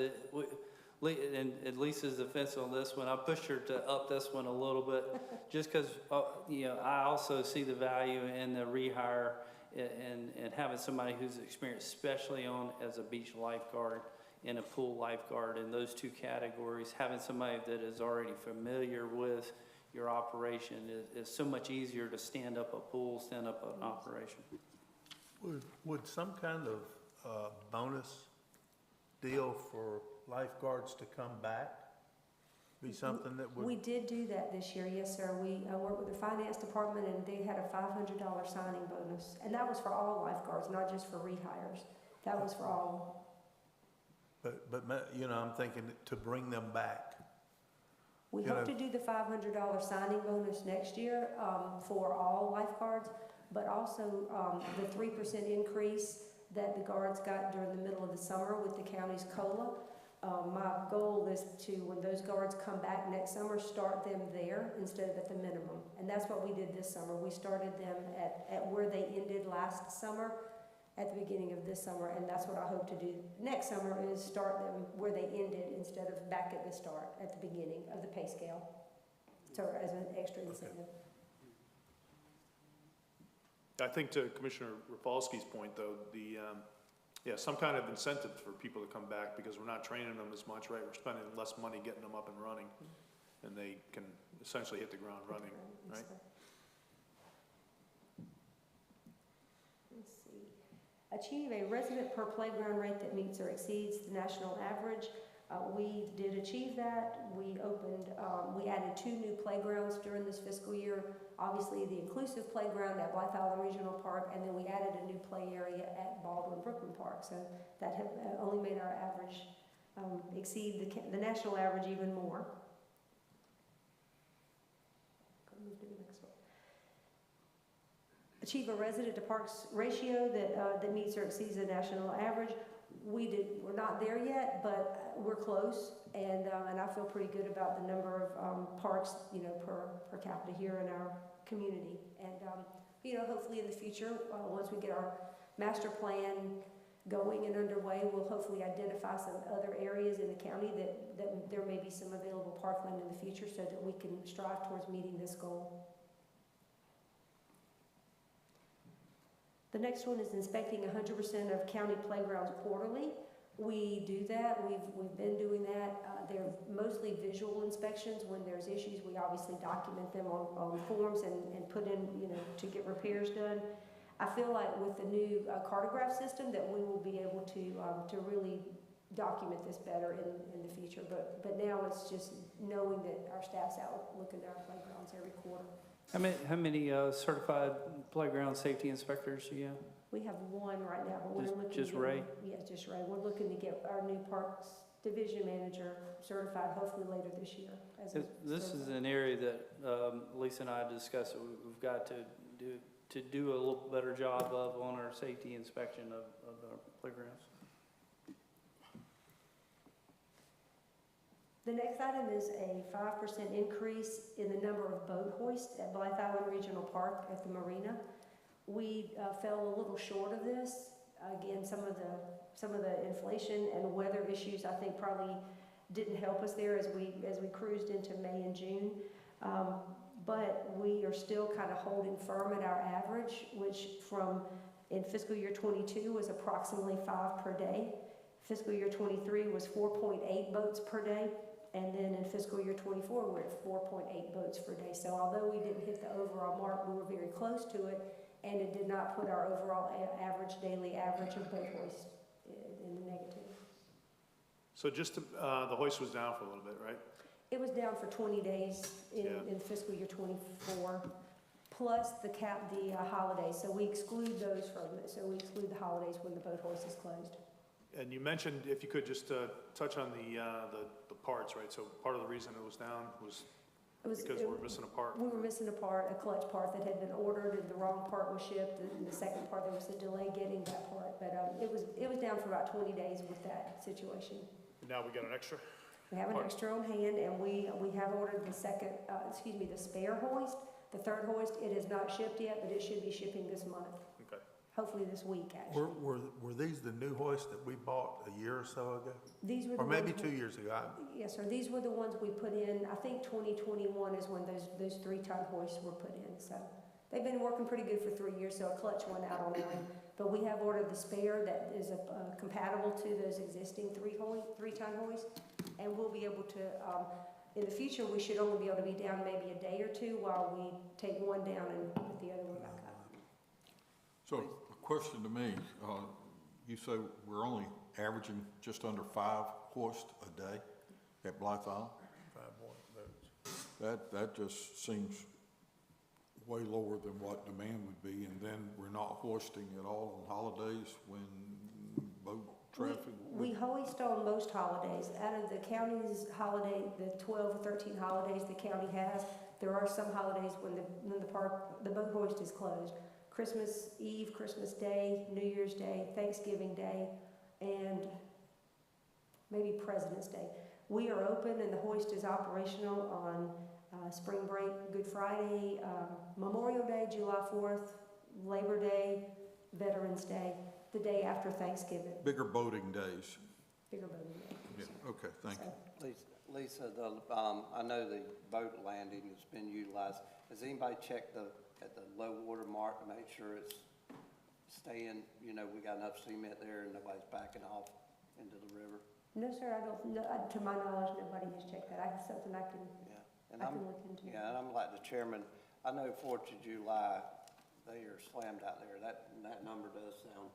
And Lisa's defense on this one, I pushed her to up this one a little bit, just because I also see the value in the rehire and having somebody who's experienced, especially as a beach lifeguard, and a pool lifeguard. In those two categories, having somebody that is already familiar with your operation is so much easier to stand up a pool, stand up an operation. Would some kind of bonus deal for lifeguards to come back be something that would? We did do that this year, yes, sir. We worked with the finance department, and they had a $500 signing bonus. And that was for all lifeguards, not just for rehires. That was for all. But you know, I'm thinking to bring them back. We hope to do the $500 signing bonus next year for all lifeguards, but also the 3% increase that the guards got during the middle of the summer with the county's COLA. My goal is to, when those guards come back next summer, start them there instead of at the minimum. And that's what we did this summer. We started them at where they ended last summer, at the beginning of this summer, and that's what I hope to do next summer, is start them where they ended instead of back at the start, at the beginning of the pay scale. So as an extra incentive. I think to Commissioner Rafalski's point, though, some kind of incentive for people to come back, because we're not training them as much, right? We're spending less money getting them up and running, and they can essentially hit the ground running, right? Let's see. Achieve a resident per playground rate that meets or exceeds the national average. We did achieve that. We added 2 new playgrounds during this fiscal year. Obviously, the inclusive playground at Blythe Island Regional Park, and then we added a new play area at Baldwin Brooklyn Park. So that have only made our average exceed the national average even more. Move to the next one. Achieve a resident to parks ratio that meets or exceeds the national average. We're not there yet, but we're close, and I feel pretty good about the number of parks, per capita here in our community. And hopefully in the future, once we get our master plan going and underway, we'll hopefully identify some other areas in the county that there may be some available parkland in the future, so that we can strive towards meeting this goal. The next one is inspecting 100% of county playgrounds quarterly. We do that. We've been doing that. They're mostly visual inspections. When there's issues, we obviously document them on forms and put in, to get repairs done. I feel like with the new cartograph system that we will be able to really document this better in the future. But now it's just knowing that our staff's out looking at our playgrounds every quarter. How many certified playground safety inspectors do you have? We have 1 right now, but we're looking just to Ray? Yes, just Ray. We're looking to get our new Parks Division Manager certified hopefully later this year. This is an area that Lisa and I discussed that we've got to do a little better job of on our safety inspection of our playgrounds. The next item is a 5% increase in the number of boat hoists at Blythe Island Regional Park at the marina. We fell a little short of this. Again, some of the inflation and weather issues, I think, probably didn't help us there as we cruised into May and June. But we are still kind of holding firm at our average, which in fiscal year 22 was approximately 5 per day. Fiscal year 23 was 4.8 boats per day. And then in fiscal year 24, we're at 4.8 boats per day. So although we didn't hit the overall mark, we were very close to it, and it did not put our overall daily average of boat hoist in the negative. So just the hoist was down for a little bit, right? It was down for 20 days in fiscal year 24, plus the holidays. So we exclude those from it. So we exclude the holidays when the boat hoist is closed. And you mentioned, if you could just touch on the parts, right? So part of the reason it was down was because we're missing a part. We were missing a part, a clutch part that had been ordered, and the wrong part was shipped. And the second part, there was a delay getting that part. But it was down for about 20 days with that situation. Now we got an extra? We have an extra on hand, and we have ordered the spare hoist. The third hoist, it is not shipped yet, but it should be shipping this month. Okay. Hopefully this week, actually. Were these the new hoists that we bought a year or so ago? These were the or maybe ones 2 years ago? Yes, sir. These were the ones we put in. I think 2021 is when those 3-ton hoists were put in. So they've been working pretty good for 3 years. So a clutch went out on them But we have ordered the spare that is compatible to those existing three-ton hoists, and we'll be able to, in the future, we should only be able to be down maybe a day or two while we take one down and put the other one back up. So, a question to me, you say we're only averaging just under 5 hoists a day at Blythe Island? 5 boats. That just seems way lower than what demand would be, and then we're not hoisting at all on holidays when boat traffic. We hoist on most holidays. Out of the county's holiday, the 12 or 13 holidays the county has, there are some holidays when the boat hoist is closed. Christmas Eve, Christmas Day, New Year's Day, Thanksgiving Day, and maybe President's Day. We are open and the hoist is operational on spring break, Good Friday, Memorial Day, July 4th, Labor Day, Veterans Day, the day after Thanksgiving. Bigger boating days. Bigger boating days. Yeah, okay, thank you. Lisa, I know the boat landing has been utilized. Has anybody checked at the low water mark to make sure it's staying, we got enough cement there and nobody's backing off into the river? No, sir, I don't, no, to my knowledge, nobody has checked that. That's something I can look into. Yeah, and I'm like the chairman, I know 4th of July, they are slammed out there. That number does sound.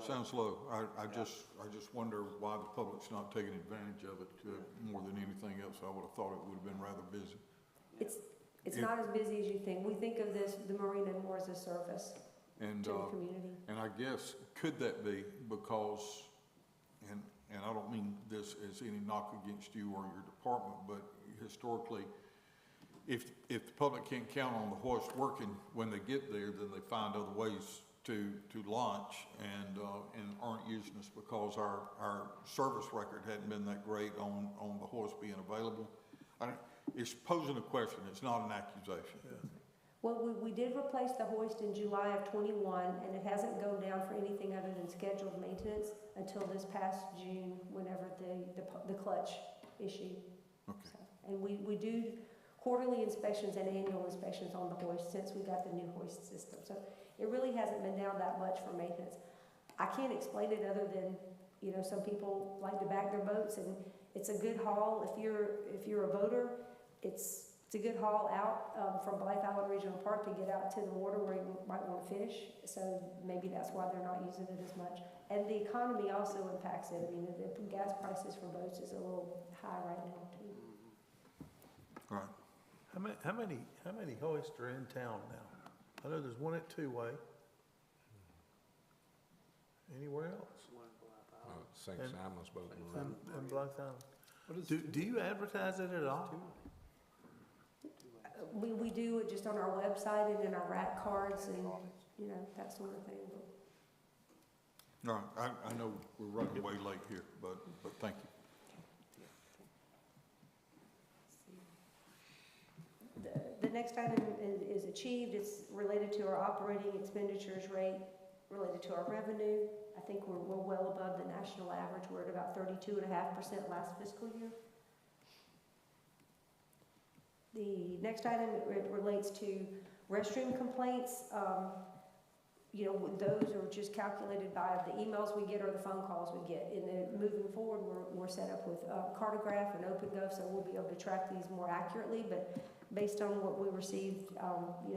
Sounds low. I just wonder why the public's not taking advantage of it more than anything else. I would have thought it would have been rather busy. It's not as busy as you think. We think of the marina more as a service to the community. And I guess, could that be because, and I don't mean this as any knock against you or your department, but historically, if the public can't count on the hoist working when they get there, then they find other ways to launch and aren't using us because our service record hadn't been that great on the hoist being available. It's posing a question, it's not an accusation. Yeah. Well, we did replace the hoist in July of 21, and it hasn't gone down for anything other than scheduled maintenance until this past June, whenever the clutch issue. Okay. So, and we do quarterly inspections and annual inspections on the hoist since we got the new hoist system. So it really hasn't been down that much for maintenance. I can't explain it other than, some people like to back their boats, and it's a good haul. If you're a boater, it's a good haul out from Blythe Island Regional Park to get out to the water where you might want to fish. So maybe that's why they're not using it as much. And the economy also impacts it. I mean, the gas prices for boats is a little high right now too. All right. How many hoists are in town now? I know there's one at Two-Way. Anywhere else? St. Simon's boat. And Blythe Island. Do you advertise it at all? We do it just on our website and in our rack cards and, that sort of thing. All right, I know we're running way late here, but thank you. The next item is achieved. It's related to our operating expenditures rate, related to our revenue. I think we're well above the national average. We're at about 32.5% last fiscal year. The next item relates to restroom complaints. Those are just calculated by the emails we get or the phone calls we get. Moving forward, we're set up with Cartograph and OpenGov, so we'll be able to track these more accurately. But based on what we received,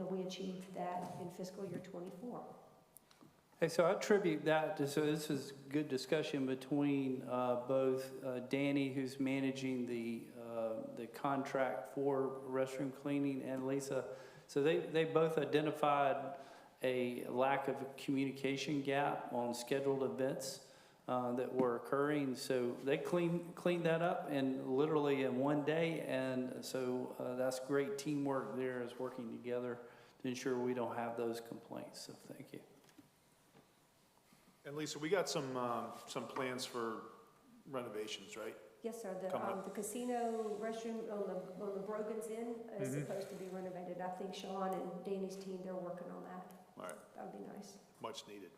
we achieved that in fiscal year 24. Hey, so I attribute that to, so this is good discussion between both Danny, who's managing the contract for restroom cleaning, and Lisa. So they both identified a lack of a communication gap on scheduled events that were occurring. So they cleaned that up literally in one day, and so that's great teamwork there, is working together to ensure we don't have those complaints. So thank you. And Lisa, we got some plans for renovations, right? Yes, sir. The casino restroom on the Brogan's Inn is supposed to be renovated. I think Sean and Danny's team, they're working on that. All right. That would be nice. Much needed.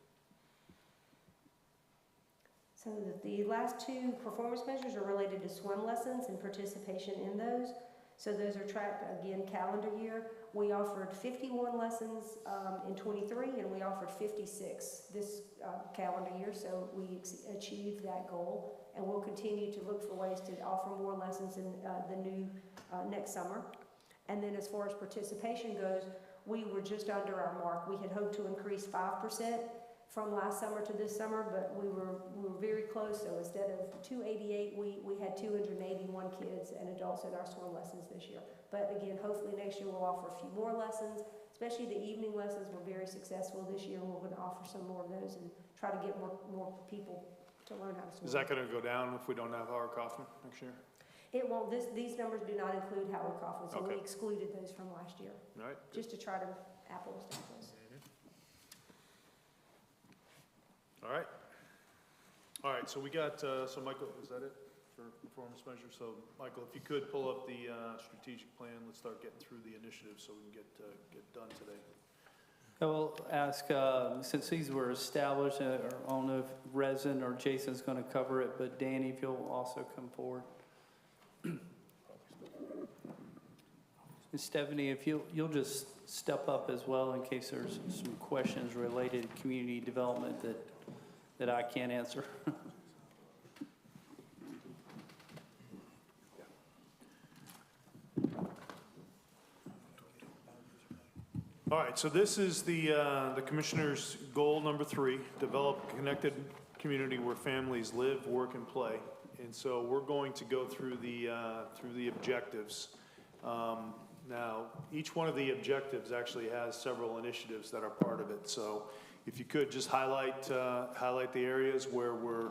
So the last two performance measures are related to swim lessons and participation in those. So those are tracked again calendar year. We offered 51 lessons in '23, and we offered 56 this calendar year. So we achieved that goal, and we'll continue to look for ways to offer more lessons in the new next summer. And then as far as participation goes, we were just under our mark. We had hoped to increase 5% from last summer to this summer, but we were very close. So instead of 288, we had 281 kids and adults in our swim lessons this year. But again, hopefully next year we'll offer a few more lessons, especially the evening lessons were very successful this year, and we're going to offer some more of those and try to get more people to learn how to swim. Is that going to go down if we don't have Howard Kaufman next year? It won't. These numbers do not include Howard Kaufman, so Okay. we excluded those from last year, All right. just to try to apples to apples. All right. All right, so we got, so Michael, is that it for performance measures? So Michael, if you could pull up the strategic plan, let's start getting through the initiatives so we can get done today. I will ask, since these were established, I don't know if Resin or Jason's going to cover it, but Danny, if you'll also come forward. And Stephanie, if you'll just step up as well in case there's some questions related to community development that I can't answer. All right, so this is the commissioner's goal number 3, develop a connected community where families live, work, and play. And so we're going to go through the objectives. Now, each one of the objectives actually has several initiatives that are part of it. So if you could just highlight the areas where we're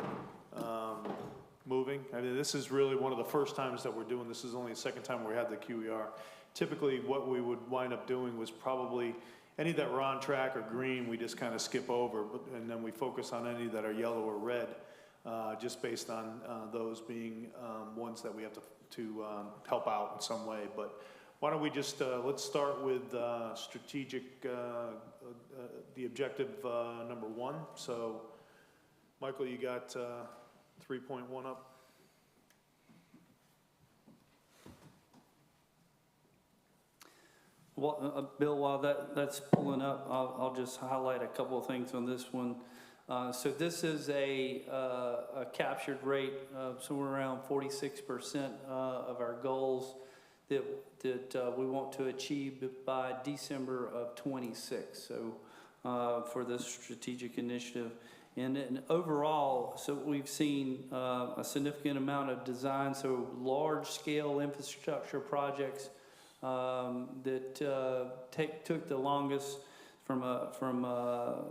moving. I mean, this is really one of the first times that we're doing this. This is only the second time we had the QER. Typically, what we would wind up doing was probably any that were on track or green, we just kind of skip over, and then we focus on any that are yellow or red, just based on those being ones that we have to help out in some way. But why don't we just, let's start with strategic, the objective number 1. So, Michael, you got 3.1 up? Well, Bill, while that's pulling up, I'll just highlight a couple of things on this one. So this is a captured rate of somewhere around 46% of our goals that we want to achieve by December of '26. So for this strategic initiative. And overall, so we've seen a significant amount of design, so large-scale infrastructure projects that took the longest from a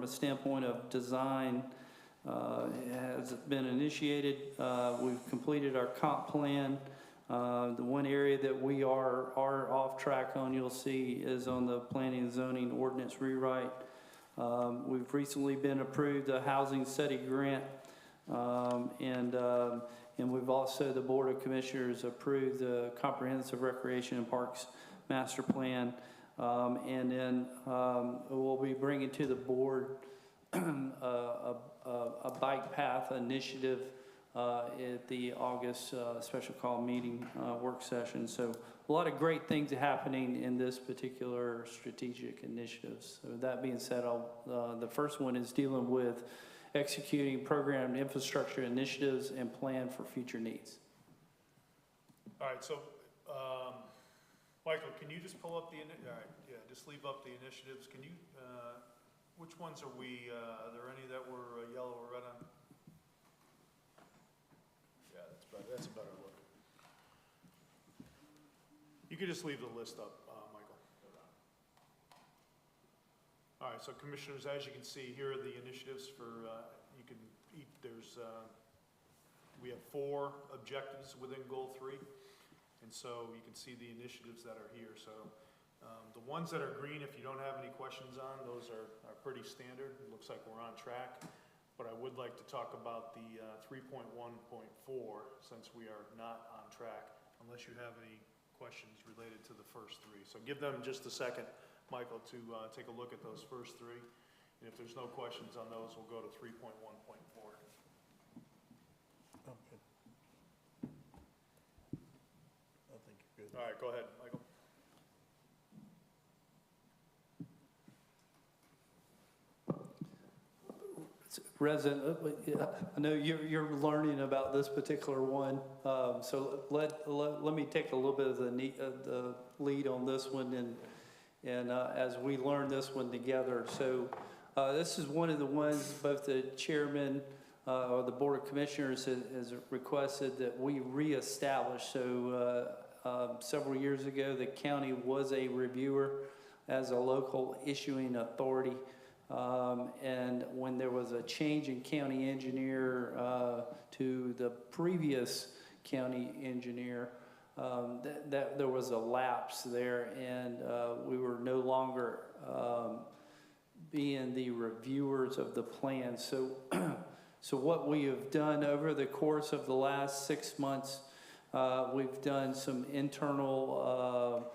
standpoint of design has been initiated. We've completed our comp plan. The one area that we are off track on, you'll see, is on the planning and zoning ordinance rewrite. We've recently been approved a housing study grant, and we've also, the Board of Commissioners approved the Comprehensive Recreation and Parks Master Plan. And then we'll be bringing to the board a bike path initiative at the August special call meeting work session. So a lot of great things happening in this particular strategic initiatives. So that being said, the first one is dealing with executing programmed infrastructure initiatives and plan for future needs. All right, so, Michael, can you just pull up all right, yeah, just leave up the initiatives. Can you, which ones are we, are there any that were yellow or red on? Yeah, that's a better look. You could just leave the list up, Michael. All right, so commissioners, as you can see, here are the initiatives for, we have 4 objectives within goal 3. And so you can see the initiatives that are here. So the ones that are green, if you don't have any questions on, those are pretty standard. It looks like we're on track. But I would like to talk about the 3.1.4 since we are not on track, unless you have any questions related to the first 3. So give them just a second, Michael, to take a look at those first 3. And if there's no questions on those, we'll go to 3.1.4. Okay. I think. All right, go ahead, Michael. Resident, I know you're learning about this particular one, so let me take a little bit of the lead on this one, and as we learn this one together. So this is one of the ones both the chairman or the Board of Commissioners has requested that we reestablish. So several years ago, the county was a reviewer as a local issuing authority. And when there was a change in county engineer to the previous county engineer, that there was a lapse there, and we were no longer being the reviewers of the plan. So, so what we have done over the course of the last 6 months, we've done some internal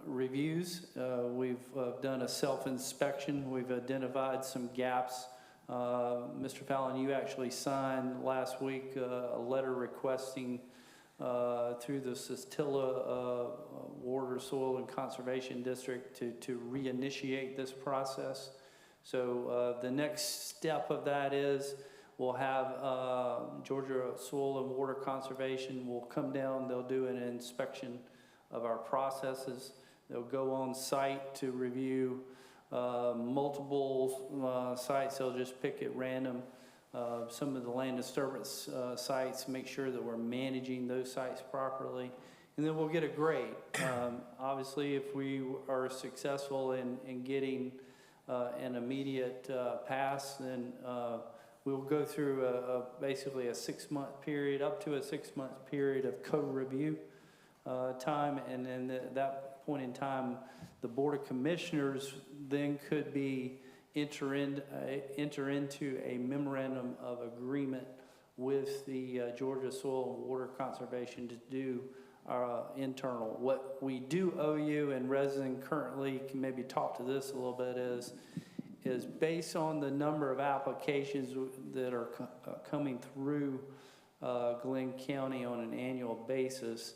reviews. We've done a self-inspection. We've identified some gaps. Mr. Fallon, you actually signed last week a letter requesting through the Sastilla Water, Soil, and Conservation District to reinitiate this process. So the next step of that is we'll have Georgia Soil and Water Conservation will come down. They'll do an inspection of our processes. They'll go on site to review multiple sites. They'll just pick at random some of the land disturbance sites, make sure that we're managing those sites properly, and then we'll get a grade. Obviously, if we are successful in getting an immediate pass, then we'll go through basically a 6-month period, up to a 6-month period of co-review time, and then at that point in time, the Board of Commissioners then could enter into a memorandum of agreement with the Georgia Soil and Water Conservation to do our internal. What we do owe you, and resident currently can maybe talk to this a little bit, is based on the number of applications that are coming through Glenn County on an annual basis.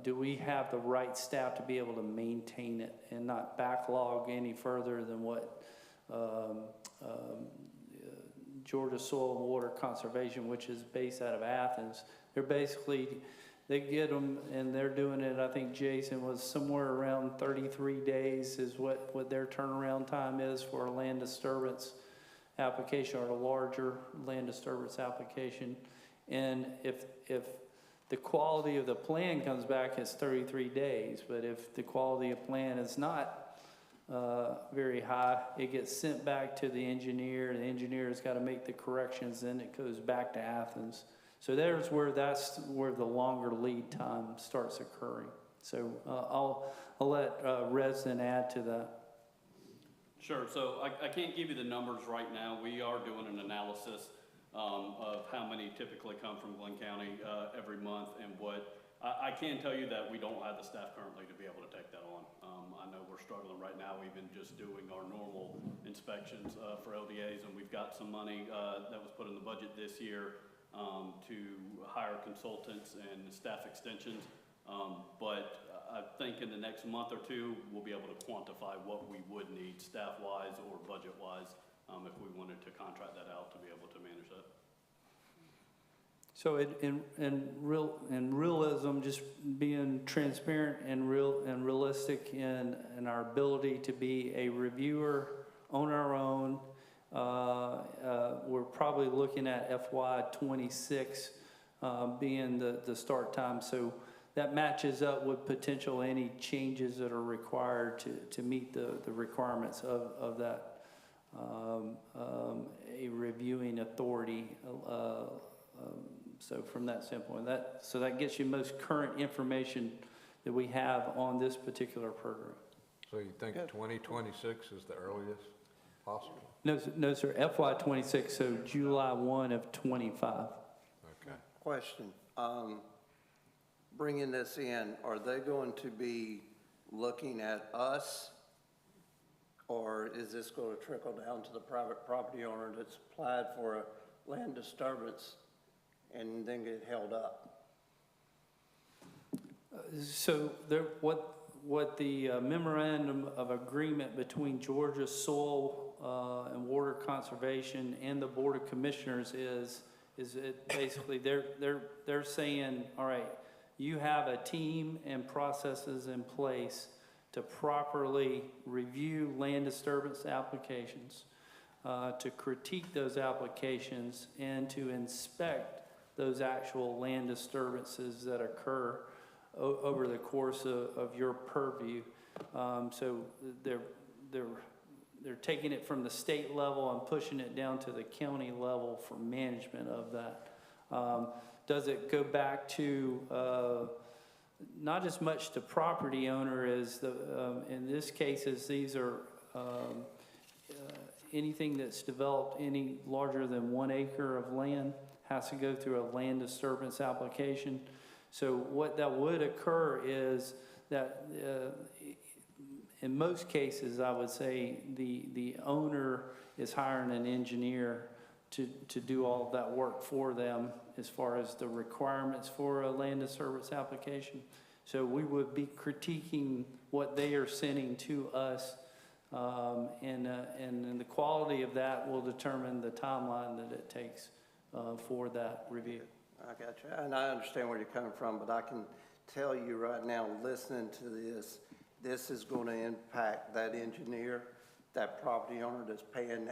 Do we have the right staff to be able to maintain it and not backlog any further than what Georgia Soil and Water Conservation, which is based out of Athens, they get them and they're doing it. I think Jason was somewhere around 33 days is what their turnaround time is for a land disturbance application or a larger land disturbance application. And if the quality of the plan comes back as 33 days, but if the quality of plan is not very high, it gets sent back to the engineer, and the engineer's got to make the corrections, then it goes back to Athens. So that's where the longer lead time starts occurring. So I'll let resident add to that. Sure, so I can't give you the numbers right now. We are doing an analysis of how many typically come from Glenn County every month, and what I can tell you that we don't have the staff currently to be able to take that on. I know we're struggling right now, even just doing our normal inspections for LDAs, and we've got some money that was put in the budget this year to hire consultants and staff extensions. But I think in the next month or two, we'll be able to quantify what we would need staff-wise or budget-wise if we wanted to contract that out to be able to manage that. So in realism, just being transparent and realistic in our ability to be a reviewer on our own, we're probably looking at FY26 being the start time. So that matches up with potential any changes that are required to meet the requirements of that a reviewing authority. So from that standpoint, that gets you most current information that we have on this particular program. So you think 2026 is the earliest possible? No, sir. FY26, so July 1 of 25. Okay. Question, bringing this in, are they going to be looking at us, or is this going to trickle down to the private property owner that's applied for a land disturbance and then get held up? So there, what the memorandum of agreement between Georgia Soil and Water Conservation and the Board of Commissioners is it basically they're saying, all right, you have a team and processes in place to properly review land disturbance applications, to critique those applications, and to inspect those actual land disturbances that occur over the course of your purview. So they're taking it from the state level and pushing it down to the county level for management of that. Does it go back to not as much to property owner as in this case, as these are anything that's developed any larger than 1 acre of land has to go through a land disturbance application. So what that would occur is that in most cases, I would say the owner is hiring an engineer to do all of that work for them as far as the requirements for a land disturbance application. So we would be critiquing what they are sending to us, and the quality of that will determine the timeline that it takes for that review. I got you, and I understand where you're coming from, but I can tell you right now, listening to this is going to impact that engineer, that property owner that's paying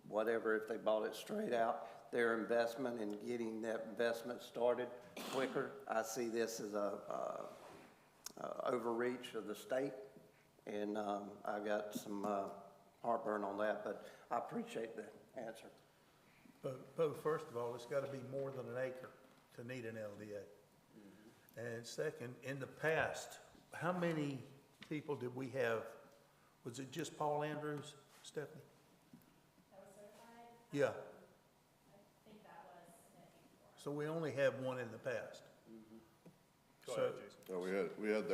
whatever, if they bought it straight out, their investment in getting that investment started quicker. I see this as a overreach of the state, and I got some heartburn on that, but I appreciate the answer. But first of all, it's got to be more than an acre to need an LDA. And second, in the past, how many people did we have? Was it just Paul Andrews, Stephanie? That was certified? Yeah. I think that was it. So we only have one in the past. Go So, ahead, Jason. No, we had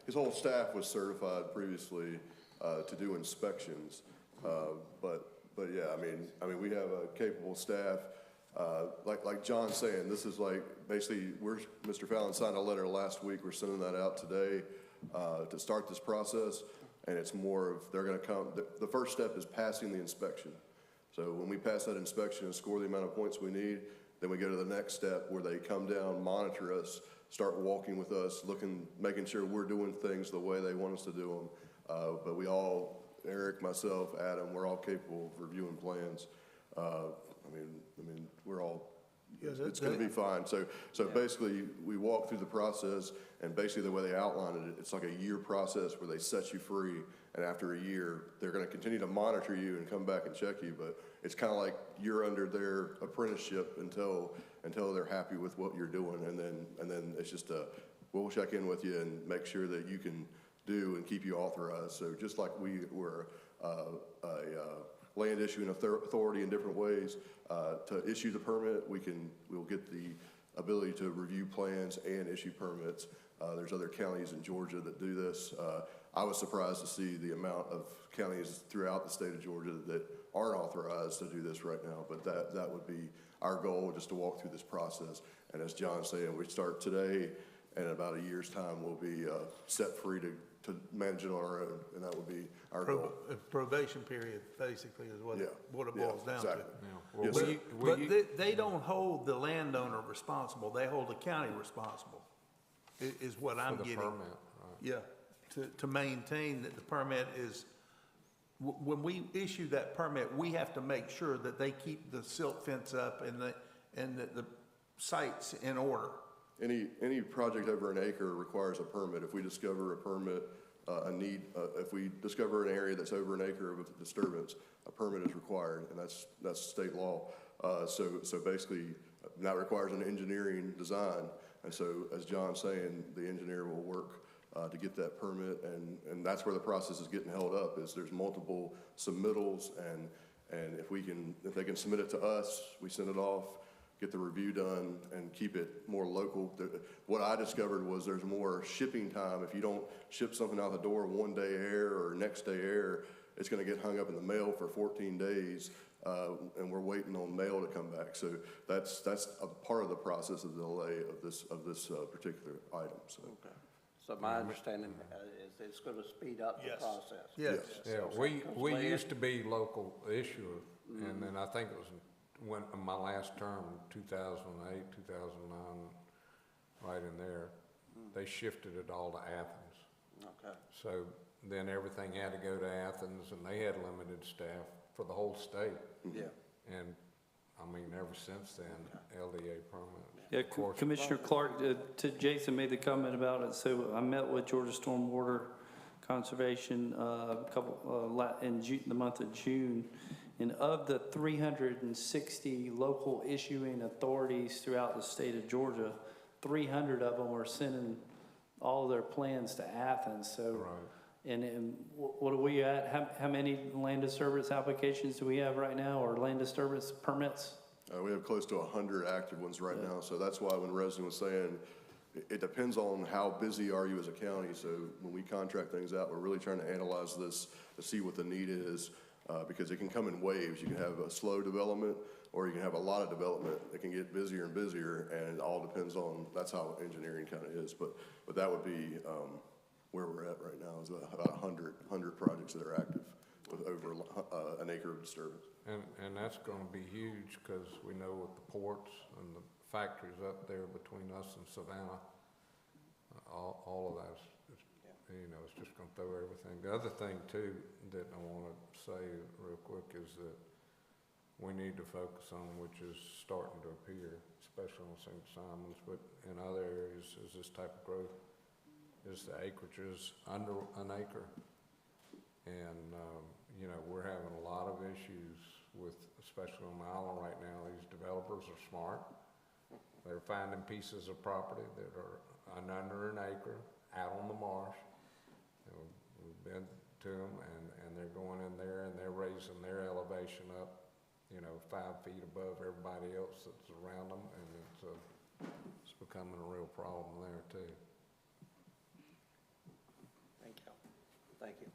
his whole staff was certified previously to do inspections. But yeah, I mean, we have a capable staff. Like John's saying, this is like, basically, Mr. Fallon signed a letter last week. We're sending that out today to start this process. And it's more of, they're gonna come, the first step is passing the inspection. So when we pass that inspection and score the amount of points we need, then we go to the next step where they come down, monitor us, start walking with us, making sure we're doing things the way they want us to do them. But we all, Eric, myself, Adam, we're all capable of reviewing plans. I mean, we're all, it's gonna be fine. So basically, we walk through the process, and basically the way they outlined it, it's like a year process where they set you free, and after a year, they're gonna continue to monitor you and come back and check you, but it's kinda like you're under their apprenticeship until they're happy with what you're doing, and then it's just we'll check in with you and make sure that you can do and keep you authorized. So just like we were a land issuing authority in different ways, to issue the permit, we'll get the ability to review plans and issue permits. There's other counties in Georgia that do this. I was surprised to see the amount of counties throughout the state of Georgia that aren't authorized to do this right now, but that would be our goal, just to walk through this process. And as John's saying, we start today, and in about a year's time, we'll be set free to manage it on our own, and that would be our goal. Probation period, basically, is what it boils down exactly. to. Yes, sir. But they don't hold the landowner responsible, they hold the county responsible, is what I'm getting. For the permit, right. Yeah, to maintain that the permit is, when we issue that permit, we have to make sure that they keep the silt fence up and that the site's in order. Any project over an acre requires a permit. If we discover a permit, if we discover an area that's over an acre of disturbance, a permit is required, and that's state law. So basically, that requires an engineering design. And so, as John's saying, the engineer will work to get that permit, and that's where the process is getting held up. Is there's multiple submittals, and if they can submit it to us, we send it off, get the review done, and keep it more local. What I discovered was there's more shipping time. If you don't ship something out the door one day air or next day air, it's gonna get hung up in the mail for 14 days. and we're waiting on mail to come back. So that's a part of the process of the delay of this particular item, so. Okay. So my understanding is it's gonna speed up the Yes. process. Yes. Yeah, we used to be local issuer, and then I think it was when my last term, 2008, 2009, right in there, they shifted it all to Athens. Okay. So then everything had to go to Athens, and they had limited staff for the whole state. Yeah. And, I mean, ever since then, LDA permits. Yeah, Of course, Commissioner Clark, Jason made the comment about it, so I met with Georgia Stormwater Conservation in the month of June, and of the 360 local issuing authorities throughout the state of Georgia, 300 of them are sending all of their plans to Athens, so. right. And what are we at? How many land disturbance applications do we have right now, or land disturbance permits? We have close to 100 active ones right now, so that's why when Resident was saying, it depends on how busy are you as a county, so when we contract things out, we're really trying to analyze this to see what the need is, because it can come in waves. You can have a slow development, or you can have a lot of development. It can get busier and busier, and it all depends on, that's how engineering kind of is, but that would be where we're at right now, is about 100 projects that are active with over an acre of disturbance. And that's gonna be huge, because we know with the ports and the factories up there between us and Savannah, all of that's, you know, it's just gonna throw everything. The other thing too that I wanna say real quick is that we need to focus on, which is starting to appear, especially on St. Simons, but in other areas, is this type of growth, is the acreages under an acre. And, you know, we're having a lot of issues with, especially on the island right now, these developers are smart. They're finding pieces of property that are under an acre, out on the marsh. You know, we've been to them, and they're going in there and they're raising their elevation up, you know, 5 feet above everybody else that's around them, and it's becoming a real problem there too. Thank you. Thank you.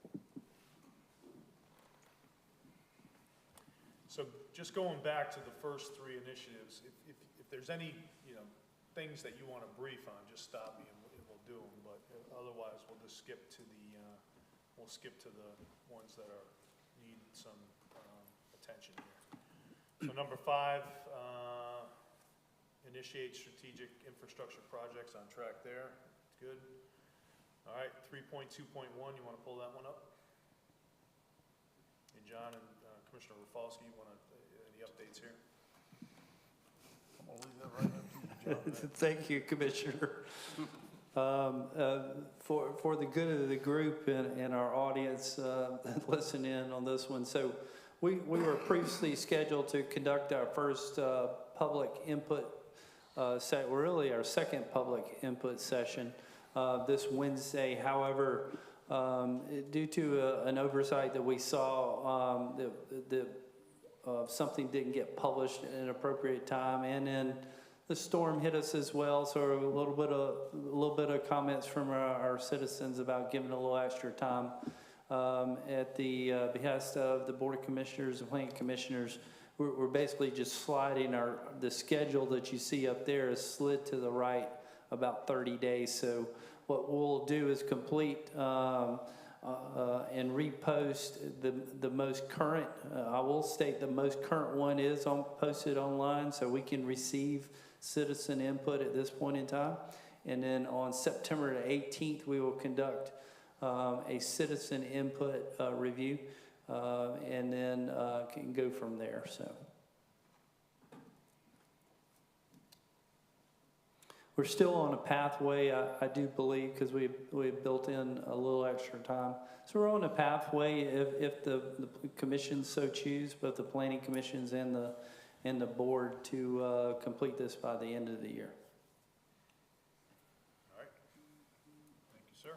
So just going back to the first three initiatives, if there's any, you know, things that you want to brief on, just stop me and we'll do them. But otherwise, we'll just skip to the ones that need some attention here. So number 5, initiate strategic infrastructure projects, on track there. Good. All right, 3.2.1, you want to pull that one up? Hey, John and Commissioner Rafalski, you want any updates here? I'm gonna leave that right up to you, John. Thank you, Commissioner. For the good of the group and our audience listen in on this one. So we were previously scheduled to conduct our first public input really our second public input session this Wednesday. However, due to an oversight that we saw, something didn't get published at an appropriate time, and then the storm hit us as well. So a little bit of comments from our citizens about giving a little extra time at the behest of the Board of Commissioners and Planning Commissioners. We're basically just sliding the schedule that you see up there is slid to the right about 30 days. So what we'll do is complete and repost the most current. I will state the most current one is posted online, so we can receive citizen input at this point in time. And then on September the 18th, we will conduct a citizen input review, and then can go from there. So we're still on a pathway, I do believe, because we built in a little extra time. So we're on a pathway if the commissions so choose, both the planning commissions and the board, to complete this by the end of the year. All right. Thank you, sir.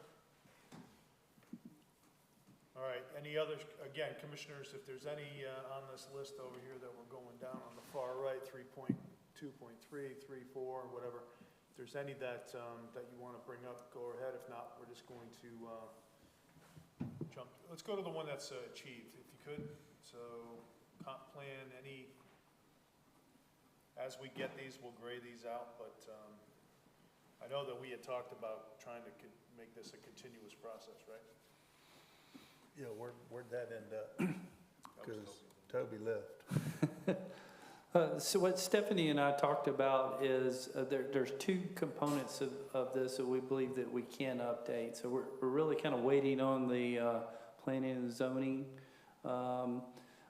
All right, any other, again, commissioners, if there's any on this list over here that we're going down on the far right, 3.2.3, 3.4, whatever, if there's any that you want to bring up, go ahead. If not, we're just going to jump. Let's go to the one that's achieved, if you could. So comp plan, as we get these, we'll gray these out, but I know that we had talked about trying to make this a continuous process, right? Yeah, where'd that end up? Because Toby left. So what Stephanie and I talked about is there's two components of this that we believe that we can update. So we're really kind of waiting on the planning and zoning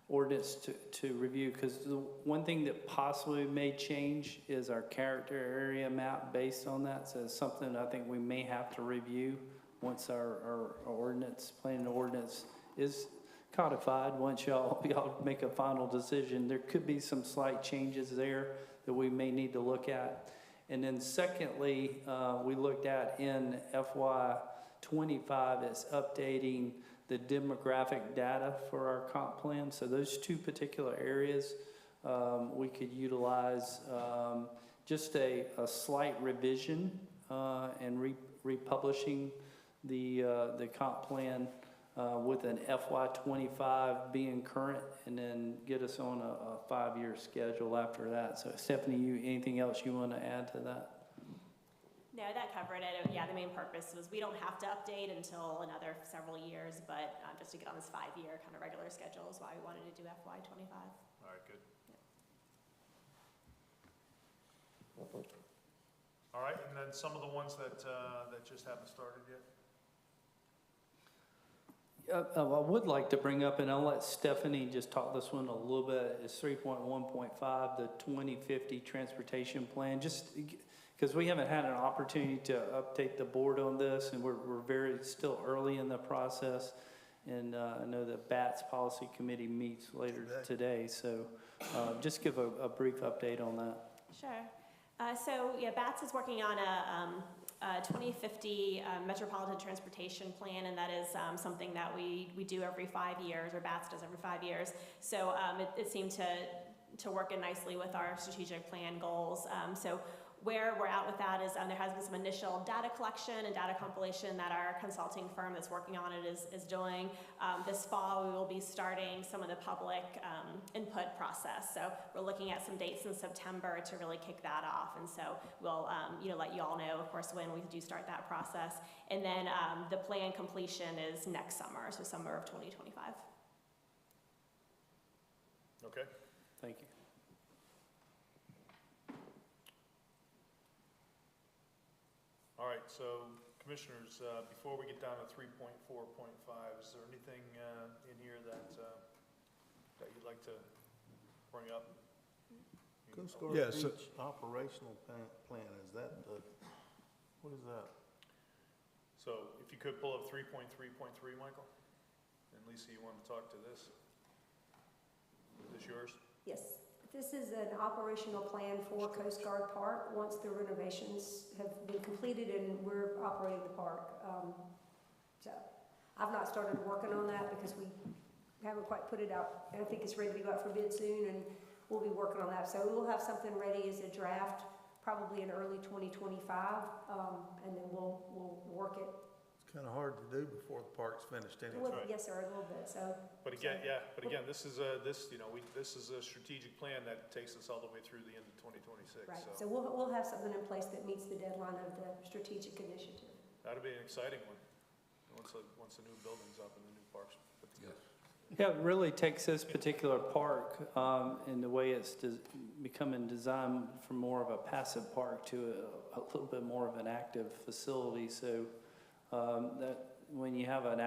ordinance to review, because the one thing that possibly may change is our character area map based on that. So it's something I think we may have to review once our ordinance, planning ordinance is codified. Once y'all make a final decision, there could be some slight changes there that we may need to look at. And then secondly, we looked at in FY25 is updating the demographic data for our comp plan. So those two particular areas, we could utilize just a slight revision and republishing the comp plan with an FY25 being current, and then get us on a 5-year schedule after that. So Stephanie, anything else you want to add to that? No, that covered it. Yeah, the main purpose was we don't have to update until another several years, but just to get on this 5-year kind of regular schedule is why we wanted to do FY25. All right, good. All right, and then some of the ones that just haven't started yet? I would like to bring up, and I'll let Stephanie just talk this one a little bit, is 3.1.5, the 2050 transportation plan. Just because we haven't had an opportunity to update the board on this, and we're very still early in the process. And I know that BATS Policy Committee meets later today, so just give a brief update on that. Sure. So yeah, BATS is working on a 2050 Metropolitan Transportation Plan, and that is something that we do every 5 years, or BATS does every 5 years. So it seemed to work in nicely with our strategic plan goals. So where we're at with that is there has been some initial data collection and data compilation that our consulting firm that's working on it is doing. This fall, we will be starting some of the public input process. So we're looking at some dates in September to really kick that off. And so we'll let you all know, of course, when we do start that process. And then the plan completion is next summer, so summer of 2025. Okay. Thank you. All right, so commissioners, before we get down to 3.4.5, is there anything in here that you'd like to bring up? Coast Guard Beach operational plan, is that what is that? So if you could pull up 3.3.3, Michael? And Lisa, you want to talk to this? Is this yours? Yes. This is an operational plan for Coast Guard Park once the renovations have been completed and we're operating the park. So I've not started working on that because we haven't quite put it out. I think it's ready to go out for bid soon, and we'll be working on that. So we'll have something ready as a draft probably in early 2025, and then we'll work it. It's kind of hard to do before the park's finished anyway. Well, yes, sir, a little bit. So. But again, this is a strategic plan that takes us all the way through the end of 2026. Right. So we'll have something in place that meets the deadline of the strategic initiative. That'll be an exciting one once the new building's up and the new park's put together. Yeah, it really takes this particular park in the way it's becoming designed from more of a passive park to a little bit more of an active facility. So that when you have an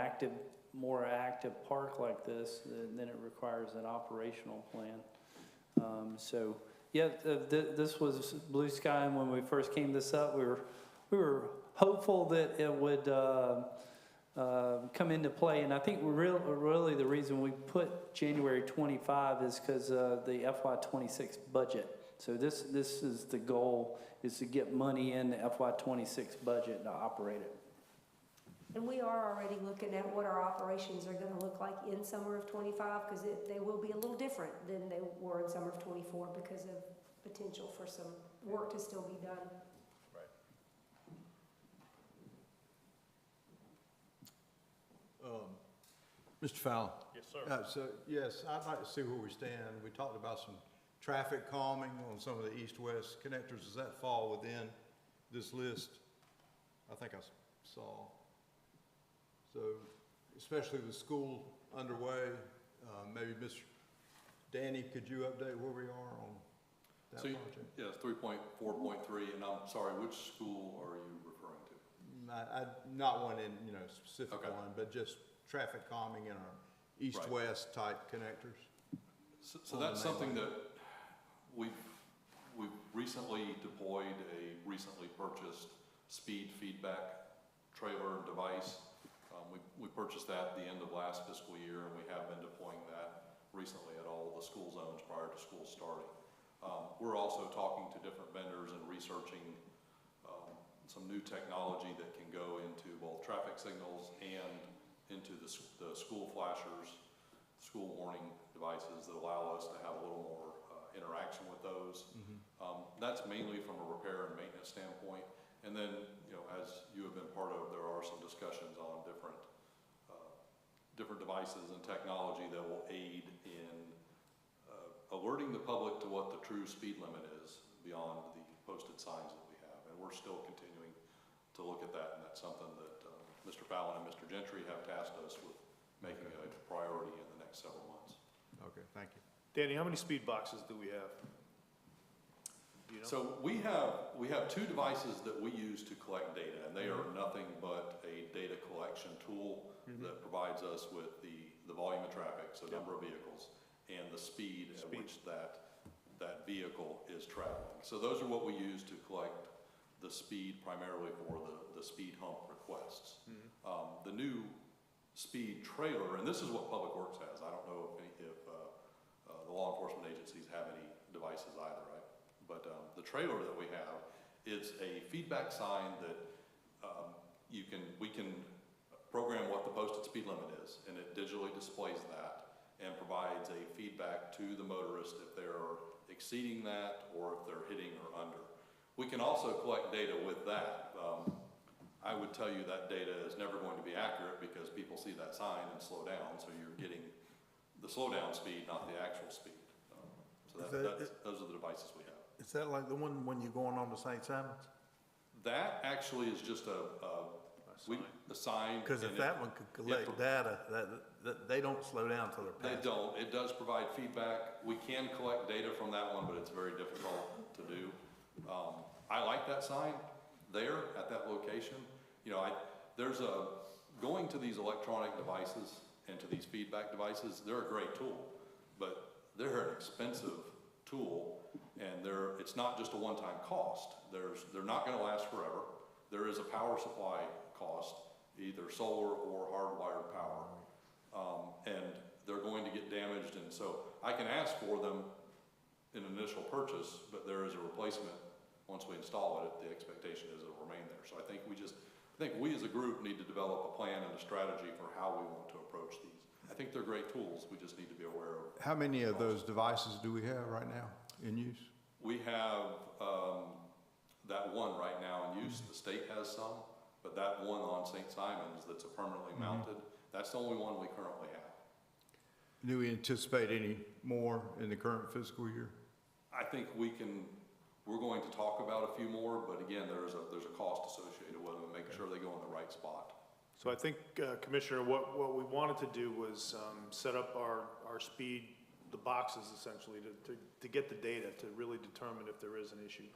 more active park like this, then it requires an operational plan. So yeah, this was blue sky, and when we first came this up, we were hopeful that it would come into play. And I think really the reason we put January 25 is because the FY26 budget. So this is the goal, is to get money in the FY26 budget to operate it. And we are already looking at what our operations are going to look like in summer of 25, because they will be a little different than they were in summer of 24 because of potential for some work to still be done. Right. Mr. Fowler? Yes, sir. Yes, I'd like to see where we stand. We talked about some traffic calming on some of the east-west connectors. Does that fall within this list? I think I saw. So, especially with school underway, maybe Mr. Danny, could you update where we are on that project? Yes, 3.4.3, and I'm sorry, which school are you referring to? Not one in, specific Okay. one, but just traffic calming in our east-west type connectors. So that's something that we've recently deployed a recently purchased speed feedback trailer device. We purchased that at the end of last fiscal year, and we have been deploying that recently at all the school zones prior to school starting. We're also talking to different vendors and researching some new technology that can go into both traffic signals and into the school flashers, school warning devices that allow us to have a little more interaction with those. That's mainly from a repair and maintenance standpoint. And then, as you have been part of, there are some discussions on different devices and technology that will aid in alerting the public to what the true speed limit is beyond the posted signs that we have. And we're still continuing to look at that, and that's something that Mr. Fallon and Mr. Gentry have tasked us with making a priority in the next several months. Okay, thank you. Danny, how many speed boxes do we have? Do you know? So we have two devices that we use to collect data, and they are nothing but a data collection tool that provides us with the volume of traffic, so number of vehicles, and the speed at which that vehicle is traveling. So those are what we use to collect the speed primarily for the speed hump requests. The new speed trailer, and this is what Public Works has. I don't know if the law enforcement agencies have any devices either, right? But the trailer that we have is a feedback sign that we can program what the posted speed limit is, and it digitally displays that and provides a feedback to the motorist if they're exceeding that or if they're hitting or under. We can also collect data with that. I would tell you that data is never going to be accurate because people see that sign and slow down, so you're getting the slow down speed, not the actual speed. So those are the devices we have. Is that like the one when you're going on to St. Simon's? That actually is just a sign. Because if that one could collect data, that they don't slow down till they're passed. They don't. It does provide feedback. We can collect data from that one, but it's very difficult to do. I like that sign there at that location. Going to these electronic devices and to these feedback devices, they're a great tool, but they're an expensive tool, and it's not just a one-time cost. They're not going to last forever. There is a power supply cost, either solar or hardwired power, and they're going to get damaged. And so I can ask for them in initial purchase, but there is a replacement once we install it. The expectation is it'll remain there. So I think we as a group need to develop a plan and a strategy for how we want to approach these. I think they're great tools. We just need to be aware of. How many of those devices do we have right now in use? We have that one right now in use. The state has some, but that one on St. Simon's that's a permanently mounted, that's the only one we currently have. Do we anticipate any more in the current fiscal year? I think we're going to talk about a few more, but again, there's a cost associated with them and making sure they go in the right spot. So I think, Commissioner, what we wanted to do was set up our speed, the boxes essentially, to get the data to really determine if there is an issue,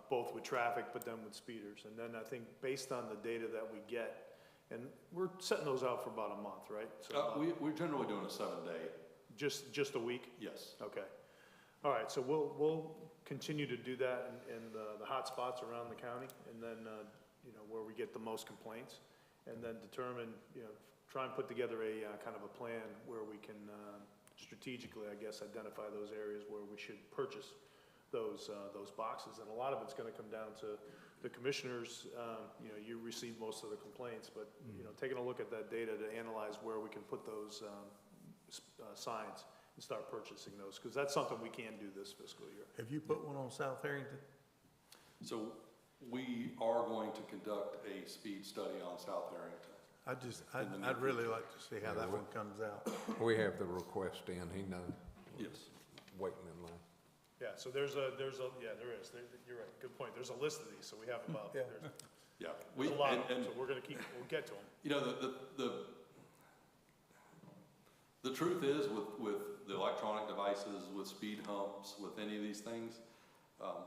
both with traffic but then with speeders. And then I think based on the data that we get, and we're setting those out for about a month, right? So we're generally doing a 7-day. Just a week? Yes. Okay. All right, so we'll continue to do that in the hot spots around the county, and then, where we get the most complaints, and then determine, try and put together a kind of a plan where we can strategically, I guess, identify those areas where we should purchase those boxes. And a lot of it's gonna come down to the commissioners. You receive most of the complaints, but, taking a look at that data to analyze where we can put those signs and start purchasing those, because that's something we can do this fiscal year. Have you put one on South Harrington? So we are going to conduct a speed study on South Harrington. I'd really like to see how that one comes out. We have the request in, he knows. Yes. Waiting in line. Yeah, so there is. You're right, good point. There's a list of these, so we have about, Yeah. Yeah. there's a lot of them, and- so we'll get to them. You know, the truth is with the electronic devices, with speed humps, with any of these things,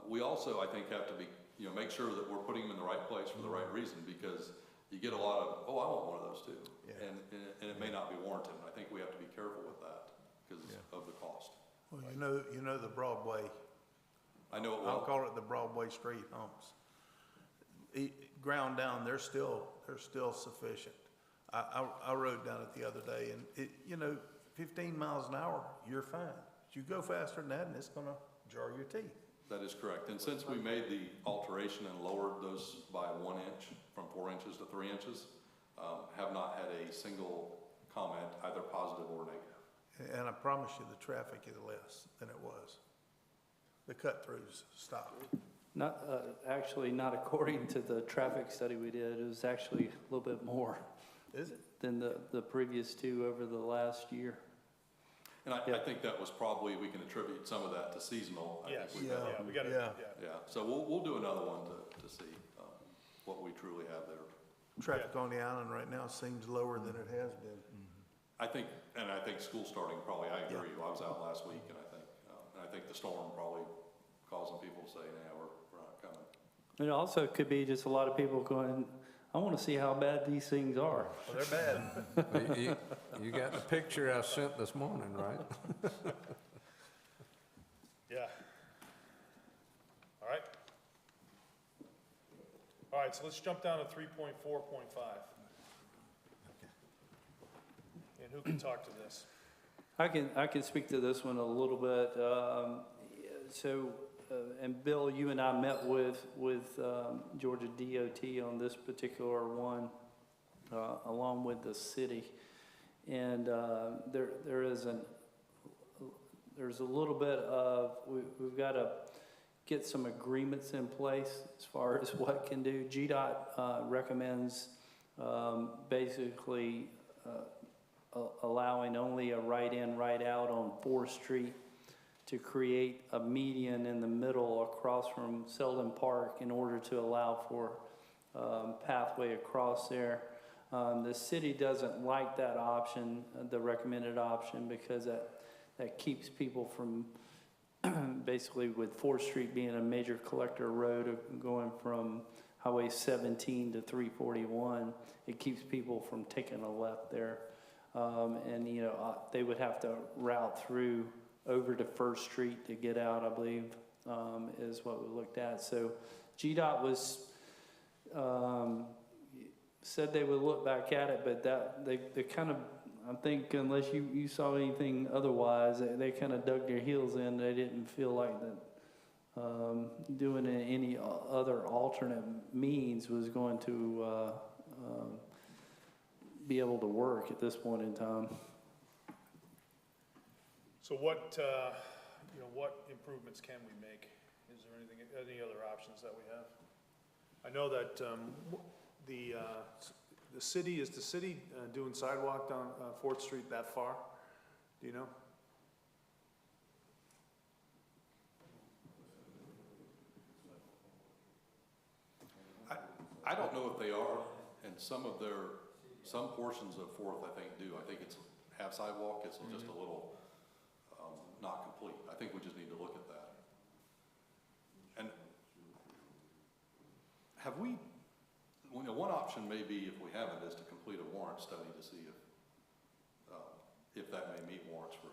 we also, I think, have to be, make sure that we're putting them in the right place for the right reason, because you get a lot of, oh, I want one of those too. Yeah. And it may not be warranted. And I think we have to be careful with that because of the cost. Well, you know the Broadway, I know it I'll well. call it the Broadway street humps. Ground down, they're still sufficient. I rode down it the other day and 15 miles an hour, you're fine. You go faster than that and it's gonna jar your teeth. That is correct. And since we made the alteration and lowered those by 1 inch, from 4 inches to 3 inches, have not had a single comment, either positive or negative. And I promise you, the traffic is less than it was. The cut-throughs stopped. Not, actually, not according to the traffic study we did. It was actually a little bit more Is it? than the previous two over the last year. And I think that was probably, we can attribute some of that to seasonal. I Yes, think yeah, we have. we gotta, Yeah. yeah. Yeah, so we'll do another one to see what we truly have there. Traffic on the island right now seems lower than it has been. I think school starting probably, I agree. I was out last week and I think the storm probably causing people to say, nah, we're not coming. It also could be just a lot of people going, I want to see how bad these things are. Well, they're bad. You got the picture I sent this morning, right? Yeah. All right. All right, so let's jump down to 3.4.5. And who can talk to this? I can speak to this one a little bit. And Bill, you and I met with Georgia DOT on this particular one, along with the city. And there's a little bit of, we've got to get some agreements in place as far as what can do. GDOT recommends basically allowing only a right-in, right-out on 4th Street to create a median in the middle across from Selden Park in order to allow for pathway across there. The city doesn't like that option, the recommended option, because that keeps people from basically with 4th Street being a major collector road going from Highway 17 to 341, it keeps people from taking a left there. They would have to route through over to 1st Street to get out, I believe, is what we looked at. So GDOT was, said they would look back at it, but that they kind of, I think unless you saw anything otherwise, they kind of dug their heels in. They didn't feel like that doing any other alternate means was going to be able to work at this point in time. So what improvements can we make? Is there any other options that we have? I know that the city, is the city doing sidewalk down 4th Street that far? Do you know? I don't know if they are, and some portions of 4th, I think, do. I think it's half sidewalk, it's just a little not complete. I think we just need to look at that. And have we, one option may be, if we haven't, is to complete a warrant study to see if that may meet warrants for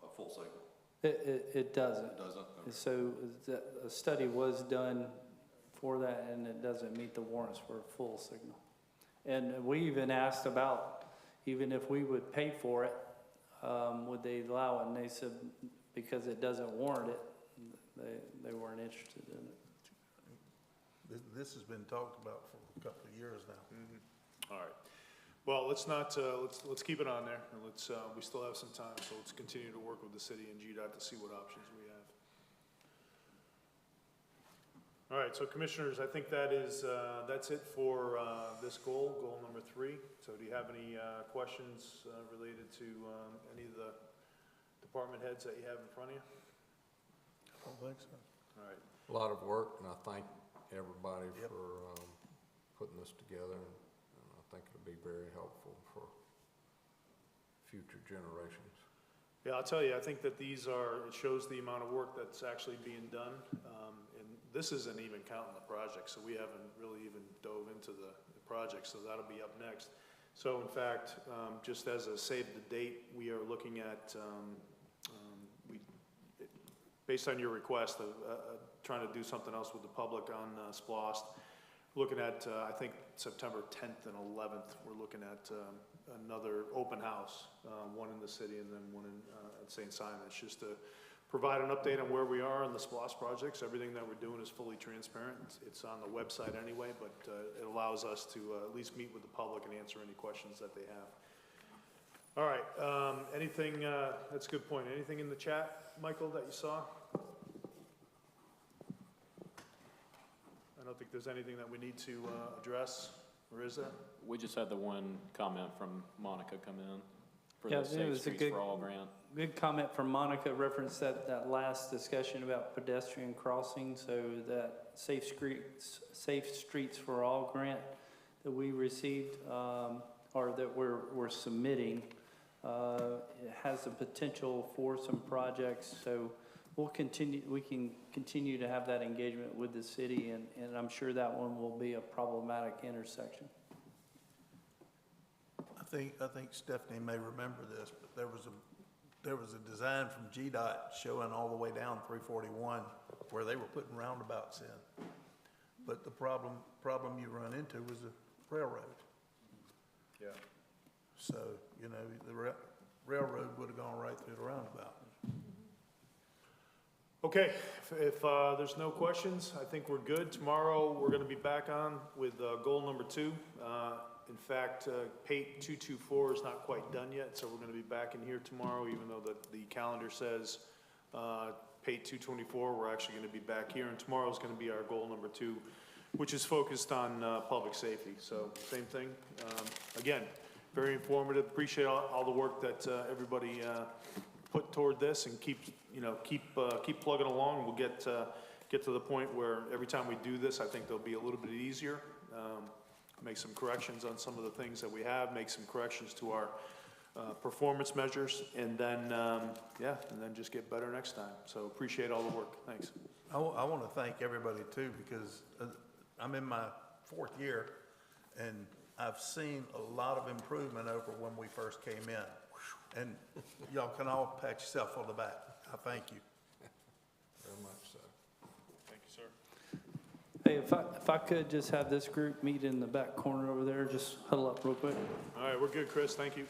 a full signal. It doesn't. It doesn't? Okay. So a study was done for that, and it doesn't meet the warrants for a full signal. And we even asked about, even if we would pay for it, would they allow it? And they said, because it doesn't warrant it, they weren't interested in it. This has been talked about for a couple of years now. Mm-hmm. All right. Well, let's keep it on there, and we still have some time, so let's continue to work with the city and GDOT to see what options we have. All right, so commissioners, I think that is, that's it for this goal number 3. So do you have any questions related to any of the department heads that you have in front of you? I don't think so. All right. A lot of work, and I thank everybody for putting this together, and I think it'll be very helpful for future generations. Yeah, I'll tell you, I think that these are, it shows the amount of work that's actually being done. And this isn't even counting the project, so we haven't really even dove into the project, so that'll be up next. So in fact, just as a save the date, we are looking at, based on your request of trying to do something else with the public on SPLOST, looking at, I think, September 10th and 11th, we're looking at another open house, one in the city and then one in, at St. Simon. It's just to provide an update on where we are on the SPLOST projects. Everything that we're doing is fully transparent. It's on the website anyway, but it allows us to at least meet with the public and answer any questions that they have. All right, anything, that's a good point. Anything in the chat, Michael, that you saw? I don't think there's anything that we need to address, or is there? We just had the one comment from Monica come in for Yeah, the it Safe was a Streets good- for All grant. Good comment from Monica, referenced that last discussion about pedestrian crossing, so that Safe Streets for All grant that we received, or that we're submitting, it has the potential for some projects, so we can continue to have that engagement with the city, and I'm sure that one will be a problematic intersection. I think Stephanie may remember this, but there was a design from GDOT showing all the way down 341 where they were putting roundabouts in. But the problem you run into was the railroad. Yeah. So, you know, the railroad would have gone right through the roundabout. Okay, if there's no questions, I think we're good. Tomorrow, we're going to be back on with goal number 2. In fact, PATE 224 is not quite done yet, so we're going to be back in here tomorrow, even though the calendar says PATE 224, we're actually going to be back here, and tomorrow is going to be our goal number 2, which is focused on public safety. So same thing. Again, very informative. Appreciate all the work that everybody put toward this, and keep plugging along. We'll get to the point where every time we do this, I think they'll be a little bit easier. Make some corrections on some of the things that we have, make some corrections to our performance measures, and then, and then just get better next time. So appreciate all the work. Thanks. I want to thank everybody too, because I'm in my 4th year, and I've seen a lot of improvement over when we first came in. And y'all can all pat yourself on the back. I thank you. Very much so. Thank you, sir. Hey, if I could just have this group meet in the back corner over there, just huddle up real quick. All right, we're good, Chris. Thank you.